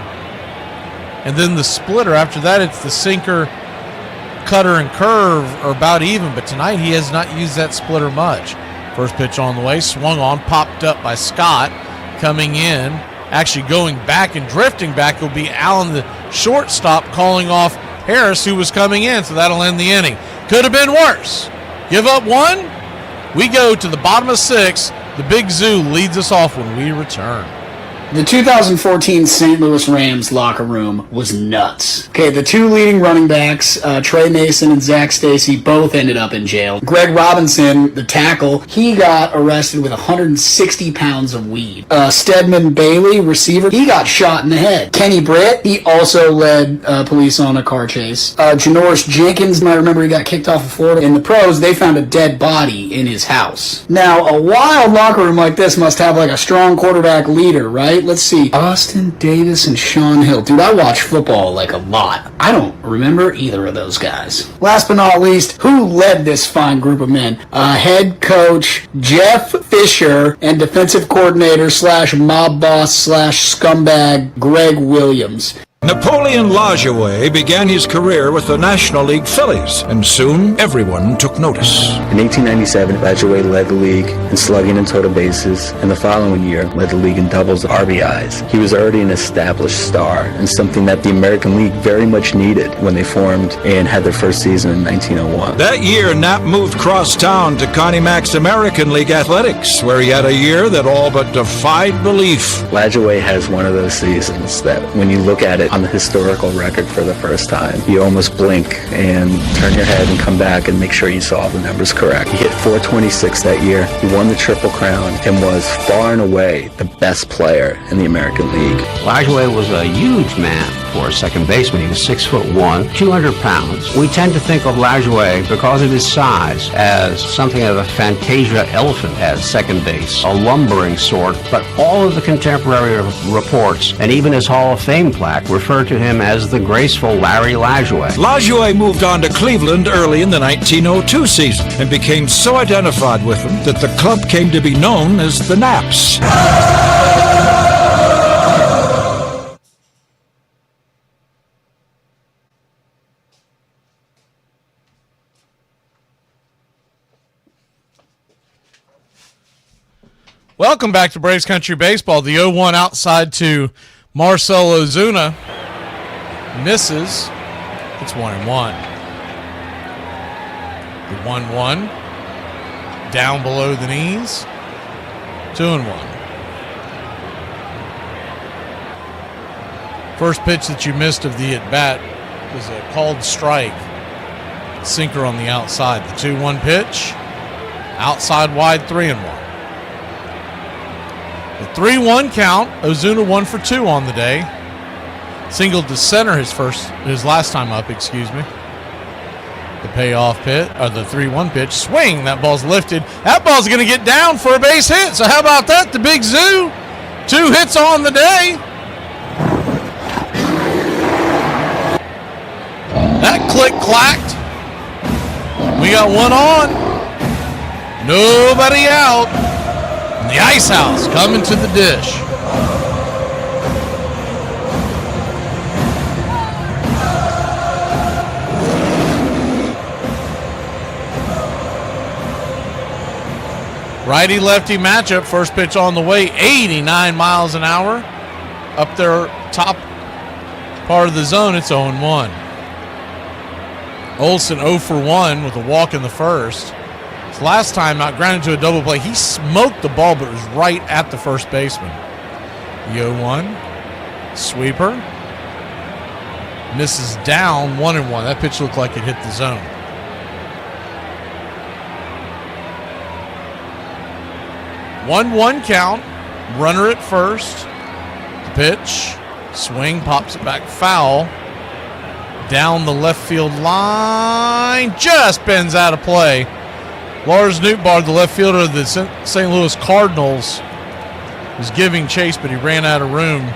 And then the splitter. After that, it's the sinker, cutter, and curve are about even. But tonight, he has not used that splitter much. First pitch on the way, swung on, popped up by Scott. Coming in, actually going back and drifting back will be Allen, the shortstop, calling off Harris, who was coming in. So that'll end the inning. Could have been worse. Give up 1. We go to the bottom of 6. The Big Zoo leads us off when we return. The 2014 St. Louis Rams locker room was nuts. Okay, the 2 leading running backs, Trey Mason and Zach Stacy, both ended up in jail. Greg Robinson, the tackle, he got arrested with 160 pounds of weed. Stedman Bailey, receiver, he got shot in the head. Kenny Britt, he also led police on a car chase. Janoris Jenkins, I remember he got kicked off of Florida. In the pros, they found a dead body in his house. Now, a wild locker room like this must have like a strong quarterback leader, right? Let's see. Austin Davis and Sean Hill. Dude, I watch football like a lot. I don't remember either of those guys. Last but not least, who led this fine group of men? Head coach Jeff Fisher and defensive coordinator / mob boss / scumbag Greg Williams. Napoleon Lajoie began his career with the National League Phillies, and soon everyone took notice. In 1897, Lajoie led the league in slugging and total bases, and the following year led the league in doubles and RBIs. He was already an established star, and something that the American League very much needed when they formed and had their first season in 1901. That year, Knapp moved cross town to Connie Mack's American League Athletics, where he had a year that all but defied belief. Lajoie has one of those seasons that when you look at it on the historical record for the first time, you almost blink and turn your head and come back and make sure you saw the numbers correct. He hit .426 that year. He won the Triple Crown and was far and away the best player in the American League. Lajoie was a huge man for a second baseman. He was 6'1", 200 pounds. We tend to think of Lajoie, because of his size, as something of a Fantasia elephant at second base, a lumbering sort, but all of the contemporary reports, and even his Hall of Fame plaque, refer to him as the graceful Larry Lajoie. Lajoie moved on to Cleveland early in the 1902 season and became so identified with them that the club came to be known as the Naps. Welcome back to Braves Country Baseball. The 0-1 outside to Marcell Ozuna. Misses. It's 1-1. The 1-1. Down below the knees. 2-1. First pitch that you missed of the at-bat was a called strike. Sinker on the outside. The 2-1 pitch. Outside wide, 3-1. The 3-1 count. Ozuna 1 for 2 on the day. Singled to center his last time up, excuse me. The payoff pitch, or the 3-1 pitch. Swing. That ball's lifted. That ball's going to get down for a base hit. So how about that? The Big Zoo. 2 hits on the day. That click-clacked. We got one on. Nobody out. And the Ice House coming to the dish. Righty-lefty matchup. First pitch on the way. 89 miles an hour. Up there, top part of the zone, it's 0-1. Olsen 0 for 1 with a walk in the first. His last time out, grounded to a double play. He smoked the ball, but it was right at the first baseman. The 0-1. Sweeper. Misses down 1-1. That pitch looked like it hit the zone. One count. Runner at first. The pitch. Swing, pops it back foul. Down the left field line. Just bends out of play. Lars Nootbaar, the left fielder of the St. Louis Cardinals, was giving chase, but he ran out of room.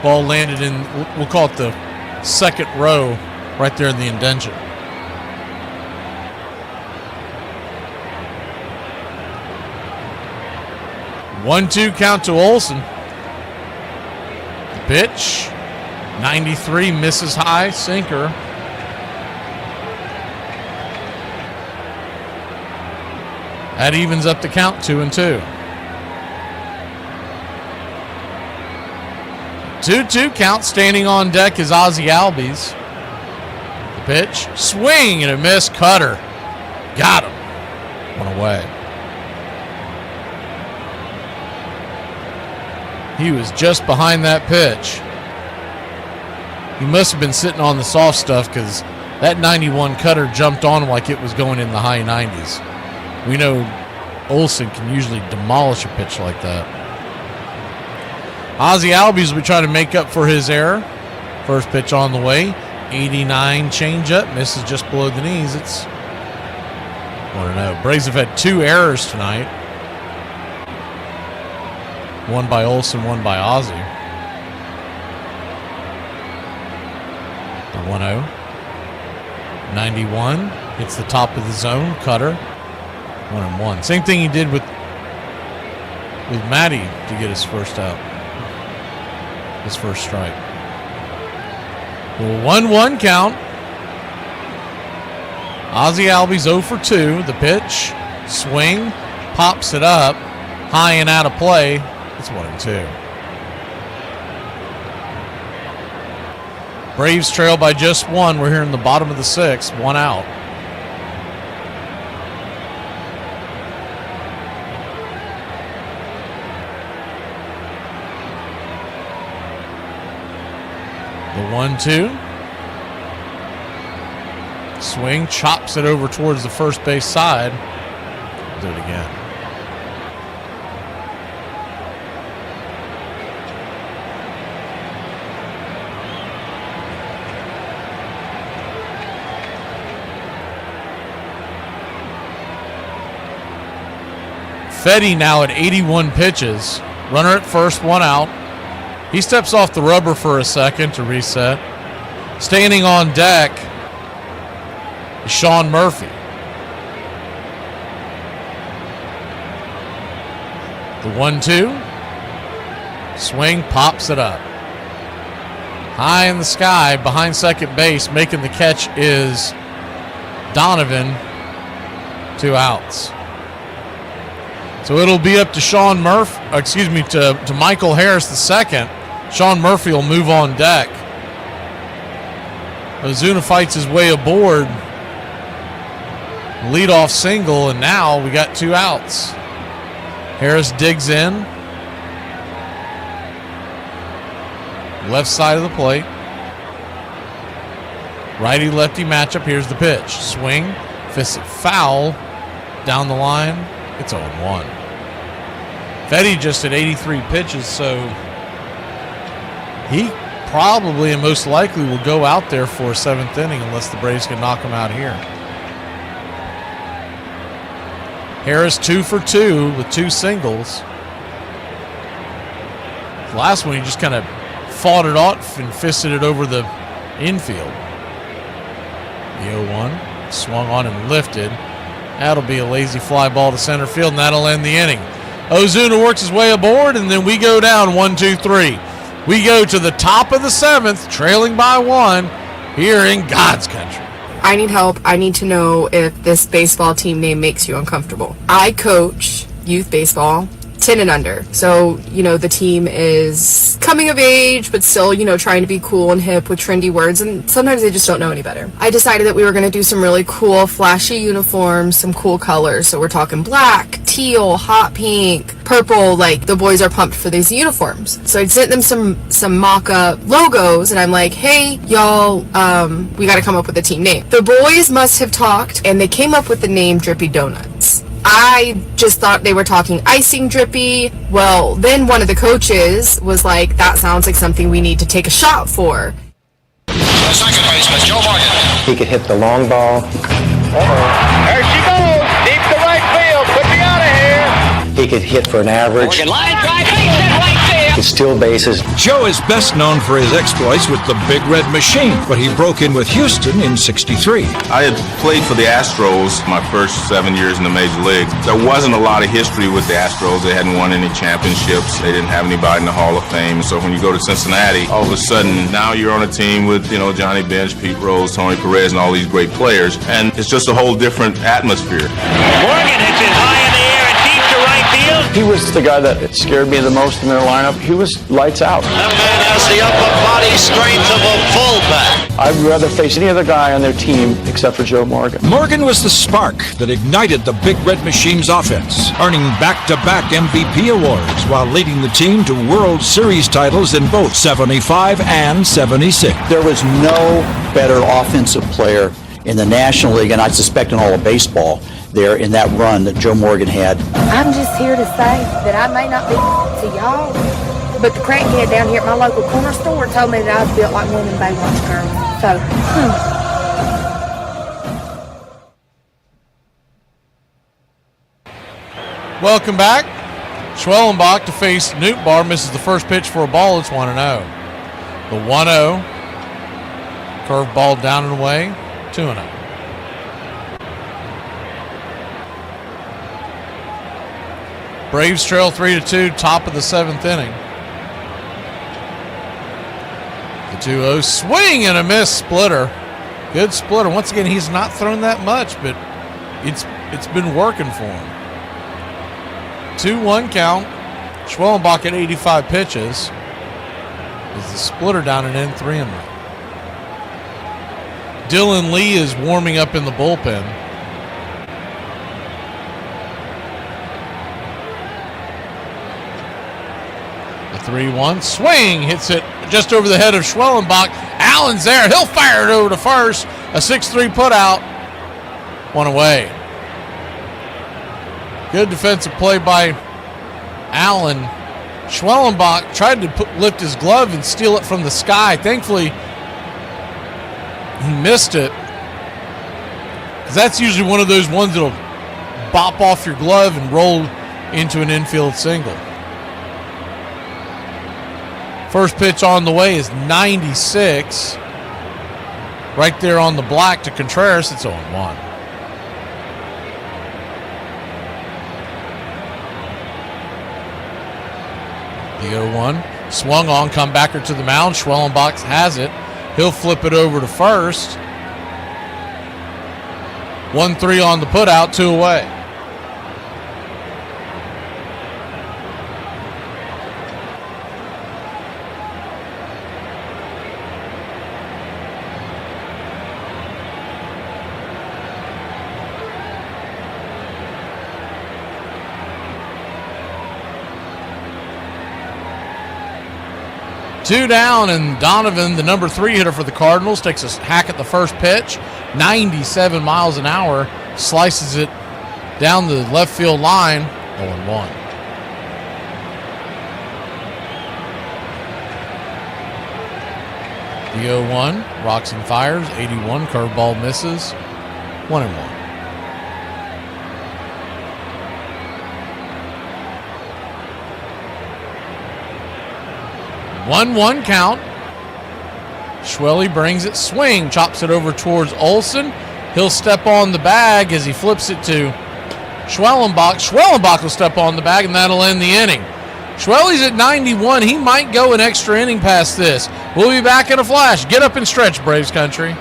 Ball landed in, we'll call it the second row, right there in the indention. One-two count to Olsen. The pitch. 93 misses high, sinker. That evens up the count, 2-2. 2-2 count. Standing on deck is Ozzie Albies. The pitch, swing and a miss. Cutter got him. One away. He was just behind that pitch. He must have been sitting on the soft stuff because that 91 cutter jumped on him like it was going in the high 90s. We know Olsen can usually demolish a pitch like that. Ozzie Albies will be trying to make up for his error. First pitch on the way. 89 changeup. Misses just below the knees. It's 1-0. Braves have had 2 errors tonight. One by Olsen, one by Ozzie. The 1-0. 91 hits the top of the zone. Cutter. 1-1. Same thing he did with Matty to get his first out. His first strike. The 1-1 count. Ozzie Albies 0 for 2. The pitch. Swing. Pops it up. High and out of play. It's 1-2. Braves trail by just 1. We're here in the bottom of the 6th. 1 out. The 1-2. Swing, chops it over towards the first base side. Do it again. Fetty now at 81 pitches. Runner at first, 1 out. He steps off the rubber for a second to reset. Standing on deck is Sean Murphy. The 1-2. Swing, pops it up. High in the sky, behind second base, making the catch is Donovan. 2 outs. So it'll be up to to Michael Harris II. Sean Murphy will move on deck. Ozuna fights his way aboard. Leadoff single, and now we got 2 outs. Harris digs in. Left side of the plate. Righty-lefty matchup. Here's the pitch. Swing. Fisted foul. Down the line. It's 0-1. Fetty just at 83 pitches, so he probably and most likely will go out there for 7th inning unless the Braves can knock him out here. Harris 2 for 2 with 2 singles. The last one he just kind of fought it off and fisted it over the infield. The 0-1 swung on and lifted. That'll be a lazy fly ball to center field, and that'll end the inning. Ozuna works his way aboard, and then we go down 1-2-3. We go to the top of the 7th, trailing by 1 here in God's country. I need help. I need to know if this baseball team name makes you uncomfortable. I coach youth baseball, 10 and under. So, the team is coming of age, but still, trying to be cool and hip with trendy words. And sometimes they just don't know any better. I decided that we were going to do some really cool, flashy uniforms, some cool colors. So we're talking black, teal, hot pink, purple. Like, the boys are pumped for these uniforms. So I sent them some mock-up logos, and I'm like, hey, y'all, we got to come up with a team name. The boys must have talked, and they came up with the name Drippy Donuts. I just thought they were talking icing drippy. Well, then one of the coaches was like, that sounds like something we need to take a shot for. The second baseman, Joe Morgan. He could hit the long ball. There she goes, deep to right field. Put me out of here. He could hit for an average. Morgan, line drive, base hit right field. He could steal bases. Joe is best known for his exploits with the Big Red Machine, but he broke in with Houston in '63. I had played for the Astros my first 7 years in the Major League. There wasn't a lot of history with the Astros. They hadn't won any championships. They didn't have anybody in the Hall of Fame. So when you go to Cincinnati, all of a sudden, now you're on a team with, Johnny Bench, Pete Rose, Tony Perez, and all these great players. And it's just a whole different atmosphere. Morgan hits it high in the air and deep to right field. He was the guy that scared me the most in their lineup. He was lights out. That man has the upper body strength of a fullback. I'd rather face any other guy on their team except for Joe Morgan. Morgan was the spark that ignited the Big Red Machine's offense, earning back-to-back MVP awards while leading the team to World Series titles in both '75 and '76. There was no better offensive player in the National League, and I suspect in all of baseball, there in that run that Joe Morgan had. I'm just here to say that I may not be to y'all, but the crackhead down here at my local corner store told me that I was built like one of them Baywatch girls. So, Welcome back. Schwellenbach to face Nootbaar. Misses the first pitch for a ball. It's 1-0. The 1-0. Curve ball down and away. 2-0. Braves trail 3-2, top of the 7th inning. The 2-0 swing and a miss splitter. Good splitter. Once again, he's not thrown that much, but it's been working for him. 2-1 count. Schwellenbach at 85 pitches. Is the splitter down and in 3-0. Dylan Lee is warming up in the bullpen. The 3-1 swing hits it just over the head of Schwellenbach. Allen's there. He'll fire it over to first. A 6-3 put out. One away. Good defensive play by Allen. Schwellenbach tried to lift his glove and steal it from the sky. Thankfully, he missed it. Because that's usually one of those ones that'll bop off your glove and roll into an infield single. First pitch on the way is 96. Right there on the black to Contreras. It's 0-1. The 0-1 swung on, comebacker to the mound. Schwellenbach has it. He'll flip it over to first. 1-3 on the putout, 2 away. 2 down, and Donovan, the number 3 hitter for the Cardinals, takes a hack at the first pitch. 97 miles an hour, slices it down the left field line. 0-1. The 0-1, rocks and fires. 81, curveball misses. 1-1. 1-1 count. Schwelly brings it, swing, chops it over towards Olsen. He'll step on the bag as he flips it to Schwellenbach. Schwellenbach will step on the bag, and that'll end the inning. Schwelly's at 91. He might go an extra inning past this. We'll be back in a flash. Get up and stretch, Braves country.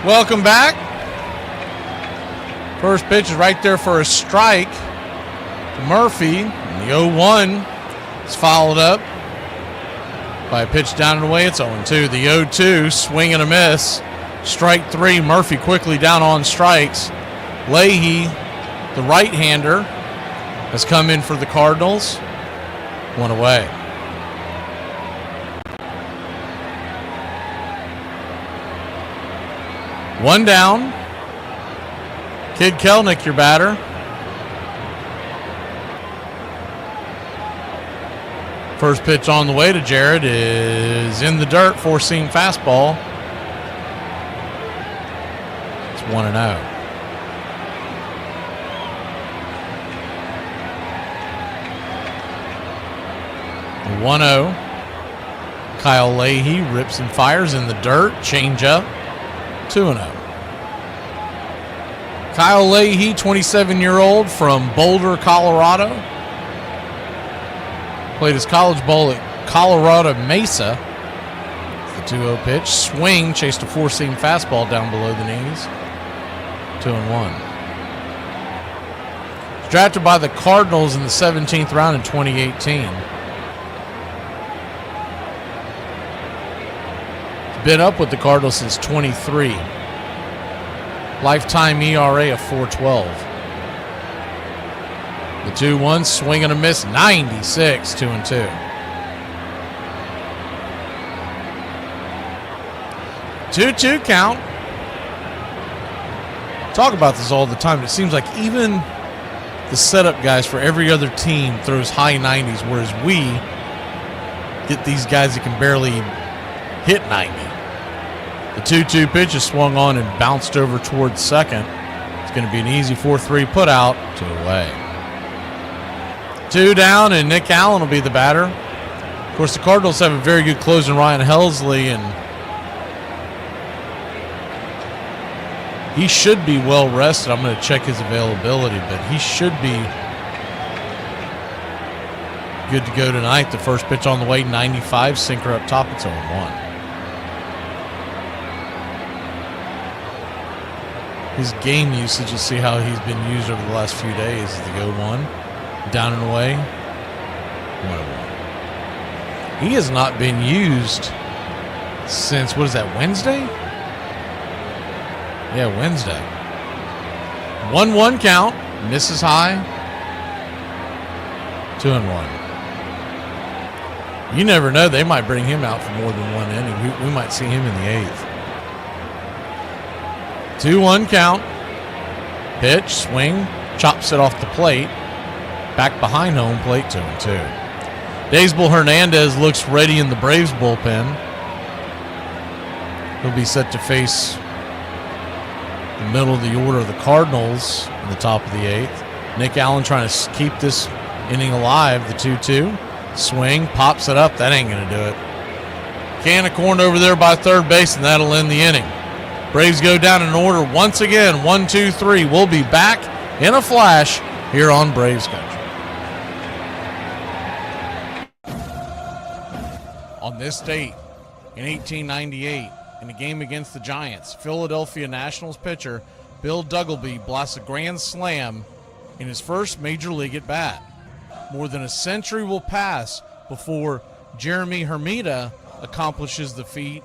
Welcome back. First pitch is right there for a strike to Murphy. And the 0-1 is followed up by a pitch down and away. It's 0-2. The 0-2, swing and a miss. Strike 3. Murphy quickly down on strikes. Leahy, the right-hander, has come in for the Cardinals. 1 away. One down. Kid Kelnick, your batter. First pitch on the way to Jared is in the dirt, four-seam fastball. It's 1-0. The 1-0. Kyle Leahy rips and fires in the dirt, changeup. 2-0. Kyle Leahy, 27-year-old from Boulder, Colorado. Played his college ball at Colorado Mesa. The 2-0 pitch. Swing, chased a four-seam fastball down below the knees. 2-1. He was drafted by the Cardinals in the 17th round in 2018. Been up with the Cardinals since 23. Lifetime ERA of 4.12. The 2-1, swing and a miss, 96, 2-2. 2-2 count. Talk about this all the time. It seems like even the setup guys for every other team throws high 90s, whereas we get these guys that can barely hit 90. The 2-2 pitch is swung on and bounced over towards second. It's going to be an easy 4-3 put out to away. 2 down, and Nick Allen will be the batter. Of course, the Cardinals have a very good closer, Ryan Helsley, and he should be well rested. I'm going to check his availability, but he should be good to go tonight. The first pitch on the way, 95, sinker up top. It's 0-1. His game usage, you'll see how he's been used over the last few days. The 0-1, down and away, 1-1. He has not been used since, what is that, Wednesday? Yeah, Wednesday. 1-1 count, misses high, 2-1. You never know, they might bring him out for more than one inning. We might see him in the 8th. 2-1 count. Pitch, swing, chops it off the plate. Back behind home plate, 2-2. Daysbel Hernandez looks ready in the Braves bullpen. He'll be set to face the middle of the order of the Cardinals in the top of the 8th. Nick Allen trying to keep this inning alive, the 2-2. Swing, pops it up. That ain't going to do it. Can of corn over there by third base, and that'll end the inning. Braves go down in order once again, 1-2-3. We'll be back in a flash here on Braves Country. On this date, in 1898, in a game against the Giants, Philadelphia Nationals pitcher Bill Duggleby blasts a grand slam in his first major league at bat. More than a century will pass before Jeremy Hermida accomplishes the feat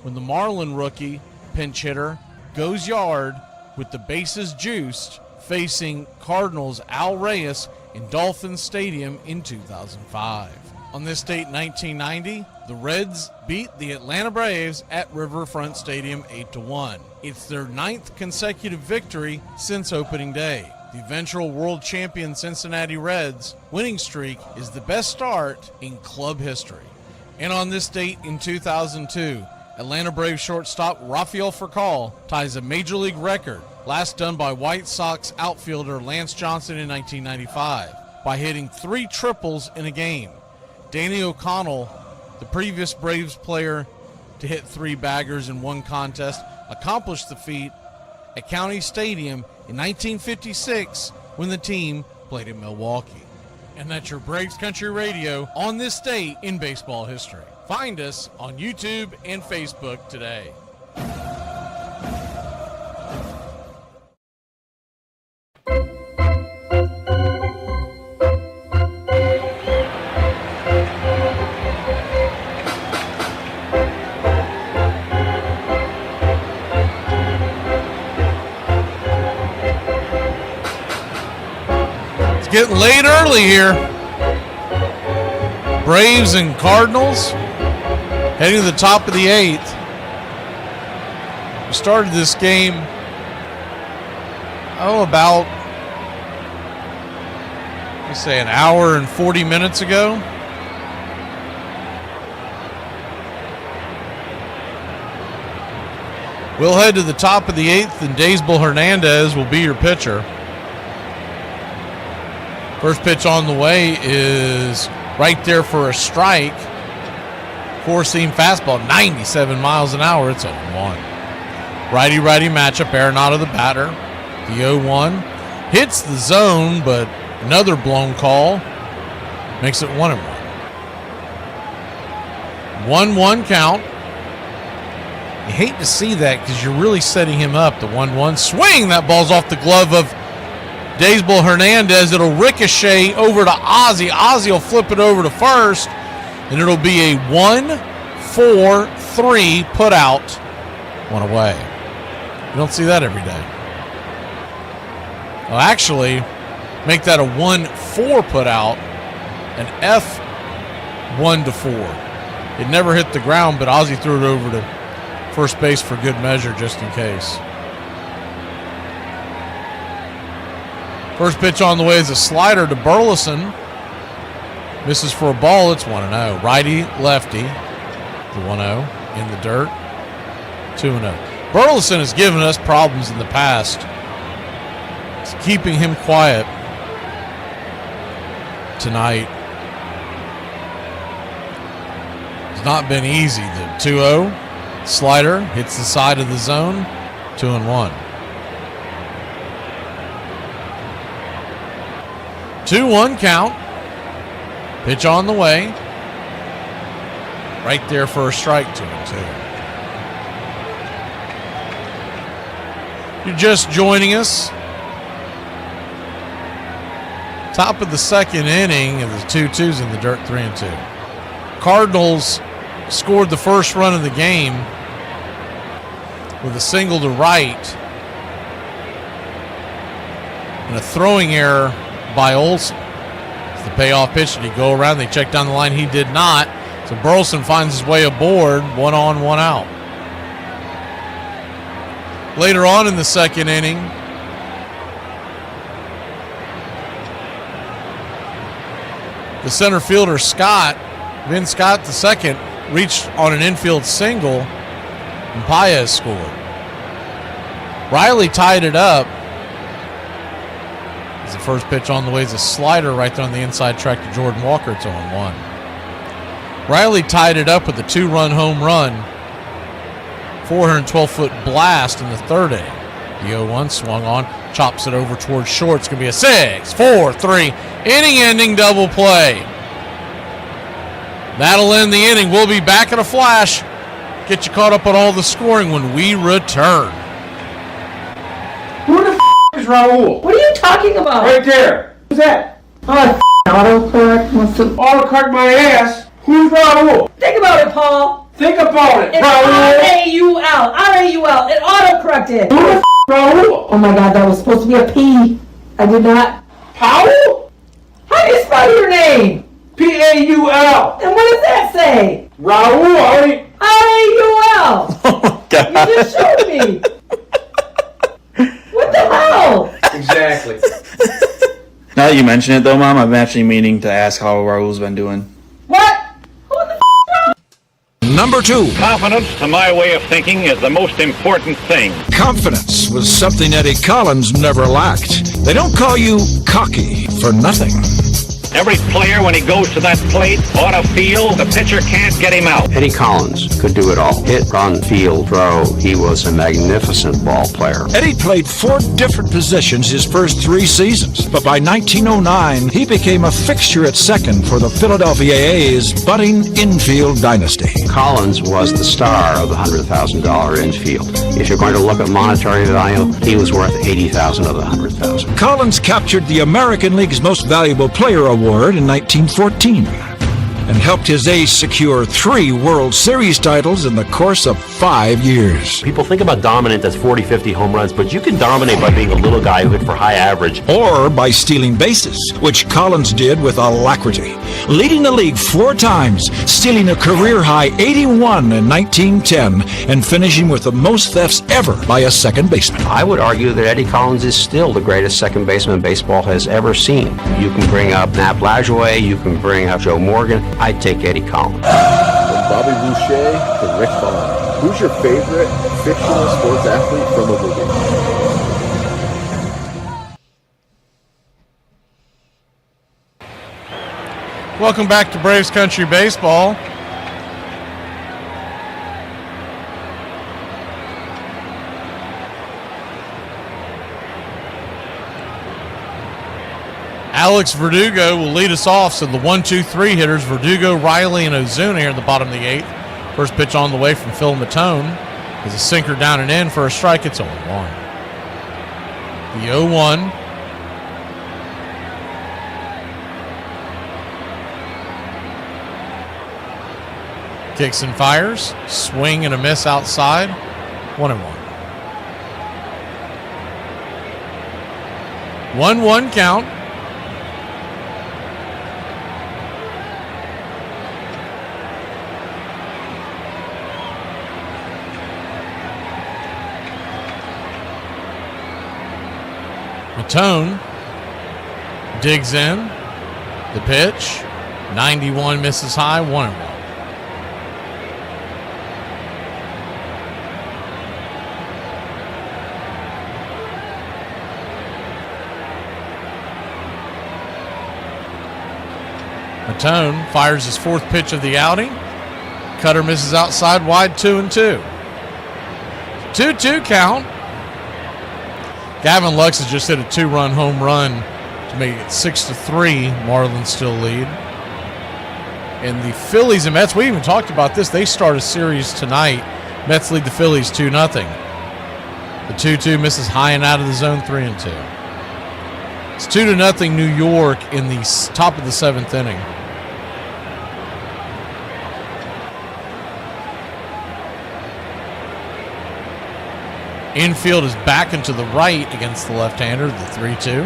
when the Marlin rookie pinch hitter goes yard with the bases juiced, facing Cardinals Al Reyes in Dolphin Stadium in 2005. On this date, 1990, the Reds beat the Atlanta Braves at Riverfront Stadium 8-1. It's their 9th consecutive victory since opening day. The eventual world champion Cincinnati Reds winning streak is the best start in club history. And on this date in 2002, Atlanta Braves shortstop Rafael Furcal ties a major league record, last done by White Sox outfielder Lance Johnson in 1995, by hitting 3 triples in a game. Danny O'Connell, the previous Braves player to hit 3 baggers in one contest, accomplished the feat at County Stadium in 1956 when the team played in Milwaukee. And that's your Braves Country Radio on this date in baseball history. Find us on YouTube and Facebook today. It's getting late early here. Braves and Cardinals heading to the top of the 8th. We started this game, about, let's say, an hour and 40 minutes ago. We'll head to the top of the 8th, and Daysbel Hernandez will be your pitcher. First pitch on the way is right there for a strike. Four-seam fastball, 97 miles an hour. It's 0-1. Righty-righty matchup. Arenado the batter. The 0-1 hits the zone, but another blown call makes it 1-1. 1-1 count. You hate to see that because you're really setting him up. The 1-1 swing. That ball's off the glove of Daysbel Hernandez. It'll ricochet over to Ozzie. Ozzie will flip it over to first. And it'll be a 1-4-3 put out, 1 away. You don't see that every day. Well, actually, make that a 1-4 put out, an F 1-4. It never hit the ground, but Ozzie threw it over to first base for good measure, just in case. First pitch on the way is a slider to Burleson. Misses for a ball. It's 1-0. Righty, lefty. The 1-0 in the dirt. 2-0. Burleson has given us problems in the past. It's keeping him quiet tonight. It's not been easy. The 2-0 slider hits the side of the zone. 2-1. 2-1 count. Pitch on the way. Right there for a strike, 2-2. You're just joining us. Top of the second inning of the 2-2s in the dirt, 3-2. Cardinals scored the first run of the game with a single to right and a throwing error by Olsen. It's the payoff pitch. Did he go around? They checked down the line. He did not. So Burleson finds his way aboard. 1 on, 1 out. Later on in the second inning, the center fielder, Vin Scott II, reached on an infield single, and Paez scored. Riley tied it up. As the first pitch on the way is a slider right there on the inside track to Jordan Walker. It's 0-1. Riley tied it up with a 2-run home run, 412-foot blast in the third inning. The 0-1 swung on, chops it over towards short. It's going to be a 6-4-3 inning-ending double play. That'll end the inning. We'll be back in a flash. Get you caught up on all the scoring when we return. Who the is Raul? What are you talking about? Right there. Who's that? Oh, autocorrect wants to autocorrect my ass. Who's Raul? Think about it, Paul. Think about it, it's Raul. R-A-U-L. R-A-U-L. It autocorrected. Who the Raul? Oh my God, that was supposed to be a P. I did not. Powell? How do you spell your name? P-A-U-L. And what does that say? Raul. R-A-U-L. Oh my God. You just showed me. What the hell? Exactly. Now that you mention it, though, Mom, I'm actually meaning to ask how Raul's been doing. What? Who the Number 2. Confidence, to my way of thinking, is the most important thing. Confidence was something Eddie Collins never lacked. They don't call you cocky for nothing. Every player, when he goes to that plate, ought to feel the pitcher can't get him out. Eddie Collins could do it all. Hit, run, field, throw. He was a magnificent ball player. Eddie played 4 different positions his first 3 seasons, but by 1909, he became a fixture at second for the Philadelphia A's budding infield dynasty. Collins was the star of the $100,000 infield. If you're going to look at monetary value, he was worth $80,000 of the $100,000. Collins captured the American League's Most Valuable Player Award in 1914 and helped his ace secure 3 World Series titles in the course of 5 years. People think about dominant as 40, 50 home runs, but you can dominate by being a little guy who hit for high average. Or by stealing bases, which Collins did with alacrity, leading the league 4 times, stealing a career-high 81 in 1910, and finishing with the most thefts ever by a second baseman. I would argue that Eddie Collins is still the greatest second baseman baseball has ever seen. You can bring up Nap Lajoie, you can bring up Joe Morgan. I'd take Eddie Collins. From Bobby Boucher to Rick Vaughn, who's your favorite fictional sports athlete from a movie? Welcome back to Braves Country Baseball. Alex Verdugo will lead us off. So the 1-2-3 hitters, Verdugo, Riley, and Ozuna here in the bottom of the 8th. First pitch on the way from Phil Matone is a sinker down and in for a strike. It's 0-1. The 0-1. Kicks and fires. Swing and a miss outside. 1-1. 1-1 count. Matone digs in. The pitch. 91 misses high. 1-1. Matone fires his fourth pitch of the outing. Cutter misses outside wide, 2-2. 2-2 count. Gavin Lux has just hit a 2-run home run to make it 6-3. Marlins still lead. And the Phillies and Mets, we even talked about this. They start a series tonight. Mets lead the Phillies 2-0. The 2-2 misses high and out of the zone, 3-2. It's 2-0 New York in the top of the 7th inning. Infield is back and to the right against the left-hander, the 3-2.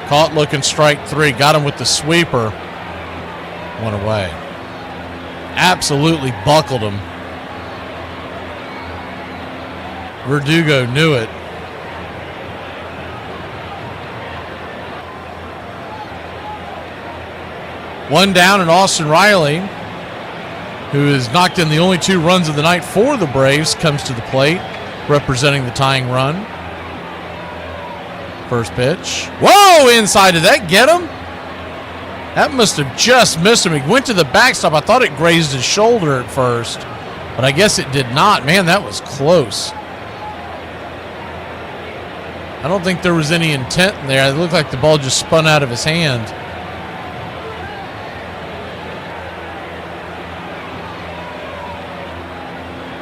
Caught looking, strike 3. Got him with the sweeper. 1 away. Absolutely buckled him. Verdugo knew it. One down, and Austin Riley, who has knocked in the only 2 runs of the night for the Braves, comes to the plate, representing the tying run. First pitch. Whoa! Inside of that. Get him? That must have just missed him. He went to the backstop. I thought it grazed his shoulder at first, but I guess it did not. Man, that was close. I don't think there was any intent in there. It looked like the ball just spun out of his hand.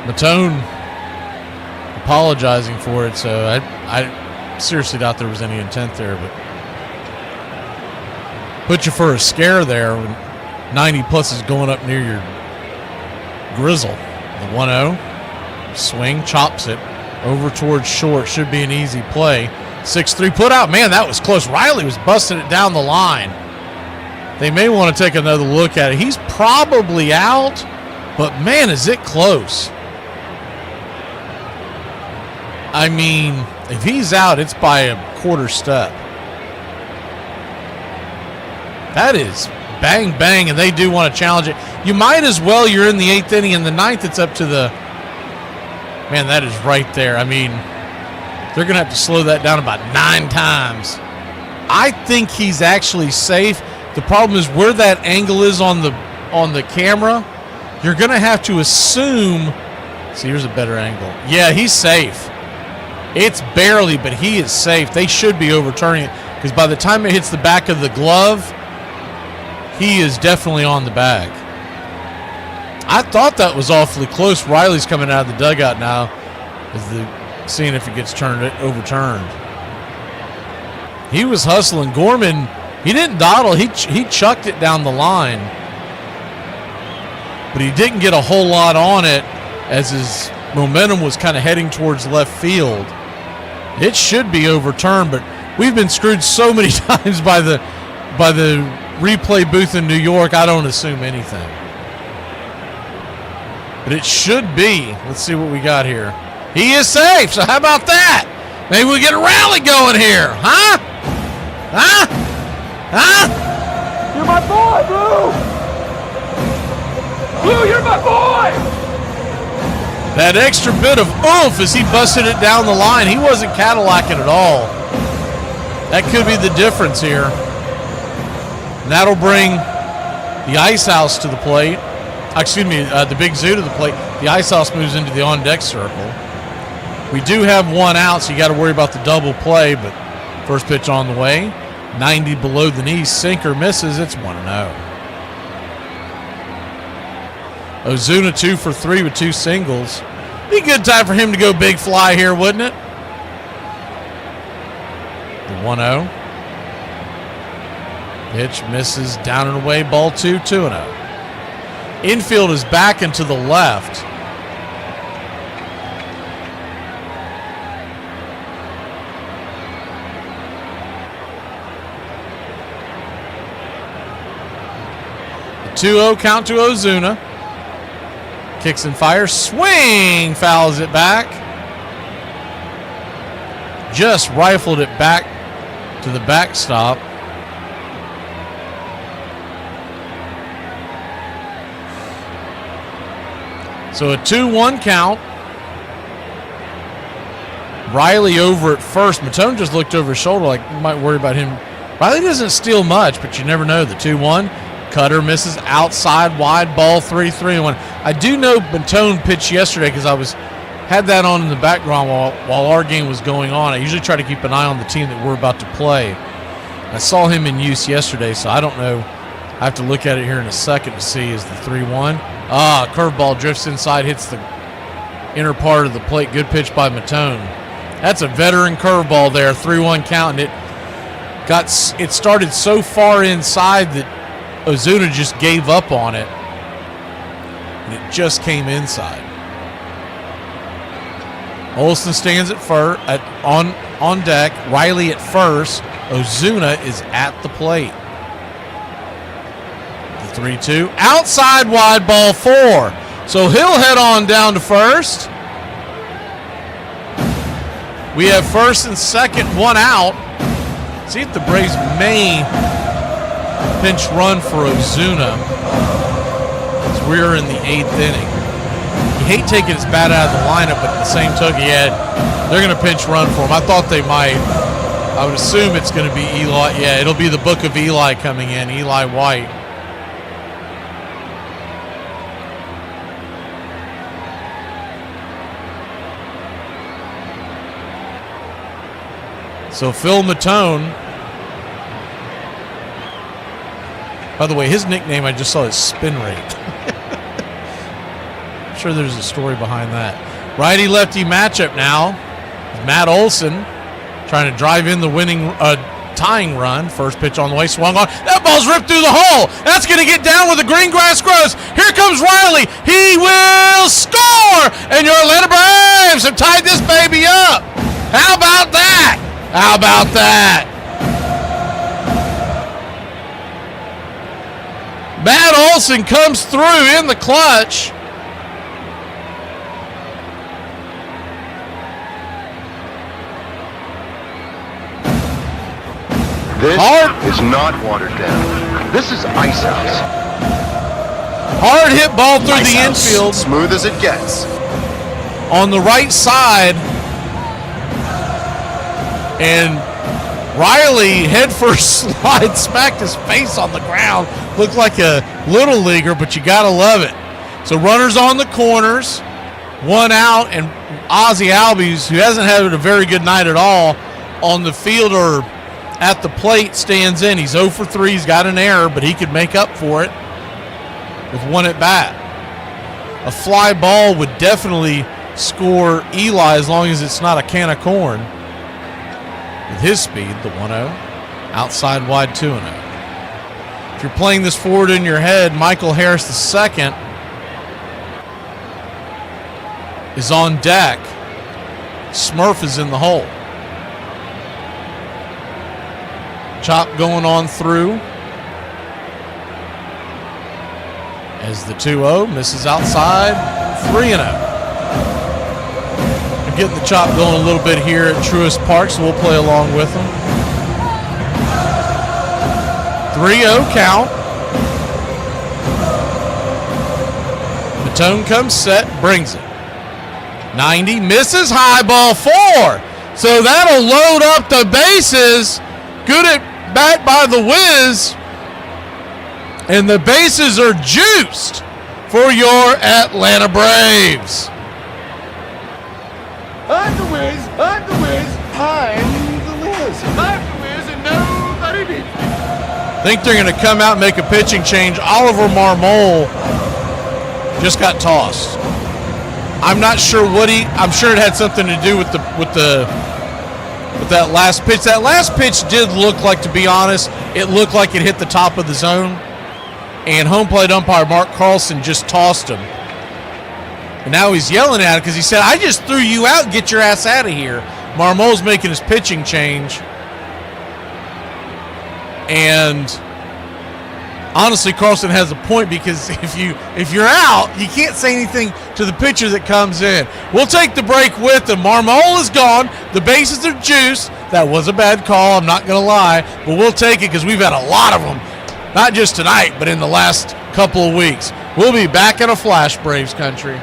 Matone apologizing for it, so I seriously doubt there was any intent there, but put you for a scare there when 90 plus is going up near your grizzle. The 1-0 swing, chops it over towards short. Should be an easy play. 6-3 put out. Man, that was close. Riley was busting it down the line. They may want to take another look at it. He's probably out, but man, is it close. I mean, if he's out, it's by a quarter step. That is bang, bang, and they do want to challenge it. You might as well. You're in the 8th inning. In the 9th, it's up to the... Man, that is right there. I mean, they're going to have to slow that down about 9 times. I think he's actually safe. The problem is where that angle is on the camera, you're going to have to assume... See, here's a better angle. Yeah, he's safe. It's barely, but he is safe. They should be overturning it because by the time it hits the back of the glove, he is definitely on the bag. I thought that was awfully close. Riley's coming out of the dugout now, seeing if it gets overturned. He was hustling. Gorman, he didn't dawdle. He chucked it down the line, but he didn't get a whole lot on it as his momentum was kind of heading towards left field. It should be overturned, but we've been screwed so many times by the replay booth in New York, I don't assume anything. But it should be. Let's see what we got here. He is safe, so how about that? Maybe we get a rally going here, huh? Huh? Huh? You're my boy, Blue! Blue, you're my boy! That extra bit of oomph as he busted it down the line. He wasn't Cadillacing at all. That could be the difference here. And that'll bring the ice house to the plate. Excuse me, the Big Zoo to the plate. The ice house moves into the on-deck circle. We do have 1 out, so you got to worry about the double play, but first pitch on the way. 90 below the knee, sinker misses. It's 1-0. Ozuna 2 for 3 with 2 singles. Be a good time for him to go big fly here, wouldn't it? The 1-0. Pitch misses down and away. Ball 2, 2-0. Infield is back and to the left. The 2-0 count to Ozuna. Kicks and fires. Swing! Fouls it back. Just rifled it back to the backstop. So a 2-1 count. Riley over at first. Matone just looked over his shoulder like you might worry about him. Riley doesn't steal much, but you never know. The 2-1. Cutter misses outside, wide ball, 3-3-1. I do know Matone pitched yesterday because I had that on in the background while our game was going on. I usually try to keep an eye on the team that we're about to play. I saw him in use yesterday, so I don't know. I have to look at it here in a second to see is the 3-1. Curveball drifts inside, hits the inner part of the plate. Good pitch by Matone. That's a veteran curveball there, 3-1 count, and it started so far inside that Ozuna just gave up on it, and it just came inside. Olson stands at on deck. Riley at first. Ozuna is at the plate. The 3-2. Outside wide ball 4. So he'll head on down to first. We have first and second, one out. See if the Braves may pinch run for Ozuna as we're in the 8th inning. You hate taking his bat out of the lineup, but at the same token, they're going to pinch run for him. I thought they might. I would assume it's going to be Eli. Yeah, it'll be the Book of Eli coming in, Eli White. So Phil Matone. By the way, his nickname I just saw is Spin Rate. I'm sure there's a story behind that. Righty-lefty matchup now. Matt Olson trying to drive in the winning tying run. First pitch on the way, swung on. That ball's ripped through the hole. That's going to get down where the green grass grows. Here comes Riley. He will score! And your Atlanta Braves have tied this baby up. How about that? How about that? Matt Olson comes through in the clutch. This is not watered down. This is Ice House. Hard hit ball through the infield. Smooth as it gets. On the right side. And Riley head first slide, smacked his face on the ground. Looked like a little leaguer, but you got to love it. So runners on the corners, one out, and Ozzie Albies, who hasn't had a very good night at all, on the field or at the plate, stands in. He's 0 for 3. He's got an error, but he could make up for it with one at bat. A fly ball would definitely score Eli as long as it's not a can of corn. With his speed, the 1-0, outside wide 2-0. If you're playing this forward in your head, Michael Harris II is on deck. Smurf is in the hole. Chop going on through. As the 2-0 misses outside, 3-0. Getting the chop going a little bit here at Truist Park, so we'll play along with them. 3-0 count. Matone comes set, brings it. 90, misses, high ball 4. So that'll load up the bases. Good at bat by the Wiz. And the bases are juiced for your Atlanta Braves. I'm the Wiz, I'm the Wiz, I'm the Wiz. I'm the Wiz and nobody beats me. I think they're going to come out and make a pitching change. Oliver Marmol just got tossed. I'm not sure what I'm sure it had something to do with that last pitch. That last pitch did look like, to be honest, it looked like it hit the top of the zone. And home plate umpire Mark Carlson just tossed him. And now he's yelling at it because he said, I just threw you out. Get your ass out of here. Marmol's making his pitching change. And honestly, Carlson has a point, because if you're out, you can't say anything to the pitcher that comes in. We'll take the break with them. Marmol is gone. The bases are juiced. That was a bad call, I'm not going to lie, but we'll take it because we've had a lot of them, not just tonight, but in the last couple of weeks. We'll be back in a flash, Braves country.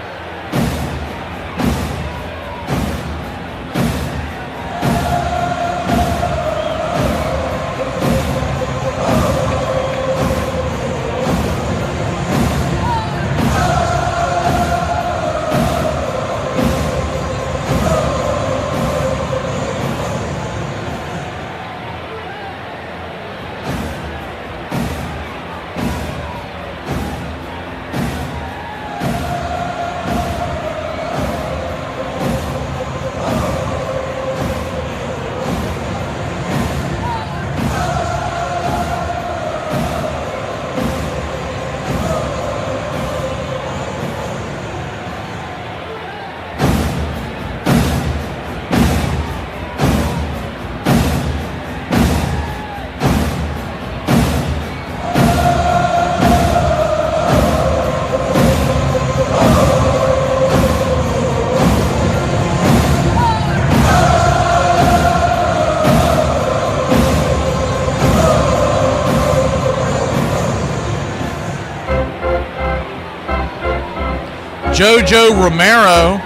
Jojo Romero,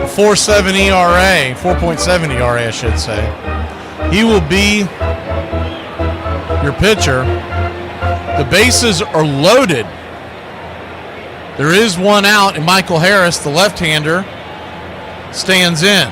4.7 ERA, 4.7 ERA, I should say. He will be your pitcher. The bases are loaded. There is one out, and Michael Harris, the left-hander, stands in.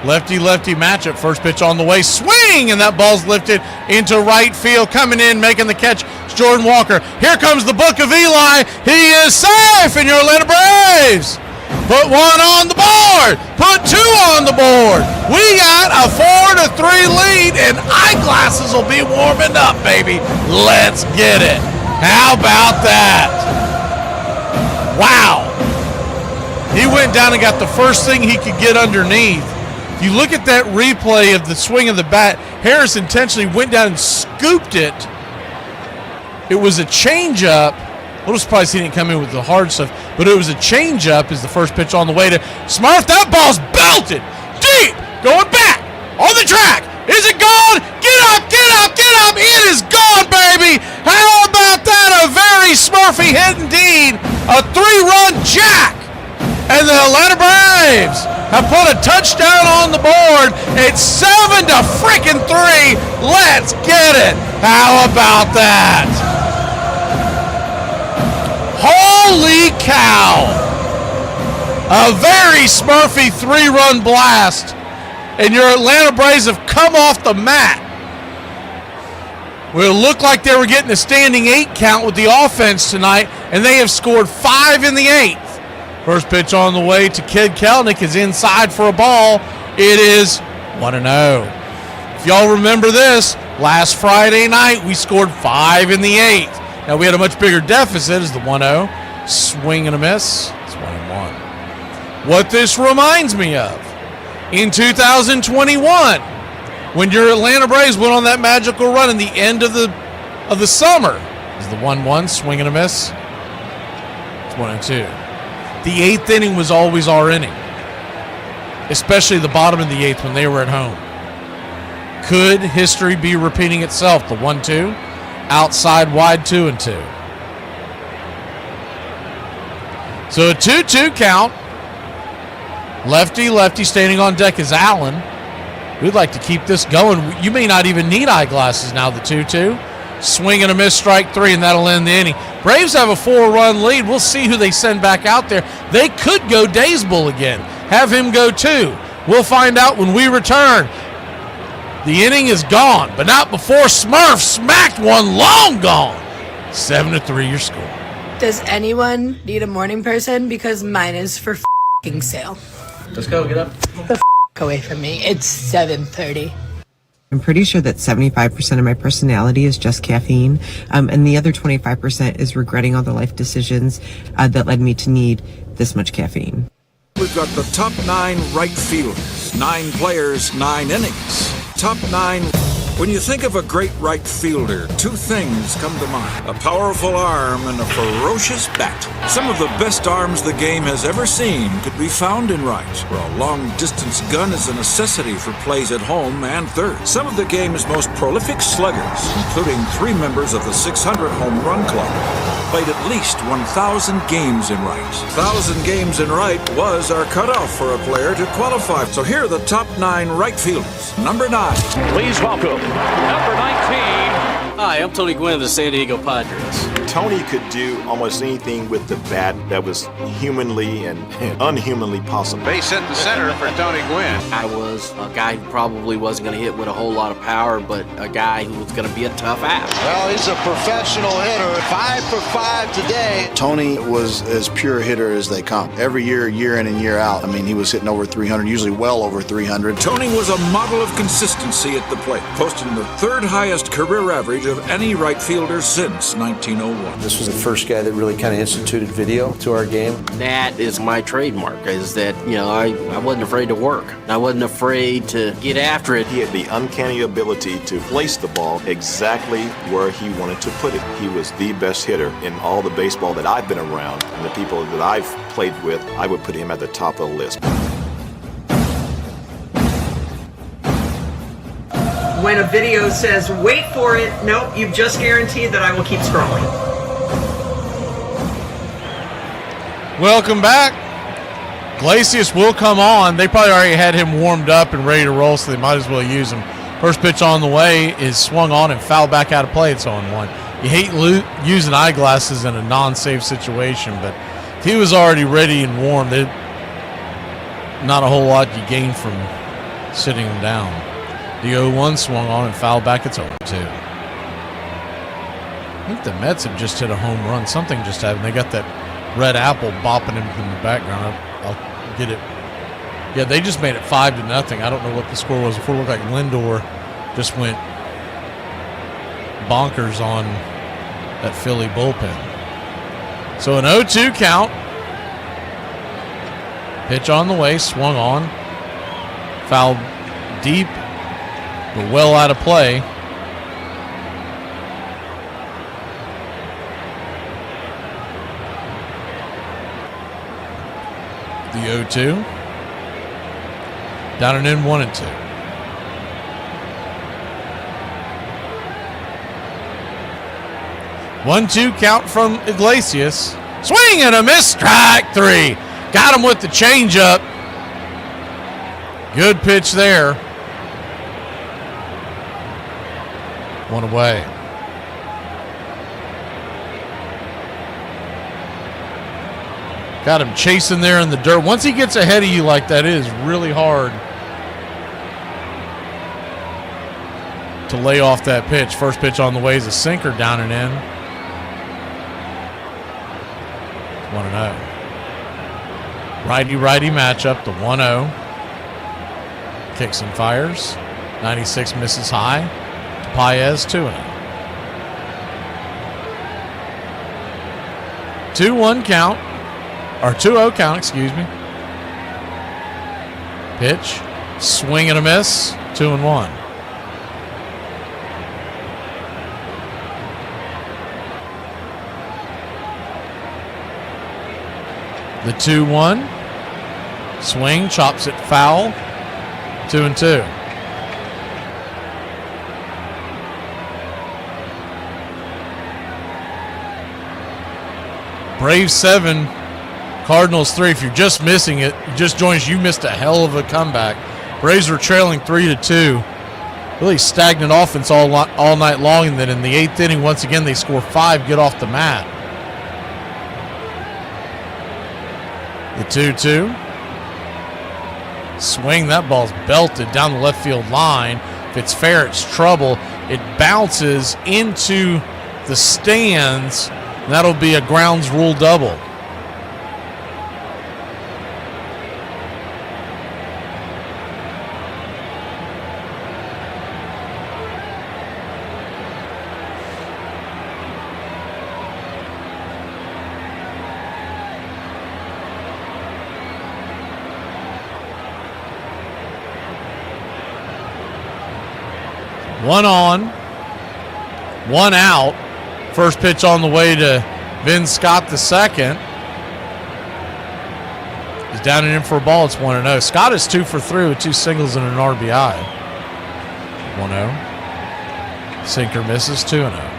Lefty-lefty matchup. First pitch on the way. Swing! And that ball's lifted into right field. Coming in, making the catch, it's Jordan Walker. Here comes the Book of Eli. He is safe, and your Atlanta Braves put one on the board. Put two on the board. We got a 4-3 lead, and eyeglasses will be warming up, baby. Let's get it. How about that? Wow. He went down and got the first thing he could get underneath. If you look at that replay of the swing of the bat, Harris intentionally went down and scooped it. It was a changeup. A little surprised he didn't come in with the hard stuff, but it was a changeup as the first pitch on the way to Smurf. That ball's belted deep, going back on the track. Is it gone? Get up, get up, get up. It is gone, baby. How about that? A very Smurfy hit indeed. A 3-run jack. And the Atlanta Braves have put a touchdown on the board. It's 7-3. Let's get it. How about that? Holy cow. A very Smurfy 3-run blast. And your Atlanta Braves have come off the mat. Well, it looked like they were getting a standing 8 count with the offense tonight, and they have scored 5 in the 8th. First pitch on the way to Kid Kelnick is inside for a ball. It is 1-0. If y'all remember this, last Friday night we scored 5 in the 8th. Now we had a much bigger deficit as the 1-0. Swing and a miss. It's 1-1. What this reminds me of, in 2021, when your Atlanta Braves went on that magical run in the end of the summer, is the 1-1, swing and a miss. It's 1-2. The 8th inning was always our inning, especially the bottom of the 8th when they were at home. Could history be repeating itself? The 1-2, outside wide 2-2. So a 2-2 count. Lefty standing on deck is Allen. We'd like to keep this going. You may not even need eyeglasses now, the 2-2. Swing and a miss, strike 3, and that'll end the inning. Braves have a 4-run lead. We'll see who they send back out there. They could go Daysbull again. Have him go 2. We'll find out when we return. The inning is gone, but not before Smurf smacked one long gone. 7-3 your score. Does anyone need a morning person? Because mine is for f***ing sale. Let's go, get up. The f*** away from me. It's 7:30. I'm pretty sure that 75% of my personality is just caffeine, and the other 25% is regretting all the life decisions that led me to need this much caffeine. We've got the top 9 right fielders, 9 players, 9 innings. Top 9 When you think of a great right fielder, two things come to mind: a powerful arm and a ferocious bat. Some of the best arms the game has ever seen could be found in right, where a long-distance gun is a necessity for plays at home and third. Some of the game's most prolific sluggers, including 3 members of the 600 Home Run Club, played at least 1,000 games in right. 1,000 games in right was our cutoff for a player to qualify. So here are the top 9 right fielders. Number 9. Please welcome number 19. Hi, I'm Tony Gwynn of the San Diego Padres. Tony could do almost anything with the bat that was humanly and unhumanly possible. Base hit the center for Tony Gwynn. I was a guy who probably wasn't going to hit with a whole lot of power, but a guy who was going to be a tough ass. Well, he's a professional hitter. 5 for 5 today. Tony was as pure a hitter as they come. Every year in and year out, I mean, he was hitting over 300, usually well over 300. Tony was a model of consistency at the plate, posting the 3rd highest career average of any right fielder since 1901. This was the first guy that really kind of instituted video to our game. That is my trademark, is that, I wasn't afraid to work. I wasn't afraid to get after it. He had the uncanny ability to place the ball exactly where he wanted to put it. He was the best hitter in all the baseball that I've been around, and the people that I've played with, I would put him at the top of the list. When a video says, wait for it, nope, you've just guaranteed that I will keep scrolling. Welcome back. Iglesias will come on. They probably already had him warmed up and ready to roll, so they might as well use him. First pitch on the way is swung on and fouled back out of play. It's on 1. You hate using eyeglasses in a non-safe situation, but if he was already ready and warm, not a whole lot you gain from sitting him down. The 0-1 swung on and fouled back. It's 0-2. I think the Mets have just hit a home run. Something just happened. They got that red apple bopping him from the background. I'll get it. Yeah, they just made it 5-0. I don't know what the score was before. It looked like Lindor just went bonkers on that Philly bullpen. So an 0-2 count. Pitch on the way, swung on. Fouled deep, but well out of play. The 0-2. Down and in 1-2. One-two count from Iglesias. Swing and a miss. Strike 3. Got him with the changeup. Good pitch there. 1 away. Got him chasing there in the dirt. Once he gets ahead of you like that, it is really hard to lay off that pitch. First pitch on the way is a sinker, down and in. 1-0. Righty-righty matchup, the 1-0. Kicks and fires. 96 misses high. Paez 2-0. 2-1 count. Or 2-0 count, excuse me. Pitch. Swing and a miss. 2-1. The 2-1. Swing, chops it foul. 2-2. Braves 7, Cardinals 3. If you're just missing it, you just joined us, you missed a hell of a comeback. Braves were trailing 3-2. Really stagnant offense all night long, and then in the 8th inning, once again, they score 5, get off the mat. The 2-2. Swing, that ball's belted down the left field line. If it's fair, it's trouble. It bounces into the stands, and that'll be a grounds rule double. One on, one out. First pitch on the way to Vin Scott the second. He's down and in for a ball. It's 1-0. Scott is 2 for 3 with 2 singles and an RBI. 1-0. Sinker misses. 2-0.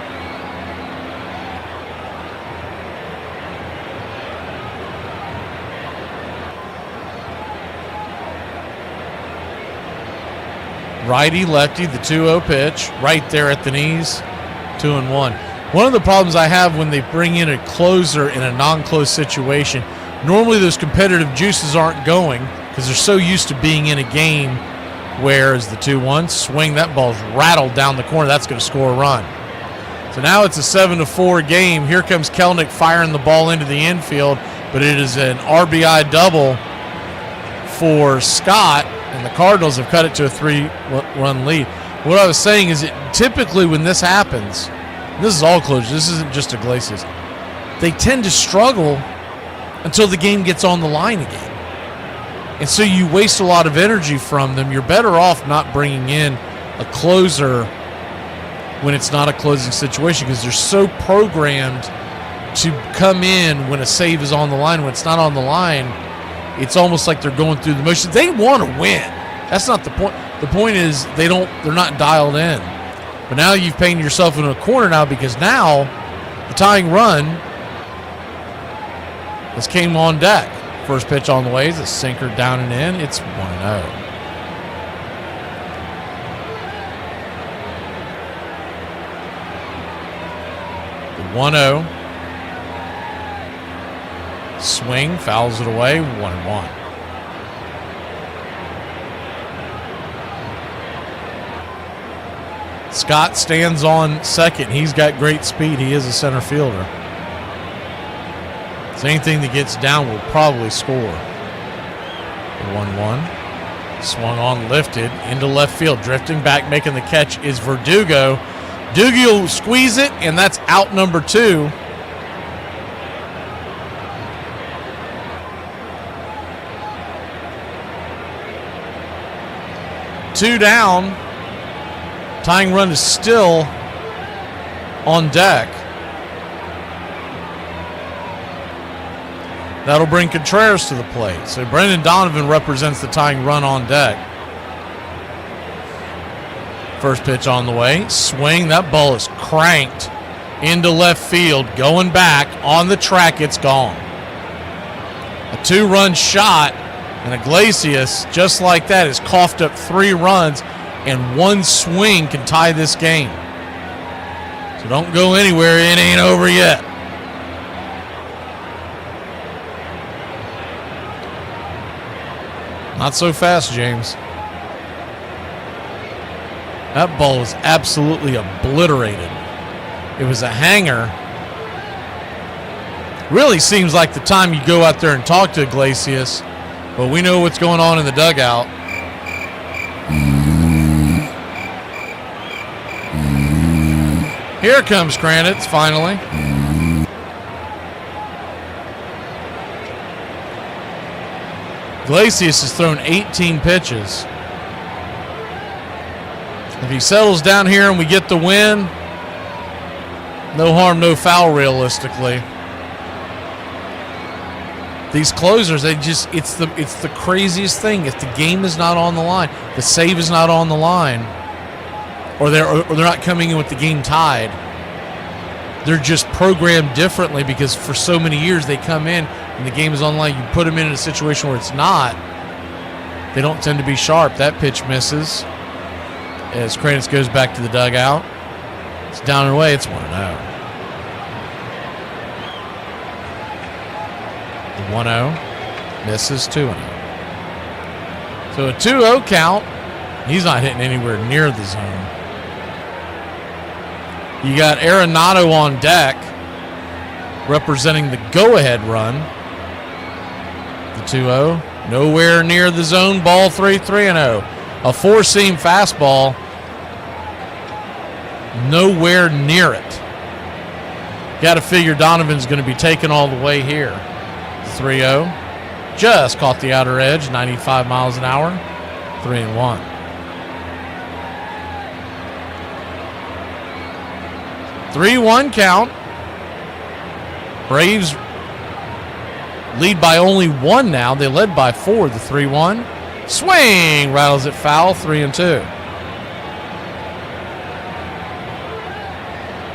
Righty, lefty, the 2-0 pitch, right there at the knees, 2-1. One of the problems I have when they bring in a closer in a non-close situation, normally those competitive juices aren't going because they're so used to being in a game, whereas the 2-1, swing, that ball's rattled down the corner, that's going to score a run. So now it's a 7-4 game. Here comes Kelnick firing the ball into the infield, but it is an RBI double for Scott, and the Cardinals have cut it to a 3-run lead. What I was saying is that typically when this happens, this is all closure, this isn't just Iglesias, they tend to struggle until the game gets on the line again. And so you waste a lot of energy from them. You're better off not bringing in a closer when it's not a closing situation because they're so programmed to come in when a save is on the line. When it's not on the line, it's almost like they're going through the motions. They want to win. That's not the point. The point is they're not dialed in. But now you've painted yourself into a corner now because now the tying run has came on deck. First pitch on the way is a sinker down and in. It's 1-0. The 1-0. Swing, fouls it away, 1-1. Scott stands on second. He's got great speed. He is a center fielder. So anything that gets down will probably score. 1-1. Swung on, lifted, into left field. Drifting back, making the catch is Verdugo. Doogie will squeeze it, and that's out number 2. Two down. Tying run is still on deck. That'll bring Contreras to the plate. So Brendan Donovan represents the tying run on deck. First pitch on the way. Swing. That ball is cranked into left field. Going back on the track. It's gone. A 2-run shot. And Iglesias, just like that, has coughed up 3 runs, and one swing can tie this game. So don't go anywhere. It ain't over yet. Not so fast, James. That ball was absolutely obliterated. It was a hanger. Really seems like the time you go out there and talk to Iglesias. But we know what's going on in the dugout. Here comes Kranitz, finally. Iglesias has thrown 18 pitches. If he settles down here and we get the win, no harm, no foul realistically. These closers, it's the craziest thing. If the game is not on the line, the save is not on the line, or they're not coming in with the game tied, they're just programmed differently because for so many years they come in and the game is on the line. You put them in a situation where it's not, they don't tend to be sharp. That pitch misses as Kranitz goes back to the dugout. It's down and away. It's 1-0. 1-0, misses. 2-0. So a 2-0 count. He's not hitting anywhere near the zone. You got Arenado on deck representing the go-ahead run. The 2-0, nowhere near the zone. Ball 3-0. A 4-seam fastball, nowhere near it. Got to figure Donovan's going to be taken all the way here. 3-0. Just caught the outer edge, 95 miles an hour. 3-1. 3-1 count. Braves lead by only 1 now. They led by 4, the 3-1. Swing, rattles it foul, 3-2.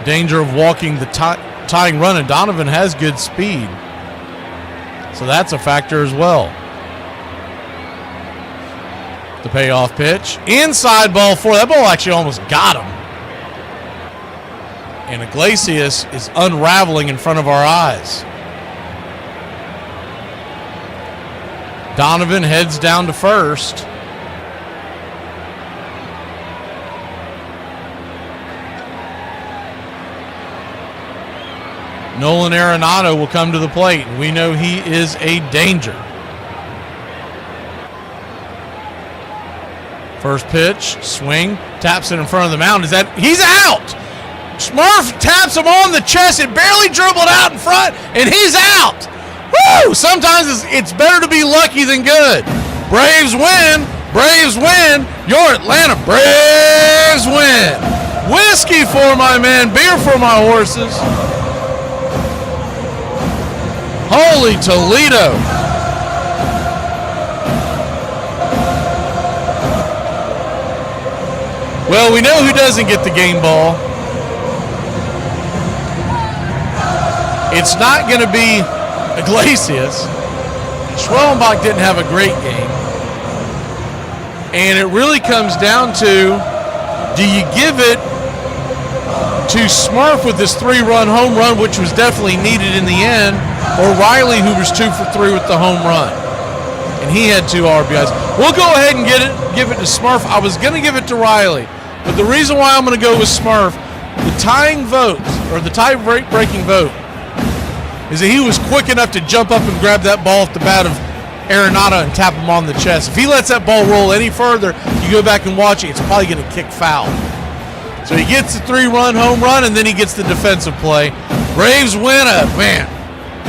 Danger of walking the tying run, and Donovan has good speed. So that's a factor as well. The payoff pitch. Inside ball 4. That ball actually almost got him. And Iglesias is unraveling in front of our eyes. Donovan heads down to first. Nolan Arenado will come to the plate, and we know he is a danger. First pitch, swing, taps it in front of the mound. He's out! Smurf taps him on the chest. It barely dribbled out in front, and he's out. Woo! Sometimes it's better to be lucky than good. Braves win. Braves win. Your Atlanta Braves win. Whiskey for my men. Beer for my horses. Holy Toledo. Well, we know who doesn't get the game ball. It's not going to be Iglesias. Schwellenbach didn't have a great game. And it really comes down to, do you give it to Smurf with this 3-run home run, which was definitely needed in the end, or Riley, who was 2 for 3 with the home run? And he had 2 RBIs. We'll go ahead and give it to Smurf. I was going to give it to Riley, but the reason why I'm going to go with Smurf, the tying vote, or the tie-breaking vote, is that he was quick enough to jump up and grab that ball off the bat of Arenado and tap him on the chest. If he lets that ball roll any further, you go back and watch it, it's probably going to kick foul. So he gets the 3-run home run, and then he gets the defensive play. Braves win a,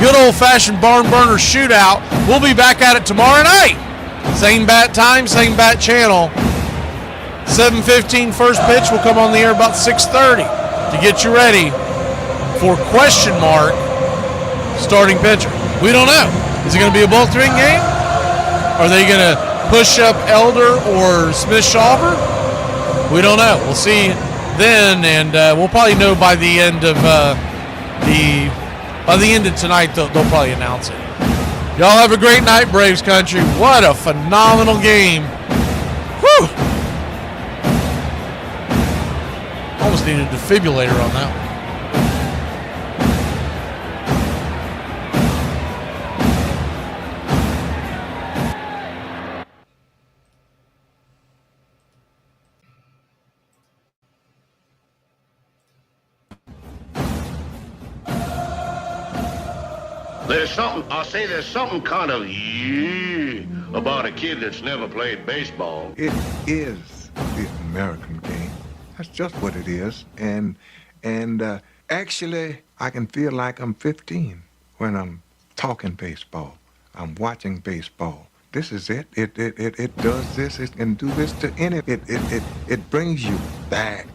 good old-fashioned barn burner shootout. We'll be back at it tomorrow night. Same bat time, same bat channel. 7:15 first pitch will come on the air about 6:30 to get you ready for question mark starting pitcher. We don't know. Is it going to be a both-ring game? Are they going to push up Elder or Smith-Shawver? We don't know. We'll see then, and we'll probably know by the end of tonight. They'll probably announce it. Y'all have a great night, Braves country. What a phenomenal game. Whew. Almost needed a defibrillator on that one. There's something kind of about a kid that's never played baseball. It is the American game. That's just what it is. And actually, I can feel like I'm 15 when I'm talking baseball. I'm watching baseball. This is it. It does this. It can do this to any. It brings you back